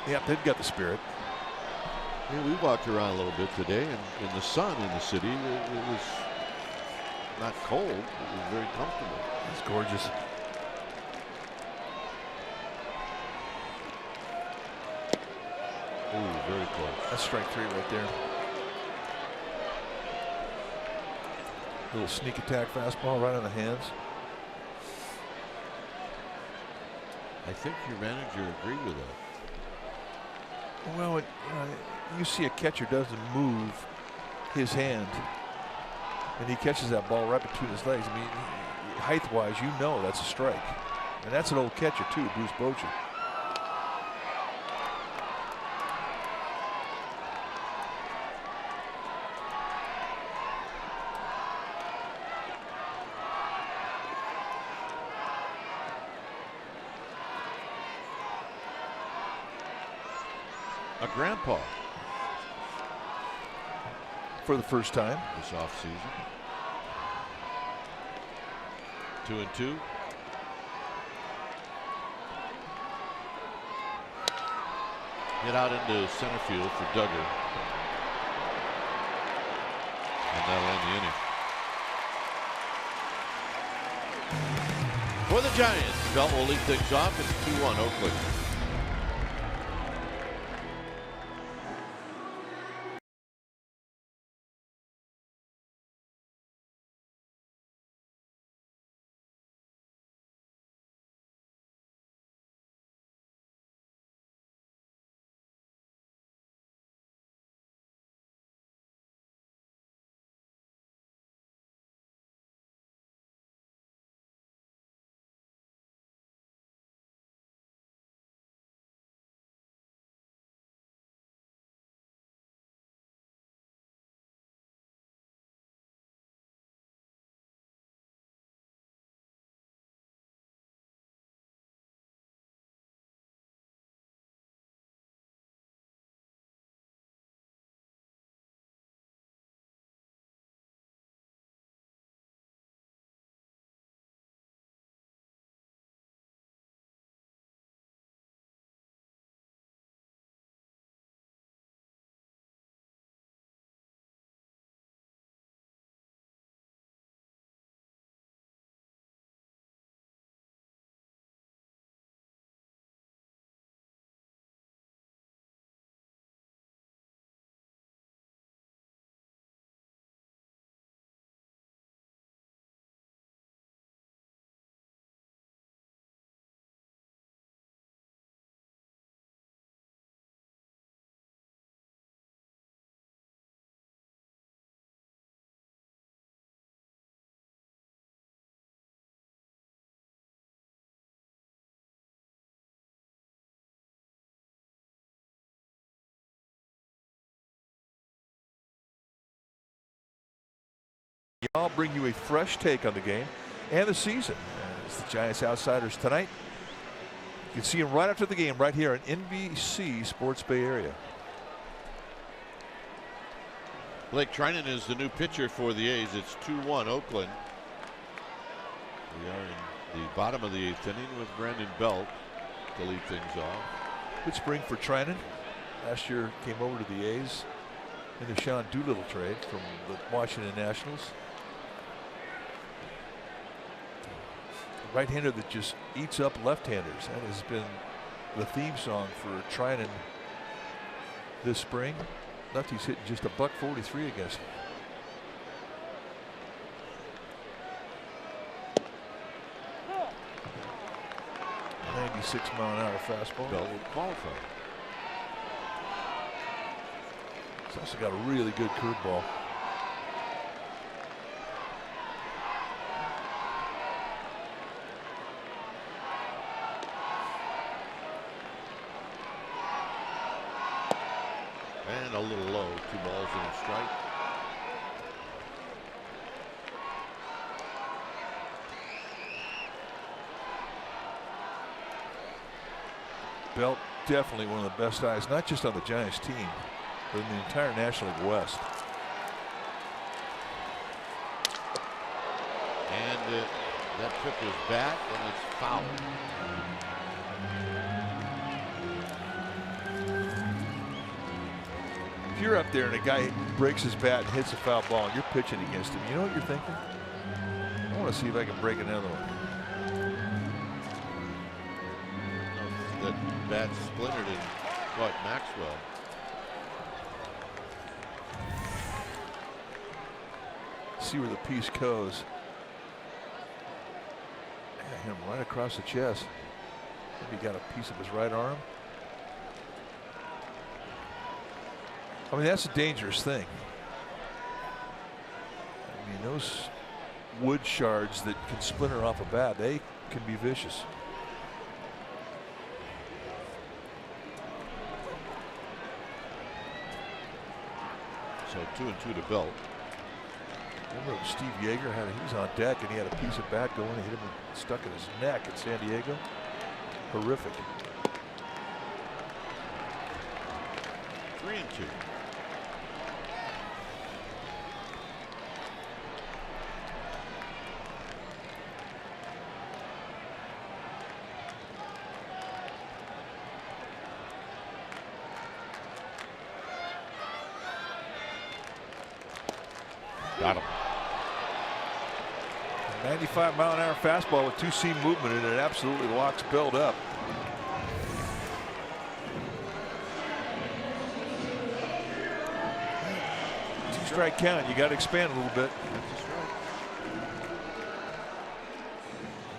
Yeah, they've got the spirit. Yeah, we walked around a little bit today, and in the sun in the city, it was not cold. It was very comfortable. It's gorgeous. Ooh, very close. That's strike 3 right there. Little sneak attack fastball right on the hands. I think your manager agreed with that. Well, you see a catcher doesn't move his hand, and he catches that ball right between his legs. I mean, height-wise, you know that's a strike. And that's an old catcher, too, Bruce Bochy. A grandpa for the first time this offseason. 2-2. Hit out into center field for Duggar. And that'll end the inning. For the Giants, Belt will lead things off. It's 2-1 Oakland. I'll bring you a fresh take on the game and the season. As the Giants Outsiders tonight. You can see them right after the game right here on NBC Sports Bay Area. Blake Trinan is the new pitcher for the A's. It's 2-1 Oakland. We are in the bottom of the 8th inning with Brandon Belt to lead things off. Good spring for Trinan. Last year came over to the A's in the Sean Doolittle trade from the Washington Nationals. A right-hander that just eats up left-handers. That has been the theme song for Trinan this spring. Lefty's hitting just a .143 against him. 96-mile-an-hour fastball. Belt will qualify. He's also got a really good curveball. And a little low. 2 balls and a strike. Belt definitely one of the best eyes, not just on the Giants team, but in the entire National League West. And that took his bat, and it's foul. If you're up there and a guy breaks his bat and hits a foul ball and you're pitching against him, you know what you're thinking? I want to see if I can break another one. That bat splintered and caught Maxwell. See where the piece goes. Yeah, hit him right across the chest. Maybe got a piece of his right arm. I mean, that's a dangerous thing. I mean, those wood shards that can splinter off a bat, they can be vicious. So 2-2 to Belt. Remember when Steve Yeager he was on deck and he had a piece of bat going and hit him stuck in his neck at San Diego. Horrific. 3-2. Got him. 95-mile-an-hour fastball with 2-seam movement, and it absolutely locks Belt up. Two-strike count. You got to expand a little bit.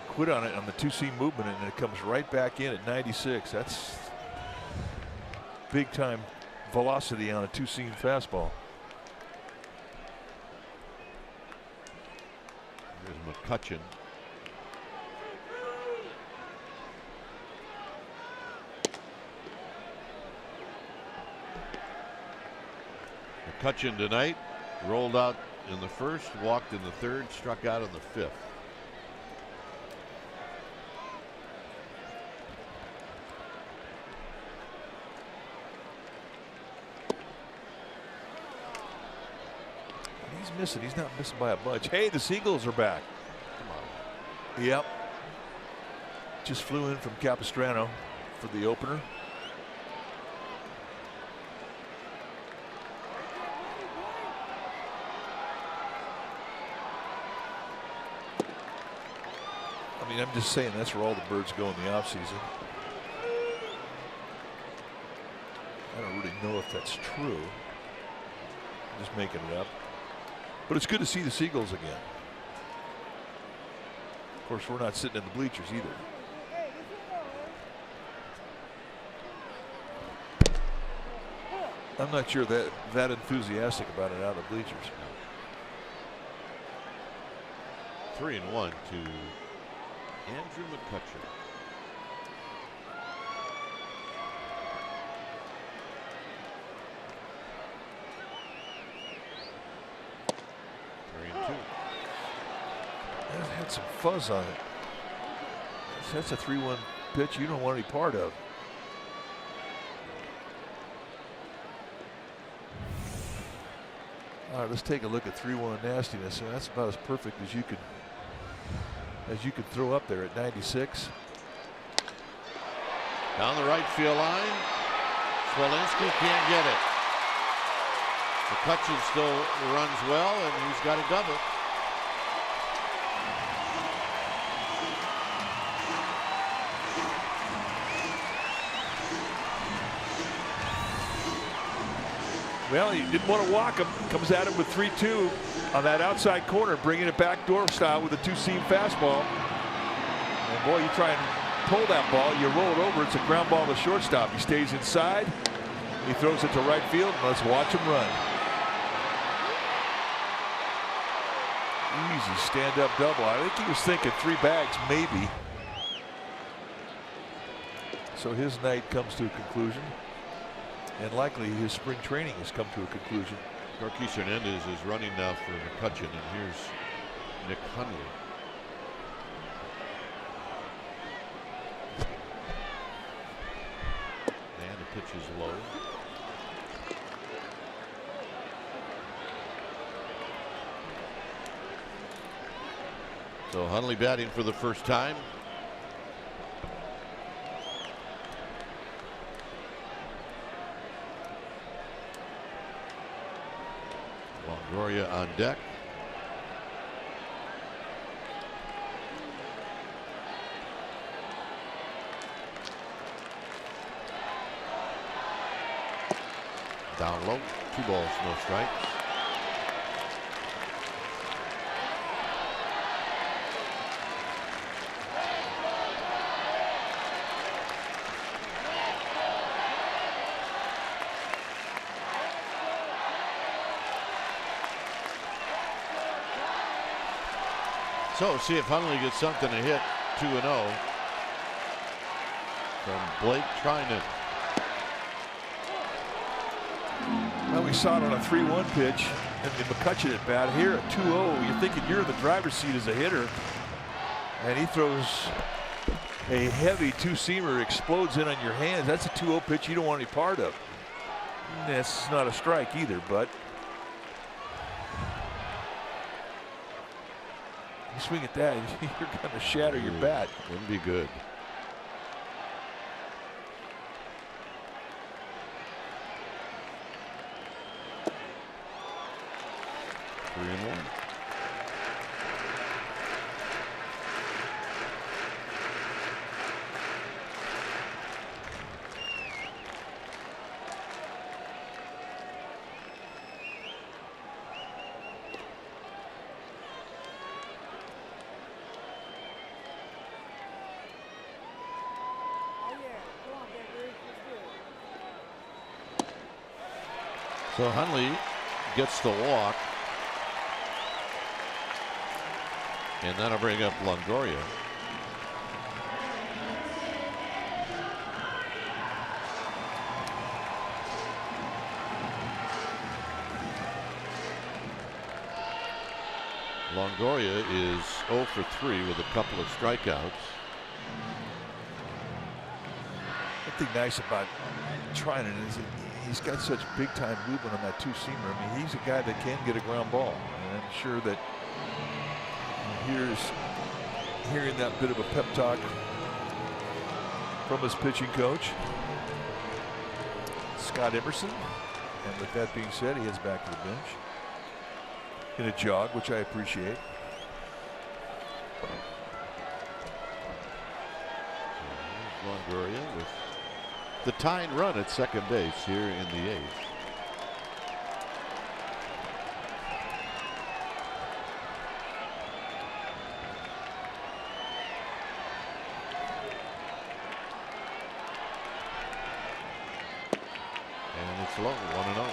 Quit on it on the 2-seam movement, and it comes right back in at 96. That's big-time velocity on a 2-seam fastball. There's McCutcheon. McCutcheon tonight rolled out in the first, walked in the third, struck out in the fifth. He's missing. He's not missing by a bunch. Hey, the Seagulls are back. Come on. Yep. Just flew in from Capistrano for the opener. I mean, I'm just saying that's where all the birds go in the offseason. I don't really know if that's true. I'm just making it up. But it's good to see the Seagulls again. Of course, we're not sitting in the bleachers either. I'm not sure that enthusiastic about it out of the bleachers. 3-1 to Andrew McCutcheon. got some fuzz on it. That's a 3-1 pitch you don't want any part of. All right, let's take a look at 3-1 nastiness. And that's about as perfect as you could throw up there at 96. Down the right field line. Smolinski can't get it. McCutcheon still runs well, and he's got a double. Well, he didn't want to walk him. Comes at him with 3-2 on that outside corner, bringing it backdoor style with a 2-seam fastball. And boy, you try and pull that ball, you roll it over. It's a ground ball to shortstop. He stays inside. He throws it to right field. And let's watch him run. Easy stand-up double. I think he was thinking 3 bags, maybe. So his night comes to a conclusion. And likely his spring training has come to a conclusion. Marquis Hernandez is running now for McCutcheon, and here's Nick Hundley. And the pitch is low. So Hundley batting for the first time. Longoria on deck. Down low, 2 balls, no strikes. So see if Hundley gets something to hit. 2-0 from Blake Trinan. Well, we saw it on a 3-1 pitch and the McCutcheon at bat. Here at 2-0, you're thinking you're in the driver's seat as a hitter, and he throws a heavy 2-seamer, explodes in on your hands. That's a 2-0 pitch you don't want any part of. That's not a strike either, but you swing at that, you're going to shatter your bat. Wouldn't be good. Three and one. So Hundley gets the walk, and that'll bring up Longoria. Longoria is 0 for 3 with a couple of strikeouts. One thing nice about Trinan is that he's got such big time movement on that 2-seamer. I mean, he's a guy that can get a ground ball, and I'm sure that hearing that bit of a pep talk from his pitching coach, Scott Emerson. And with that being said, he heads back to the bench in a jog, which I appreciate. Longoria with the tying run at second base here in the 8th. And it's low, 1-0.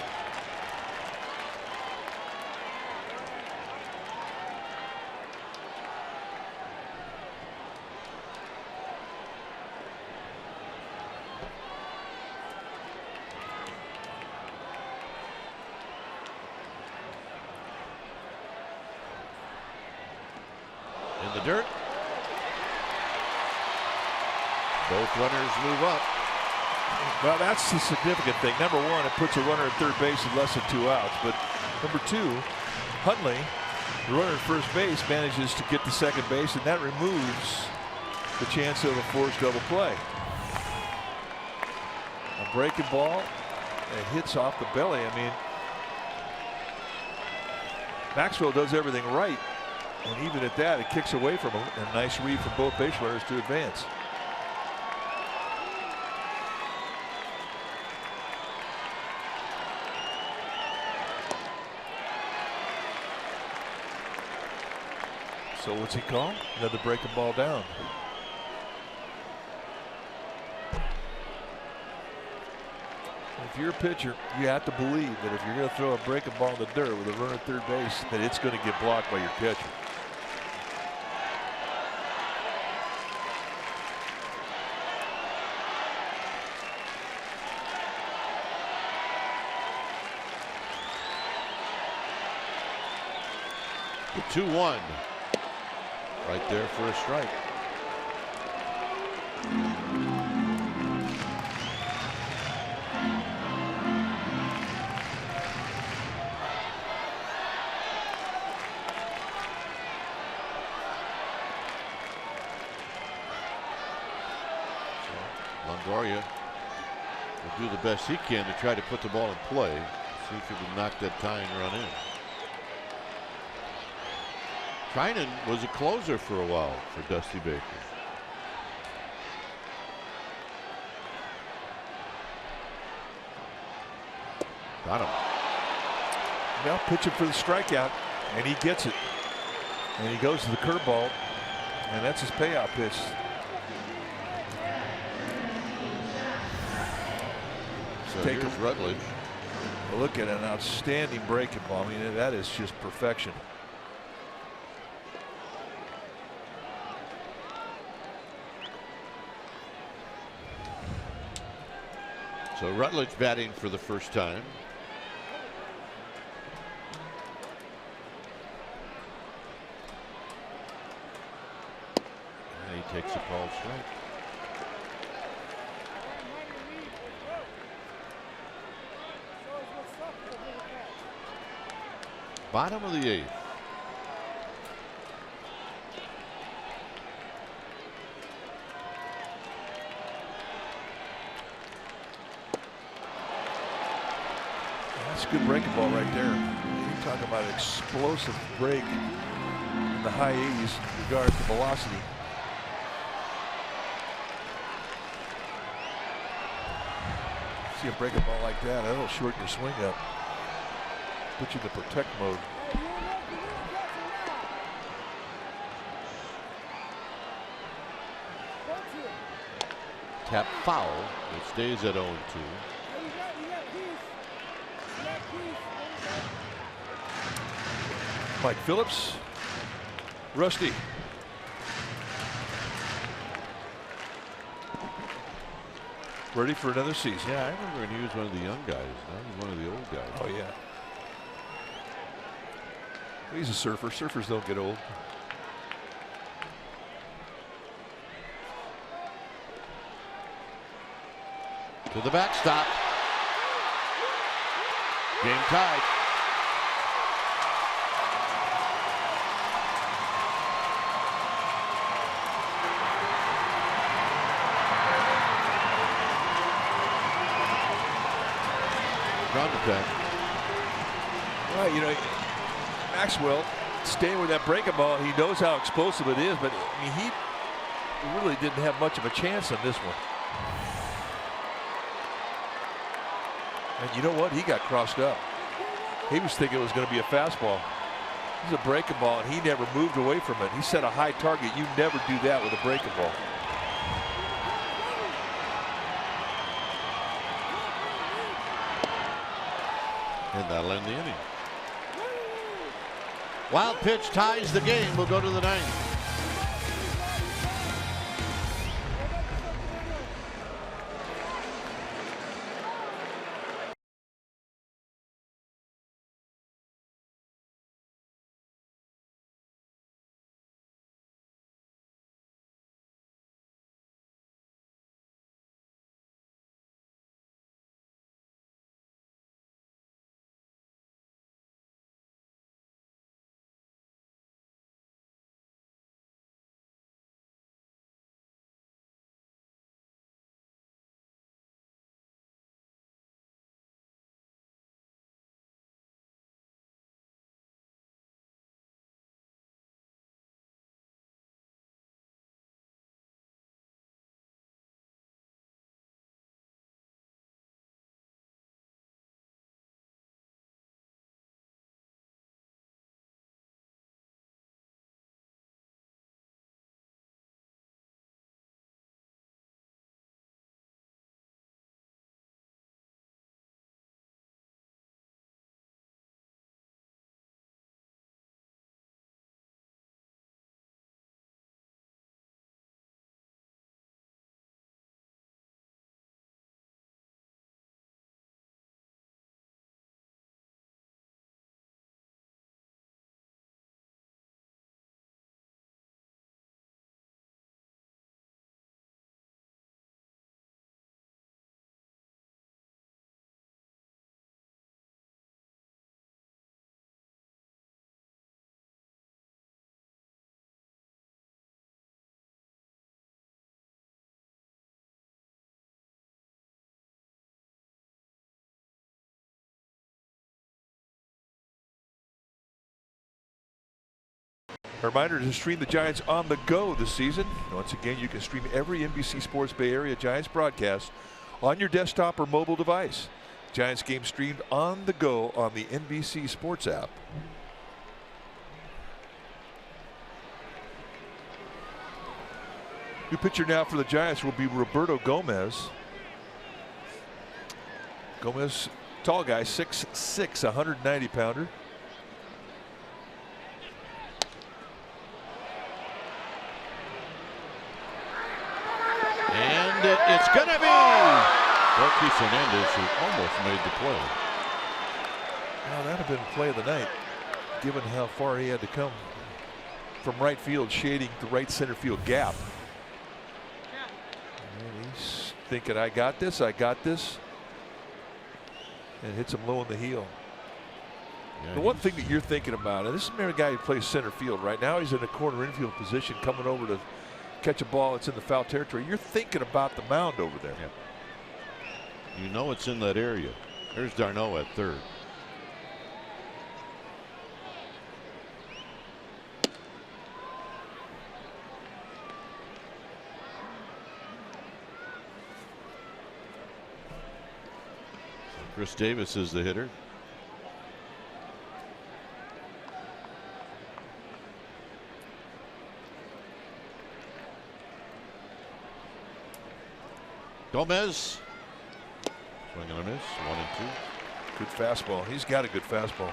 dirt. Both runners move up. Well, that's the significant thing. Number one, it puts a runner at third base with less than 2 outs. But number two, Huntley, the runner at first base, manages to get to second base, and that removes the chance of a forced double play. A breaking ball, it hits off the belly. I mean, Maxwell does everything right, and even at that, it kicks away from him. A nice read from both base runners to advance. So what's he call? Another breaking ball down. If you're a pitcher, you have to believe that if you're going to throw a breaking ball in the dirt with a runner at third base, that it's going to get blocked by your catcher. The 2-1. Right there for a strike. Longoria will do the best he can to try to put the ball in play. See if he can knock that tying run in. Trinan was a closer for a while for Dusty Baker. Got him. Now pitching for the strikeout, and he gets it. And he goes to the curveball, and that's his payoff pitch. So here's Rutledge. Look at an outstanding breaking ball. I mean, that is just perfection. So Rutledge batting for the first time. And he takes a called strike. Bottom of the 8th. That's a good breaking ball right there. You talk about an explosive break in the high 80s in regards to velocity. See a breaking ball like that, that'll shorten your swing up. Put you in the protect mode. Tap foul. It stays at 0-2. Mike Phillips. Rusty. Ready for another season. Yeah, I remember when he was one of the young guys. Now he's one of the old guys. Oh, yeah. He's a surfer. Surfers don't get old. To the backstop. Game tied. Ground attack. Well, you know, Maxwell staying with that breaking ball. He knows how explosive it is, but I mean, he really didn't have much of a chance on this one. And you know what? He got crossed up. He was thinking it was going to be a fastball. This is a breaking ball, and he never moved away from it. He set a high target. You never do that with a breaking ball. And that'll end the inning. Wild pitch ties the game. We'll go to the 9th. A reminder to stream the Giants on the go this season. Once again, you can stream every NBC Sports Bay Area Giants broadcast on your desktop or mobile device. Giants game streamed on the go on the NBC Sports app. New pitcher now for the Giants will be Roberto Gomez. Gomez, tall guy, 6'6", 190 pounder. And it's going to be Rocky Fernandez, who almost made the play. Well, that would have been play of the night, given how far he had to come from right field, shading the right center field gap. And he's thinking, I got this, and hits him low in the heel. Yeah, the one thing that you're thinking about, and this is a guy who plays center field right now, he's in a corner infield position coming over to catch a ball that's in the foul territory. You're thinking about the mound over there. Yeah. You know it's in that area. There's Darno at third. Chris Davis is the hitter. Gomez. Swing and a miss. 1-2. Good fastball. He's got a good fastball.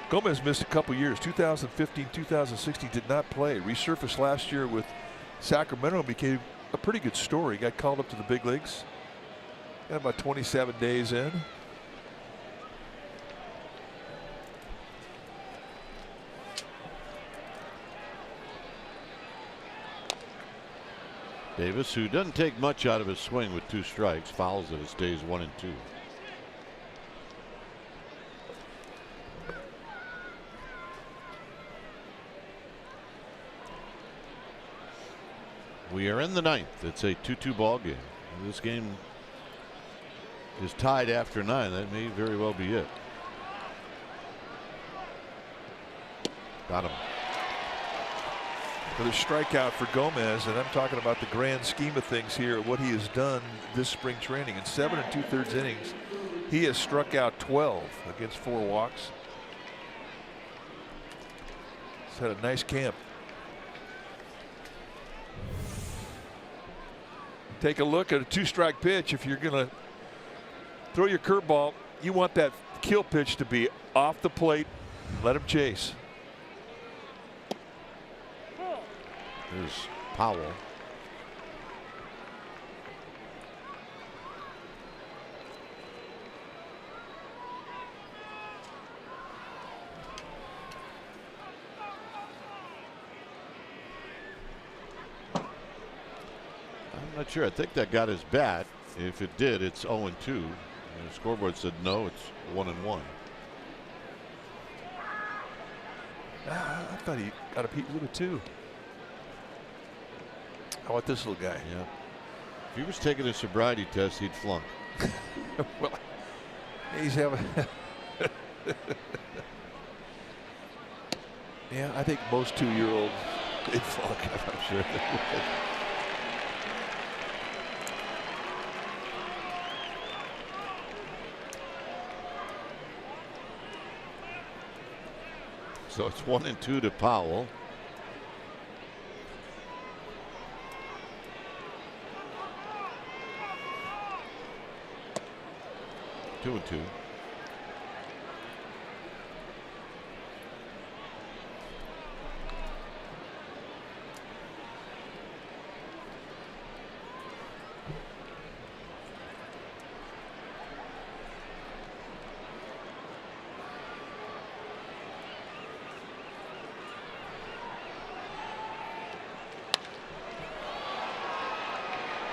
Gomez missed a couple years. 2015, 2016 did not play. Resurfaced last year with Sacramento. Became a pretty good story. Got called up to the big leagues. Got about 27 days in. Davis, who doesn't take much out of his swing with 2 strikes, fouls it. It stays 1-2. We are in the 9th. It's a 2-2 ball game. This game is tied after 9. That may very well be it. Got him. Another strikeout for Gomez, and I'm talking about the grand scheme of things here, what he has done this spring training. In 7 2/3 innings, he has struck out 12 against 4 walks. He's had a nice camp. Take a look at a 2-strike pitch. If you're going to throw your curveball, you want that kill pitch to be off the plate. Let him chase. Here's Powell. I'm not sure. I think that got his bat. If it did, it's 0-2. And the scoreboard said no, it's 1-1. I thought he got a peek with it too. How about this little guy? Yeah. If he was taking a sobriety test, he'd flunk. Well, he's having. Yeah, I think most 2-year-olds they'd flunk. I'm not sure. So it's 1-2 to Powell. Two and 2.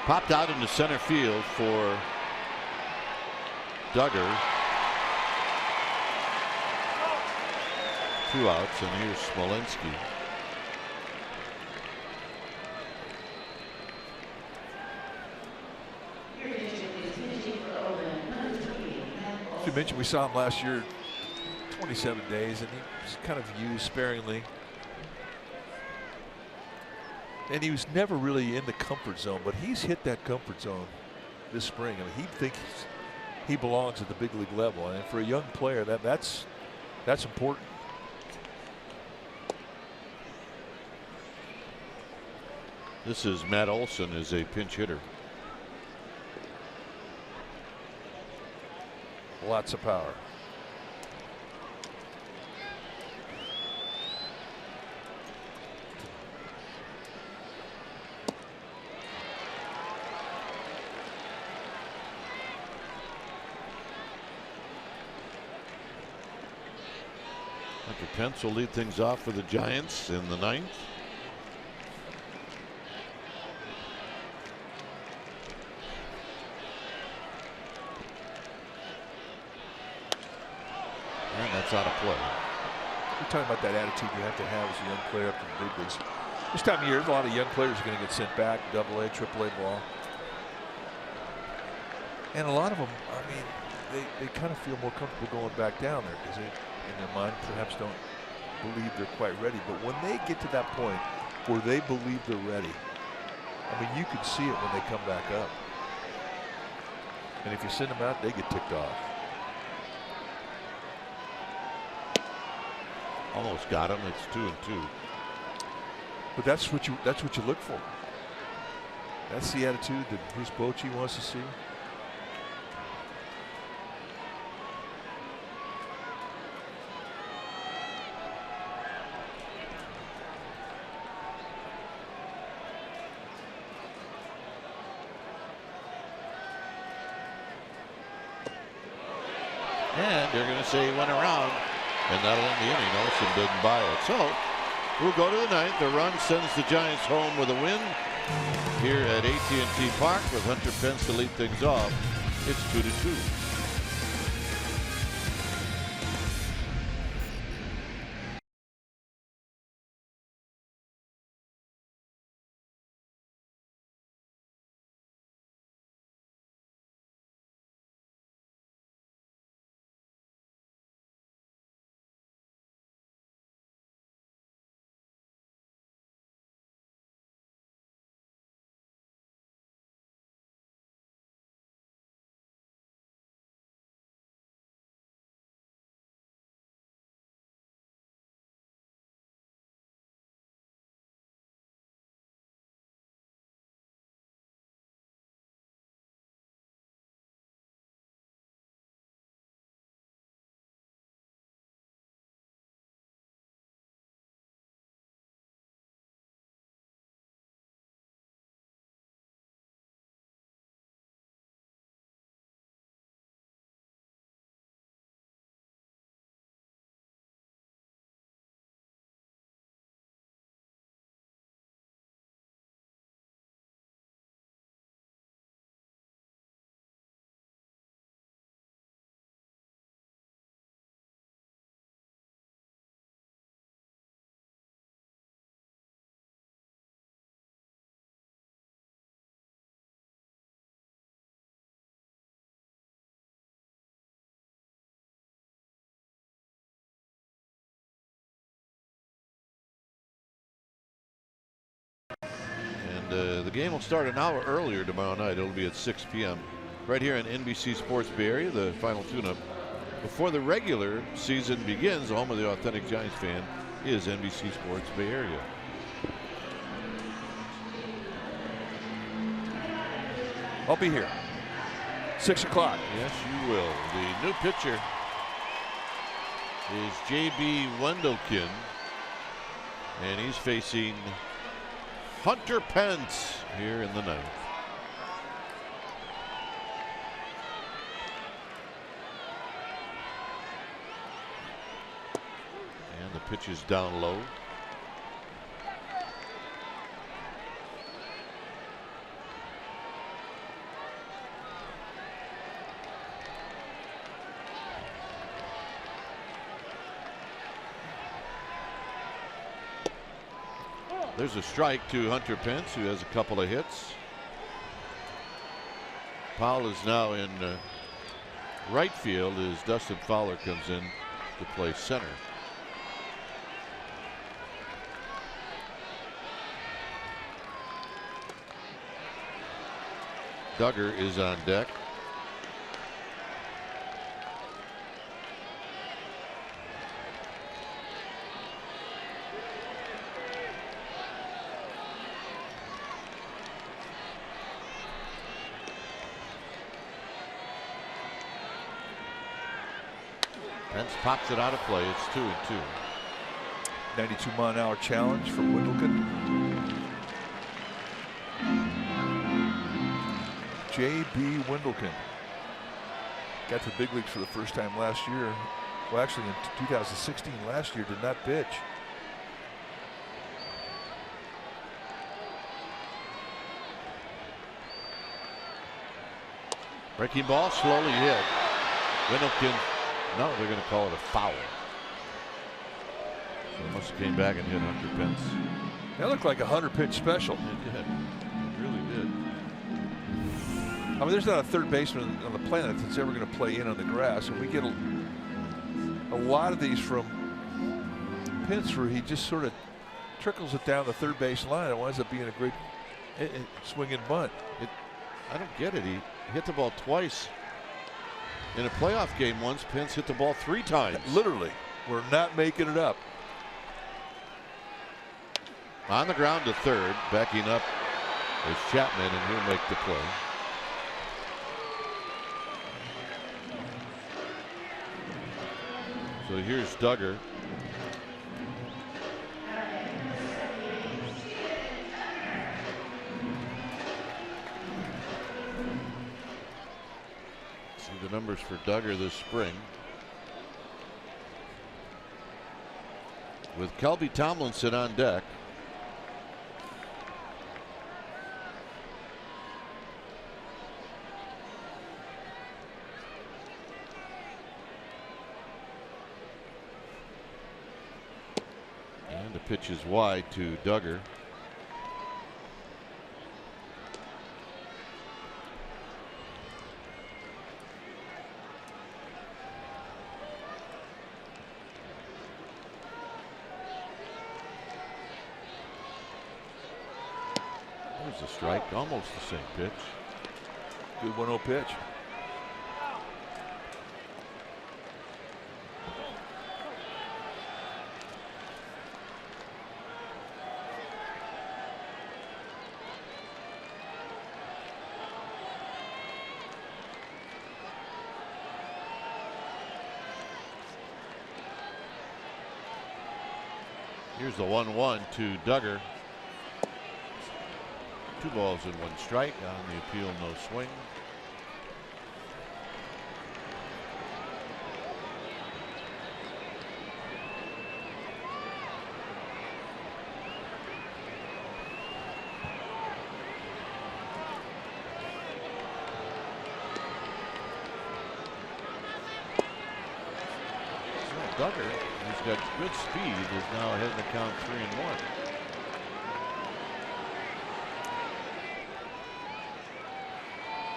Popped out into center field for Duggar. 2 outs, and here's Smolinski. You mentioned we saw him last year, 27 days, and he was kind of used sparingly. And he was never really in the comfort zone, but he's hit that comfort zone this spring. I mean, he thinks he belongs at the big league level, and for a young player, that's important. This is Matt Olson as a pinch hitter. Lots of power. Hunter Pence will lead things off for the Giants in the 9th. And that's out of play. We're talking about that attitude you have to have as a young player up to the big leagues. This time of year, a lot of young players are going to get sent back, AA, AAA ball. And a lot of them, I mean, they kind of feel more comfortable going back down there because they, in their mind, perhaps don't believe they're quite ready. But when they get to that point where they believe they're ready, I mean, you can see it when they come back up. And if you send them out, they get ticked off. Almost got him. It's 2-2. But that's what you look for. That's the attitude that Bruce Bochy wants to see. And they're going to say he went around, and that'll end the inning. Olson didn't buy it. So we'll go to the 9th. The run sends the Giants home with a win here at AT Park with Hunter Pence to lead things off. It's 2-2. The game will start an hour earlier tomorrow night. It'll be at 6 p.m. right here on NBC Sports Bay Area. The final tune-up before the regular season begins. The home of the authentic Giants fan is NBC Sports Bay Area. I'll be here. 6 o'clock. Yes, you will. The new pitcher is J.B. Wendelken, and he's facing Hunter Pence here in the 9th. And the pitch is down low. There's a strike to Hunter Pence, who has a couple of hits. Powell is now in right field as Dustin Fowler comes in to play center. Duggar is on deck. Pence pops it out of play. It's 2-2. 92-mile-an-hour challenge from Windlekin. J.B. Windlekin got to the big leagues for the first time last year. Well, actually in 2016, last year, did not pitch. Breaking ball slowly hit. Windlekin, no, they're going to call it a foul. So it must have came back and hit Hunter Pence. That looked like a 100-pitch special. It did. It really did. I mean, there's not a third baseman on the planet that's ever going to play in on the grass, and we get a lot of these from Pence where he just sort of trickles it down the third base line. It winds up being a great swing and bunt. I don't get it. He hit the ball twice. In a playoff game once, Pence hit the ball 3 times. Literally, we're not making it up. On the ground to third, backing up is Chapman, and he'll make the play. So here's Duggar. See the numbers for Duggar this spring. With Kelby Tomlinson on deck. And the pitch is wide to Duggar. There's a strike, almost the same pitch. Good 1-0 pitch. Here's the 1-1 to Duggar. 2 balls and 1 strike. On the appeal, no swing. Duggar, who's got good speed, is now ahead in the count 3-1.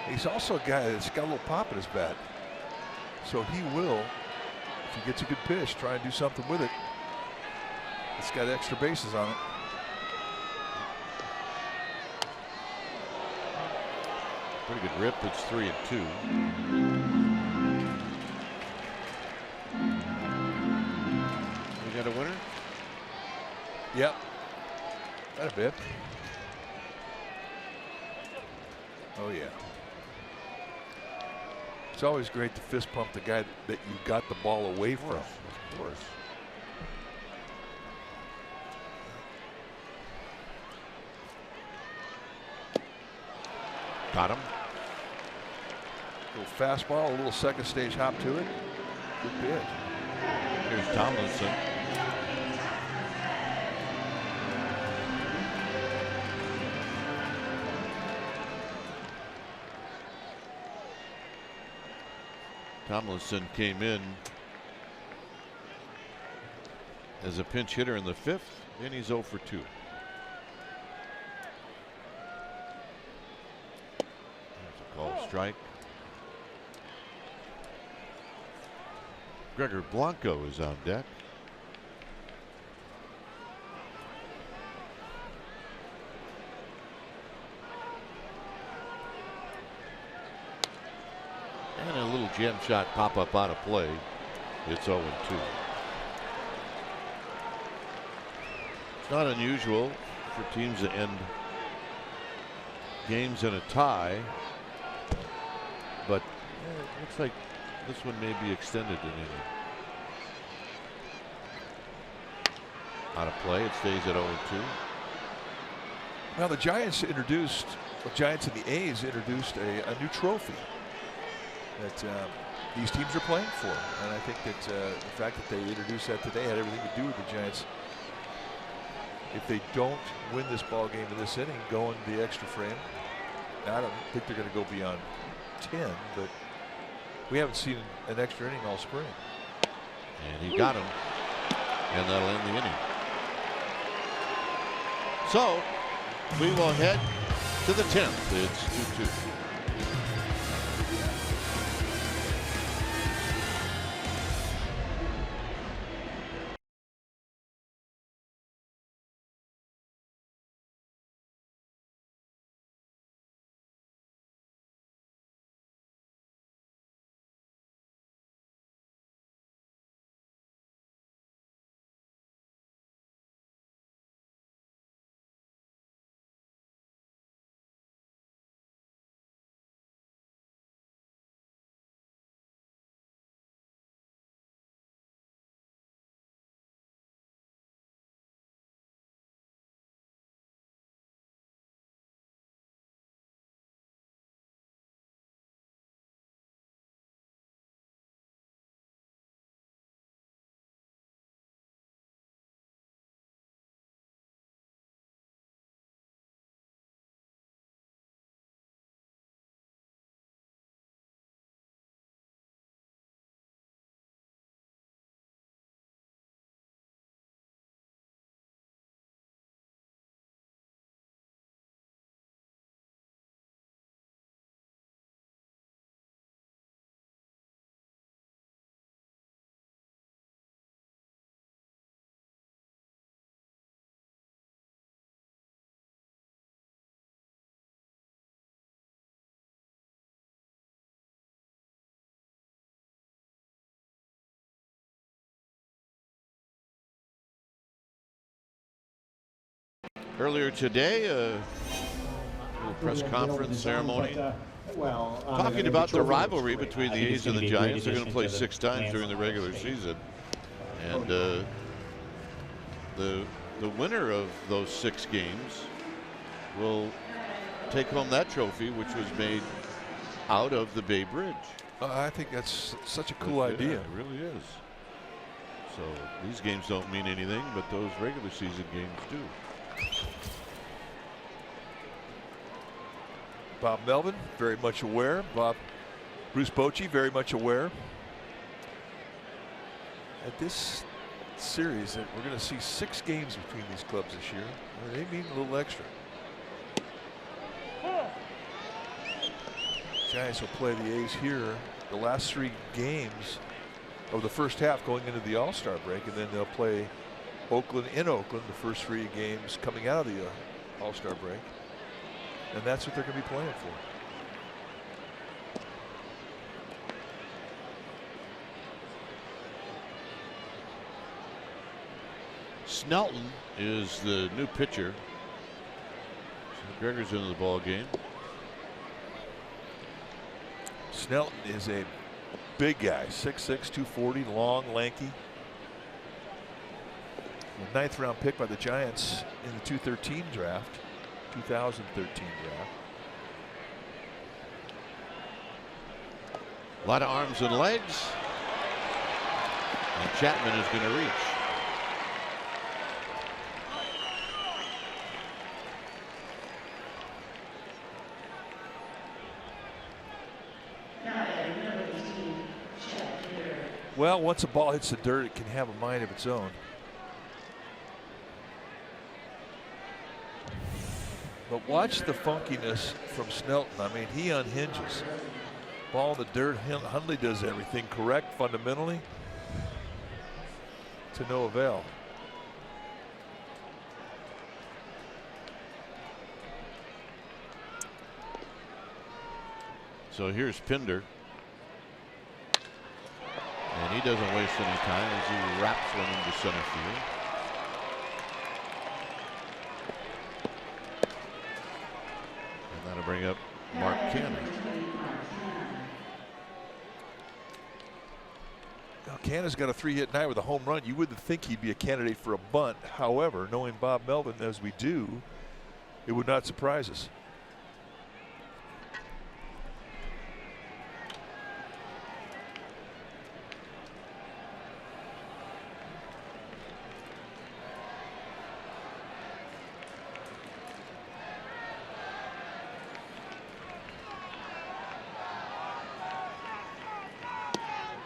He's also a guy that's got a little pop in his bat. So he will, if he gets a good pitch, try and do something with it. It's got extra bases on it. Pretty good rip. It's 3-2. We got a winner? Yep. Got a bit. Oh, yeah. It's always great to fist pump the guy that you got the ball away from. Of course. Got him. Little fastball, a little second stage hop to it. Good pitch. Here's Tomlinson. Tomlinson came in as a pinch hitter in the 5th, and he's 0 for 2. There's a call strike. Gregor Blanco is on deck. And a little jam shot pop up out of play. It's 0-2. It's not unusual for teams to end games in a tie, but it looks like this one may be extended an inning. Out of play, it stays at 0-2. Now the Giants and the A's introduced a new trophy that these teams are playing for, and I think that the fact that they introduced that today had everything to do with the Giants. If they don't win this ball game in this inning, going the extra frame, I don't think they're going to go beyond 10, but we haven't seen an extra inning all spring. And he got him, and that'll end the inning. So we will head to the 10th. It's 2-2. Earlier today, a little press conference ceremony talking about the rivalry between the A's and the Giants. They're going to play 6 times during the regular season, and the winner of those 6 games will take home that trophy, which was made out of the Bay Bridge. I think that's such a cool idea. It really is. So these games don't mean anything, but those regular season games do. Bob Melvin, very much aware. Bruce Bochy, very much aware. At this series, that we're going to see 6 games between these clubs this year. They mean a little extra. Giants will play the A's here the last 3 games of the first half going into the All-Star break, and then they'll play Oakland in Oakland the first 3 games coming out of the All-Star break, and that's what they're going to be playing for. Snelton is the new pitcher. So Gregor's into the ball game. Snelton is a big guy, 6'6", 240, long, lanky. The 9th round pick by the Giants in the 2013 draft. A lot of arms and legs. And Chapman is going to reach. Well, once a ball hits the dirt, it can have a mind of its own. But watch the funkiness from Snelton. I mean, he unhinges. Ball in the dirt. Hundley does everything correct fundamentally. To no avail. So here's Pinder. And he doesn't waste any time as he wraps one into center field. And that'll bring up Mark Cannon. Now, Cannon's got a 3-hit night with a home run. You wouldn't think he'd be a candidate for a bunt. However, knowing Bob Melvin as we do, it would not surprise us.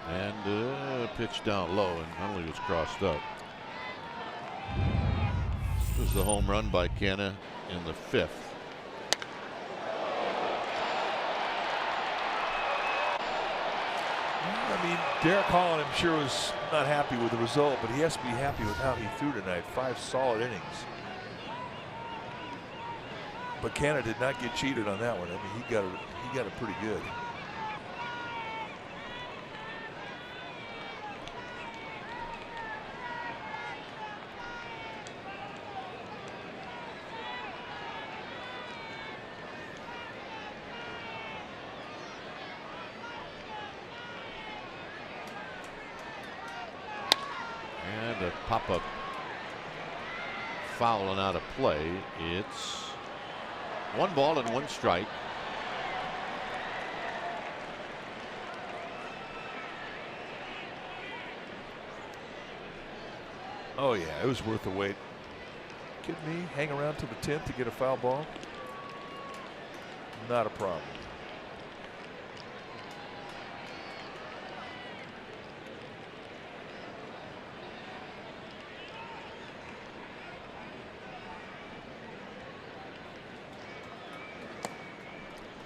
And pitch down low, and penalty was crossed up. This was the home run by Canna in the 5th. I mean, Derek Hall, I'm sure, was not happy with the result, but he has to be happy with how he threw tonight. 5 solid innings. But Canna did not get cheated on that one. I mean, he got it pretty good. And a pop-up foul and out of play. It's 1 ball and 1 strike. Oh yeah, it was worth the wait. Kidding me? Hang around till the 10th to get a foul ball? Not a problem.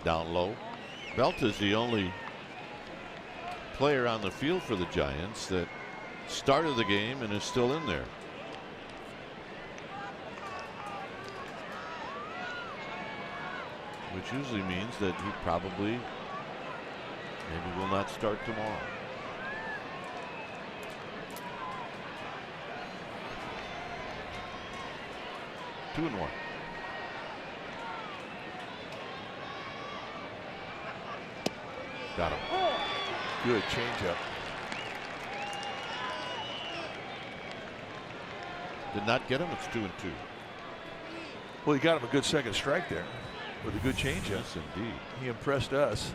Down low. Belt is the only player on the field for the Giants that started the game and is still in there. Which usually means that he probably maybe will not start tomorrow. Two and 1. Got him. Good changeup. Did not get him. It's 2 and 2. Well, he got him a good second strike there with a good changeup. Yes, indeed. He impressed us.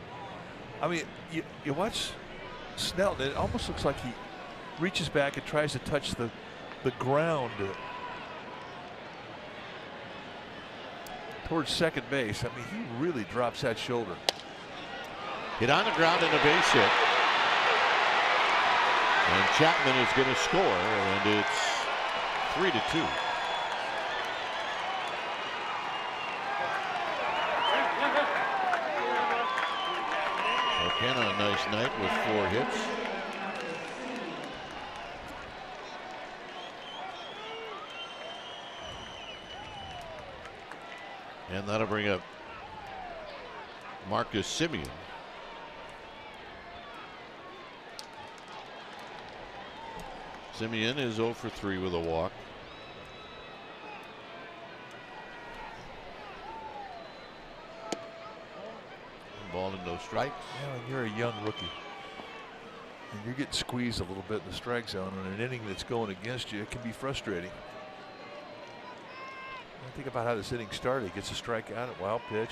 I mean, you watch Snelton, it almost looks like he reaches back and tries to touch the ground towards second base. I mean, he really drops that shoulder. Hit on the ground and a base hit. And Chapman is going to score, and it's 3-2. Cannon a nice night with 4 hits. And that'll bring up Marcus Semien. Semien is 0 for 3 with a walk. Ball and no strikes. Yeah, when you're a young rookie and you're getting squeezed a little bit in the strike zone in an inning that's going against you, it can be frustrating. Think about how this inning started. He gets a strikeout at wild pitch,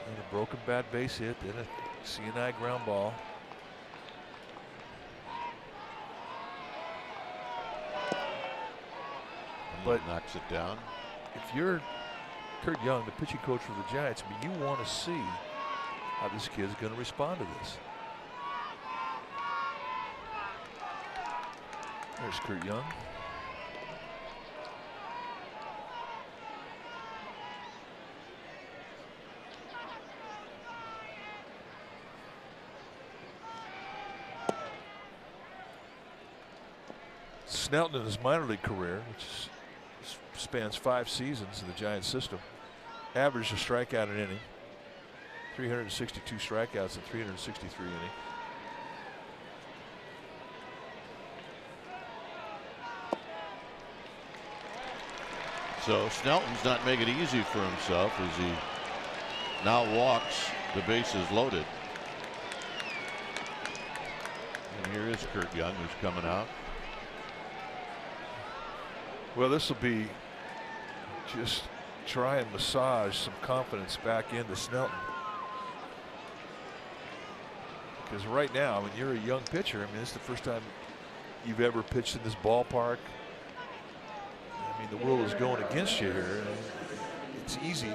and a broken bad base hit, then a C&I ground ball. But knocks it down. If you're Kurt Young, the pitching coach for the Giants, I mean, you want to see how this kid's going to respond to this. There's Kurt Young. Snelton in his minor league career, which spans 5 seasons in the Giants system, averaged a strikeout an inning, 362 strikeouts in 363 innings. So Snelton's not making it easy for himself as he now walks the bases loaded. And here is Kurt Young, who's coming out. Well, this will be just try and massage some confidence back into Snelton. Because right now, I mean, you're a young pitcher. I mean, this is the first time you've ever pitched in this ballpark. I mean, the world is going against you here. It's easy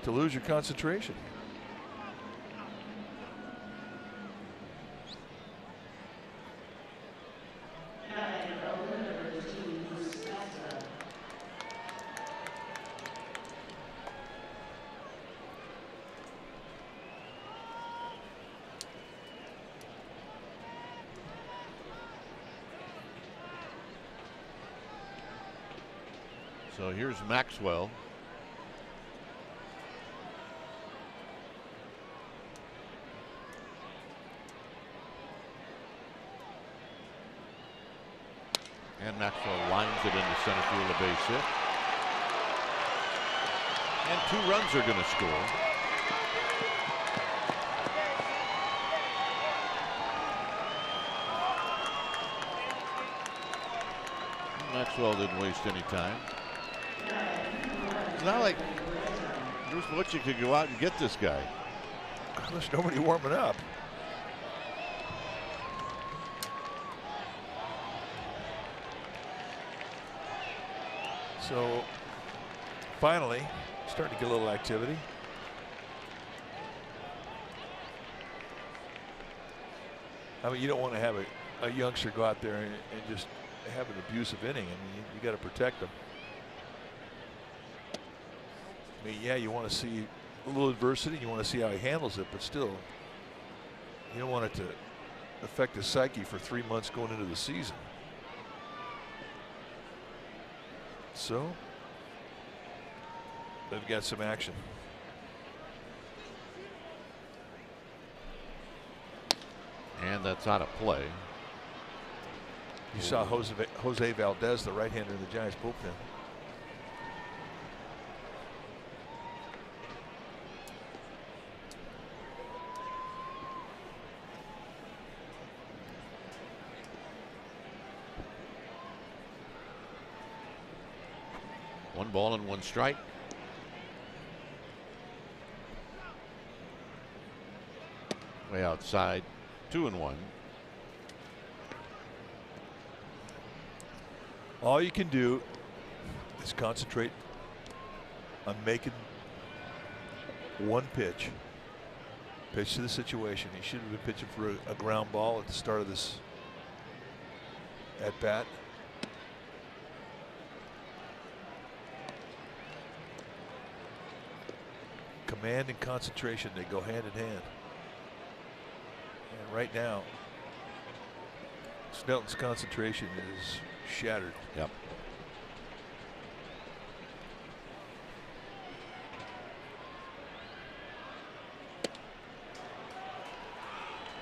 to lose your concentration. So here's Maxwell. And Maxwell lines it into center field, a base hit. And 2 runs are going to score. Maxwell didn't waste any time. It's not like Bruce Bochy could go out and get this guy. There's nobody warming up. So finally starting to get a little activity. I mean, you don't want to have a youngster go out there and just have an abusive inning. I mean, you got to protect them. I mean, yeah, you want to see a little adversity. You want to see how he handles it, but still, you don't want it to affect his psyche for 3 months going into the season. So they've got some action. And that's out of play. You saw Jose Valdez, the right-hander in the Giants bullpen. One ball and 1 strike. Way outside, 2-1. All you can do is concentrate on making one pitch. Pitch to the situation. He should have been pitching for a ground ball at the start of this at bat. Command and concentration, they go hand in hand. And right now, Snelton's concentration is shattered. Yep.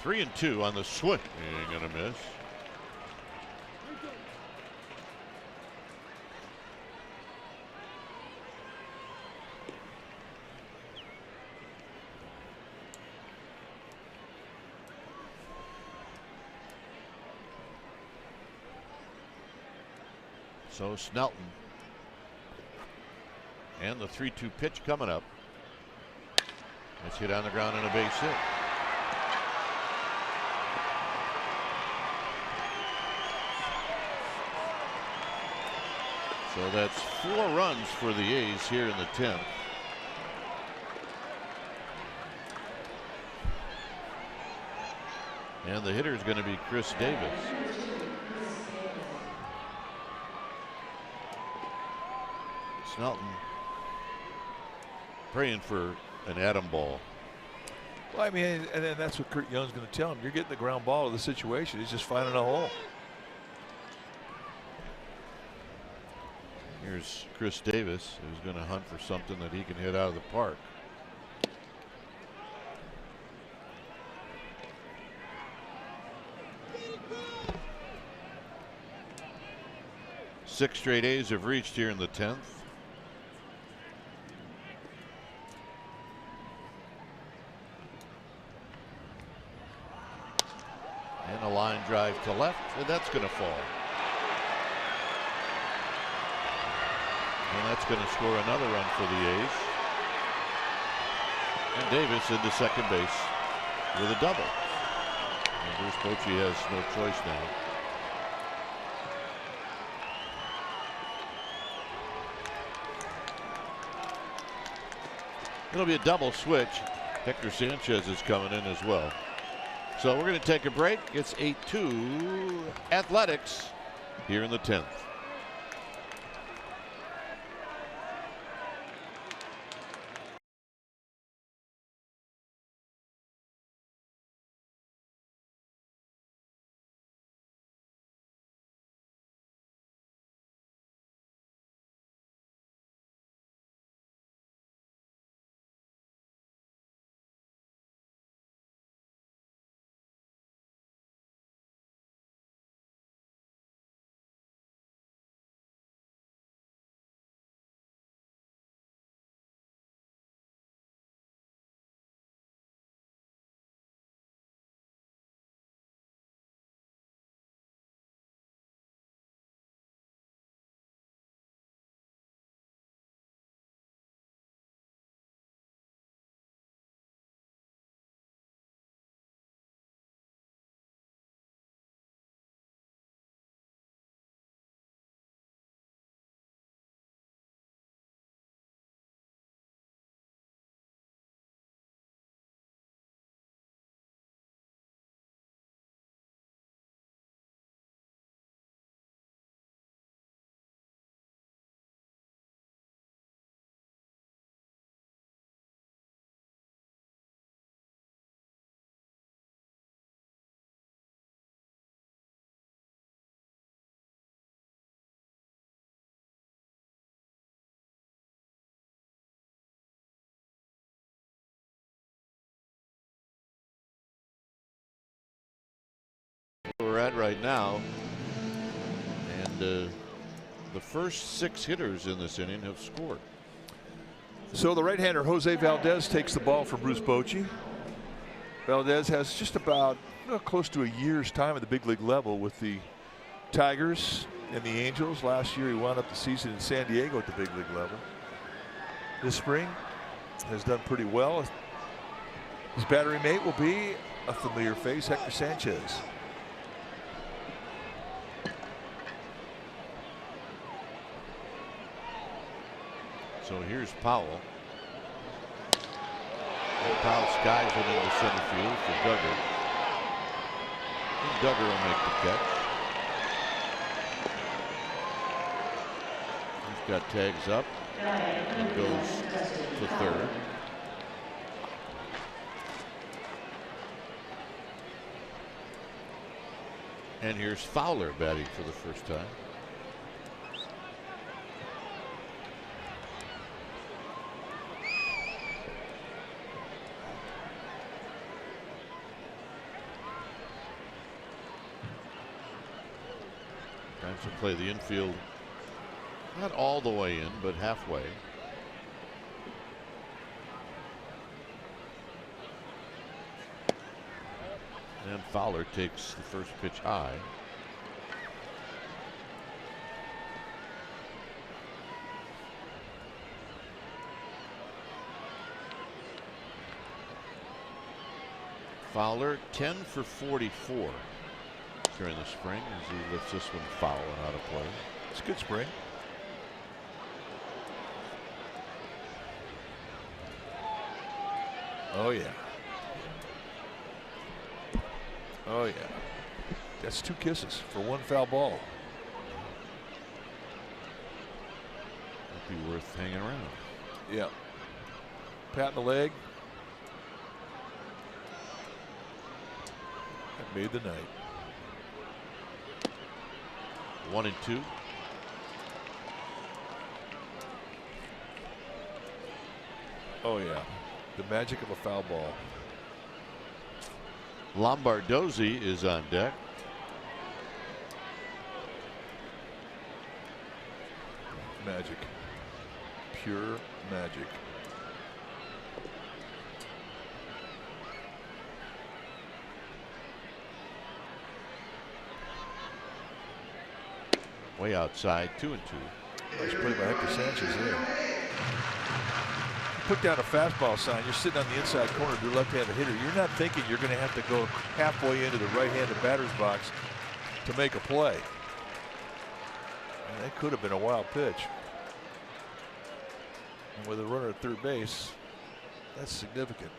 Three and 2 on the swing. Ain't gonna miss. So Snelton and the 3-2 pitch coming up. Let's hit on the ground and a base hit. So that's 4 runs for the A's here in the 10th. And the hitter is going to be Chris Davis. Snelton praying for an atom ball. Well, I mean, and then that's what Kurt Young's going to tell him. You're getting the ground ball of the situation. He's just finding a hole. Here's Chris Davis, who's going to hunt for something that he can hit out of the park. 6 straight A's have reached here in the 10th. And a line drive to left, and that's going to fall. And that's going to score another run for the A's. And Davis into second base with a double. And Bruce Bochy has no choice now. It'll be a double switch. Hector Sanchez is coming in as well. So we're going to take a break. It's 8-2 Athletics here in the 10th. We're at right now, and the first 6 hitters in this inning have scored. So the right-hander Jose Valdez takes the ball from Bruce Bochy. Valdez has just about close to a year's time at the big league level with the Tigers and the Angels. Last year he wound up the season in San Diego at the big league level. This spring has done pretty well. His battery mate will be a familiar face, Hector Sanchez. So here's Powell. And Powell skies it into center field for Duggar. And Duggar will make the catch. He's got tags up and goes to third. And here's Fowler batting for the first time. To play the infield, not all the way in, but halfway. And Fowler takes the first pitch high. Fowler 10 for 44. During the spring as he lifts this one foul and out of play. It's a good spring. Oh yeah. Oh yeah. That's 2 kisses for 1 foul ball. That'd be worth hanging around. Yeah. Pat in the leg. That made the night. 1-2. Oh yeah, the magic of a foul ball. Lombardozzi is on deck. magic. Pure magic. Way outside, 2-2. Nice play by Hector Sanchez there. Put down a fastball sign. You're sitting on the inside corner to the left-handed hitter. You're not thinking you're going to have to go halfway into the right-handed batter's box to make a play. And that could have been a wild pitch. And with a runner at third base, that's significant.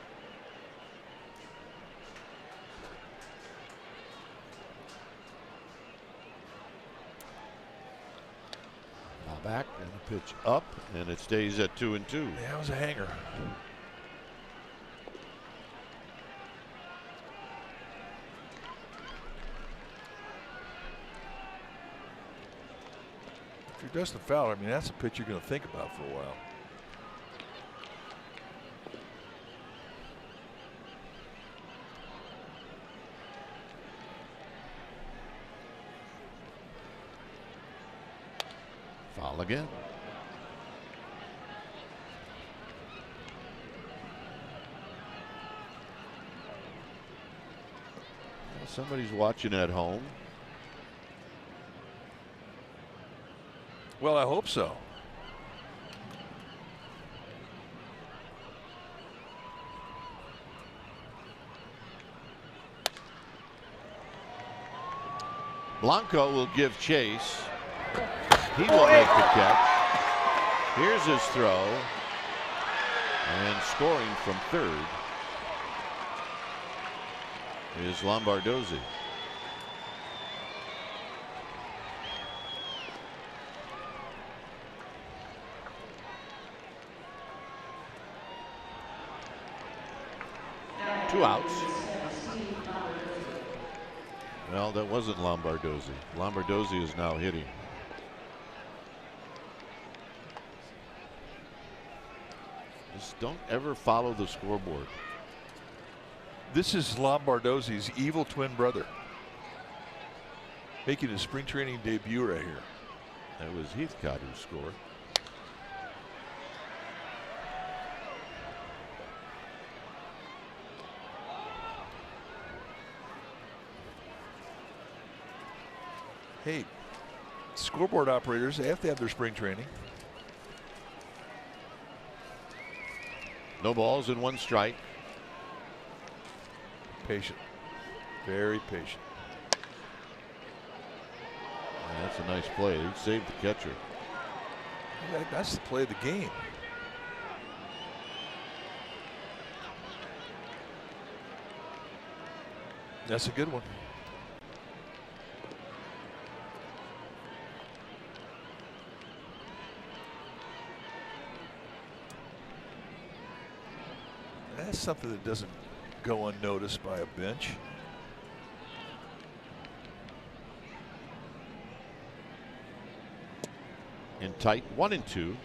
Back and the pitch up, and it stays at 2-2. Yeah, that was a hanger. If you're Dustin Fowler, I mean, that's a pitch you're going to think about for a while. Foul again. Well, somebody's watching at home. Well, I hope so. Blanco will give chase. He will make the catch. Here's his throw. And scoring from third is Lombardozzi. Two outs. Well, that wasn't Lombardozzi. Lombardozzi is now hitting. Just don't ever follow the scoreboard. This is Lombardozzi's evil twin brother, making his spring training debut right here. That was Heathcott who scored. Hey, scoreboard operators, they have to have their spring training. No balls and one strike. Patient, very patient. And that's a nice play. He saved the catcher. That's the play of the game. That's a good one. That's something that doesn't go unnoticed by a bench. In tight, 1-2.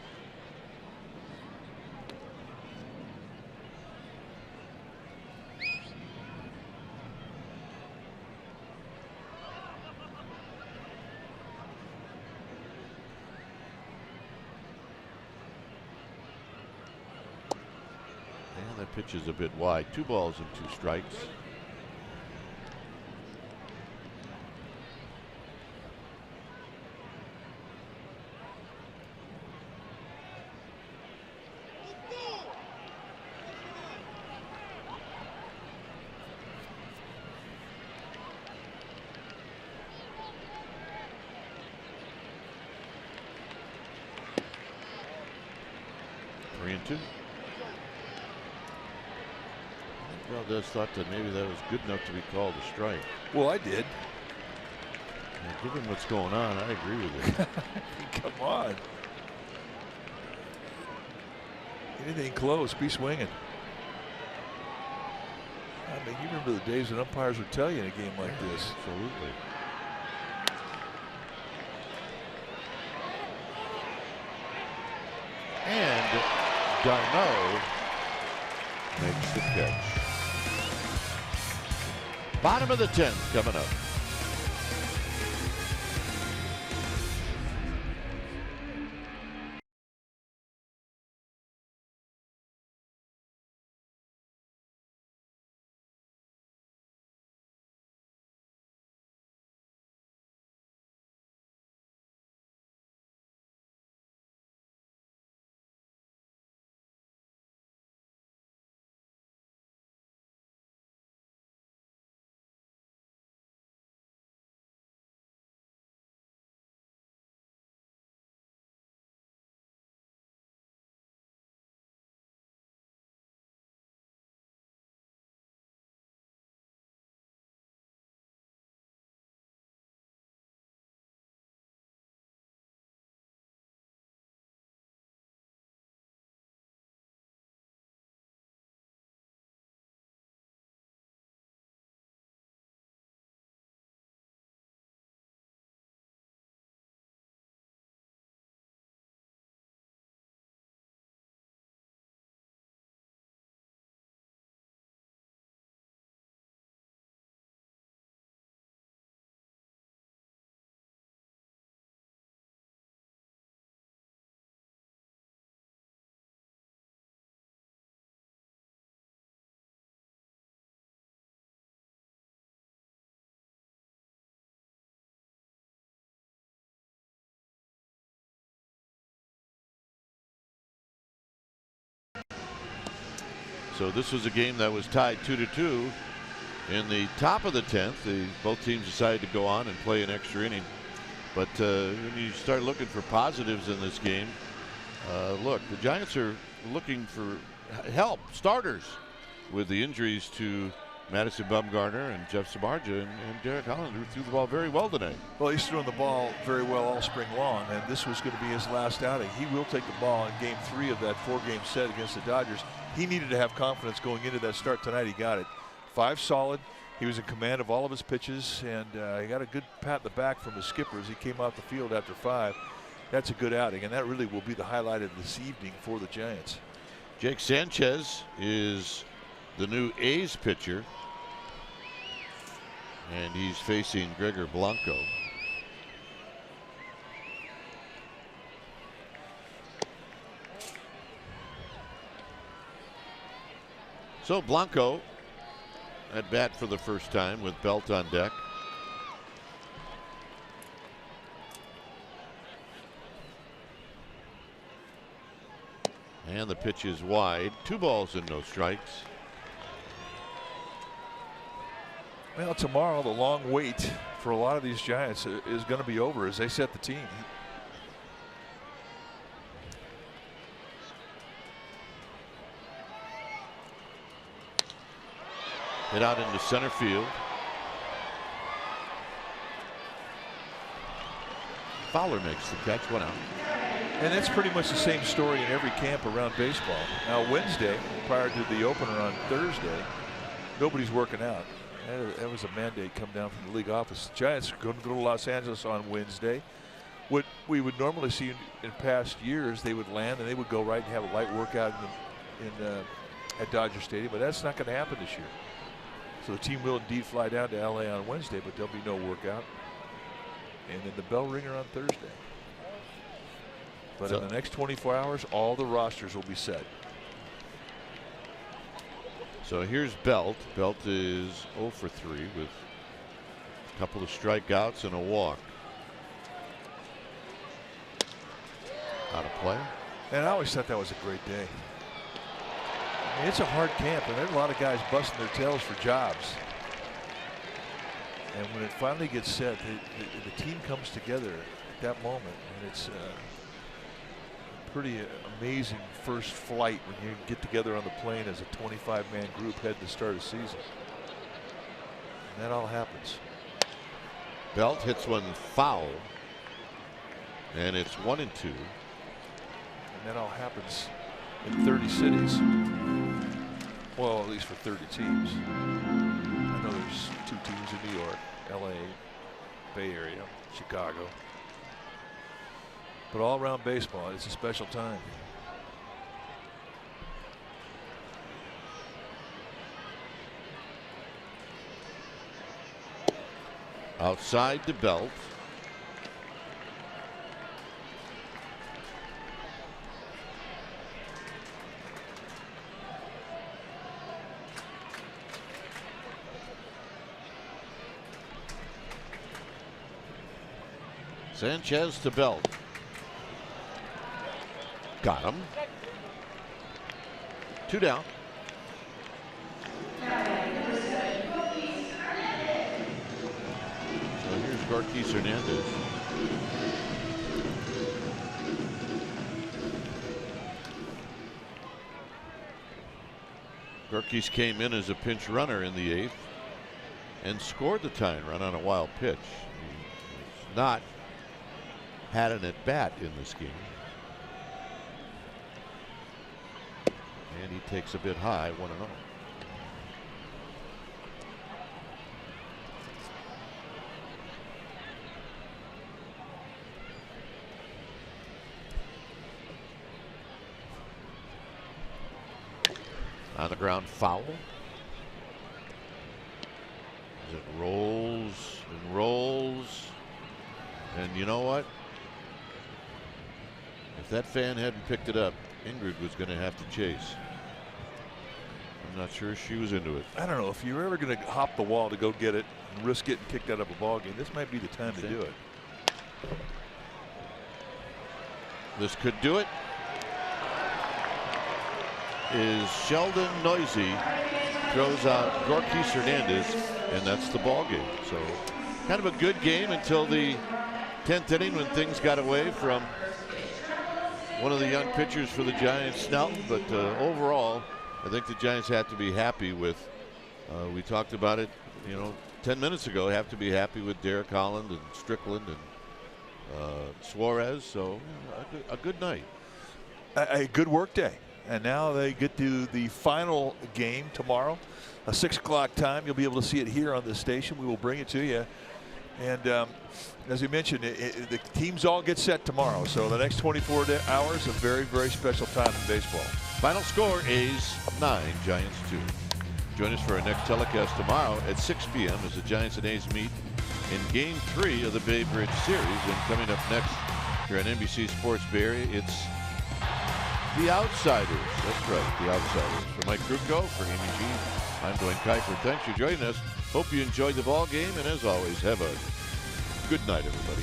That pitch is a bit wide. 2 balls and 2 strikes. Three and two. Well, just thought that maybe that was good enough to be called a strike. Well, I did. And given what's going on, I agree with you. Come on. Anything close, be swinging. I mean, you remember the days when umpires would tell you in a game like this. Absolutely. And Darno makes the catch. Bottom of the 10th coming up. So this was a game that was tied 2-2. In the top of the 10th, both teams decided to go on and play an extra inning. But when you start looking for positives in this game, look, the Giants are looking for help, starters, with the injuries to Madison Bumgarner and Jeff Samardzija and Derek Holland, who threw the ball very well tonight. Well, he's throwing the ball very well all spring long, and this was going to be his last outing. He will take the ball in Game 3 of that 4-game set against the Dodgers. He needed to have confidence going into that start tonight. He got it. 5 solid. He was in command of all of his pitches, and he got a good pat in the back from his skipper as he came off the field after 5. That's a good outing, and that really will be the highlight of this evening for the Giants. Jake Sanchez is the new A's pitcher, and he's facing Gregor Blanco. So Blanco at bat for the first time with Belt on deck. And the pitch is wide. 2 balls and no strikes. Well, tomorrow the long wait for a lot of these Giants is going to be over as they set the team. Hit out into center field. Fowler makes the catch, 1 out. And that's pretty much the same story in every camp around baseball. Now Wednesday, prior to the opener on Thursday, nobody's working out. That was a mandate come down from the league office. The Giants are going to go to Los Angeles on Wednesday. What we would normally see in past years, they would land and they would go right and have a light workout at Dodger Stadium, but that's not going to happen this year. So the team will indeed fly down to LA on Wednesday, but there'll be no workout. And then the bell ringer on Thursday. But in the next 24 hours, all the rosters will be set. So here's Belt. Belt is 0 for 3 with a couple of strikeouts and a walk. Out of play. And I always thought that was a great day. I mean, it's a hard camp, and there's a lot of guys busting their tails for jobs. And when it finally gets set, the team comes together at that moment, and it's a pretty amazing first flight when you get together on the plane as a 25-man group heading to start a season. And that all happens. Belt hits one foul, and it's 1-2. And that all happens in 30 cities. Well, at least for 30 teams. I know there's 2 teams in New York, LA, Bay Area, Chicago. But all around baseball, it's a special time. Outside the Belt. Sanchez to Belt. Got him. 2 down. So here's Gorkis Hernandez. Gorkis came in as a pinch runner in the 8th and scored the tying run on a wild pitch. He's not had an at bat in this game. And he takes a bit high, 1-0. On the ground, foul. As it rolls and rolls. And you know what? If that fan hadn't picked it up, Ingrid was going to have to chase. I'm not sure she was into it. I don't know if you're ever going to hop the wall to go get it and risk getting kicked out of a ball game. This might be the time to do it. This could do it. is Sheldon Noisy throws out Gorkis Hernandez, and that's the ball game. So kind of a good game until the 10th inning when things got away from one of the young pitchers for the Giants, Snelton. But overall, I think the Giants have to be happy with, we talked about it, 10 minutes ago, have to be happy with Derek Holland and Strickland and Suarez. So a good night. A good work day. And now they get to the final game tomorrow, a 6 o'clock time. You'll be able to see it here on this station. We will bring it to you. And as we mentioned, the teams all get set tomorrow. So the next 24 hours, a very, very special time in baseball. Final score, A's 9, Giants 2. Join us for our next telecast tomorrow at 6 p.m. as the Giants and A's meet in Game 3 of the Bay Bridge Series. And coming up next here on NBC Sports Bay Area, it's The Outsiders. That's right, The Outsiders. For Mike Krukow, for Amy G, I'm Dwayne Kuiper. Thanks for joining us. Hope you enjoyed the ball game, and as always, have a good night, everybody.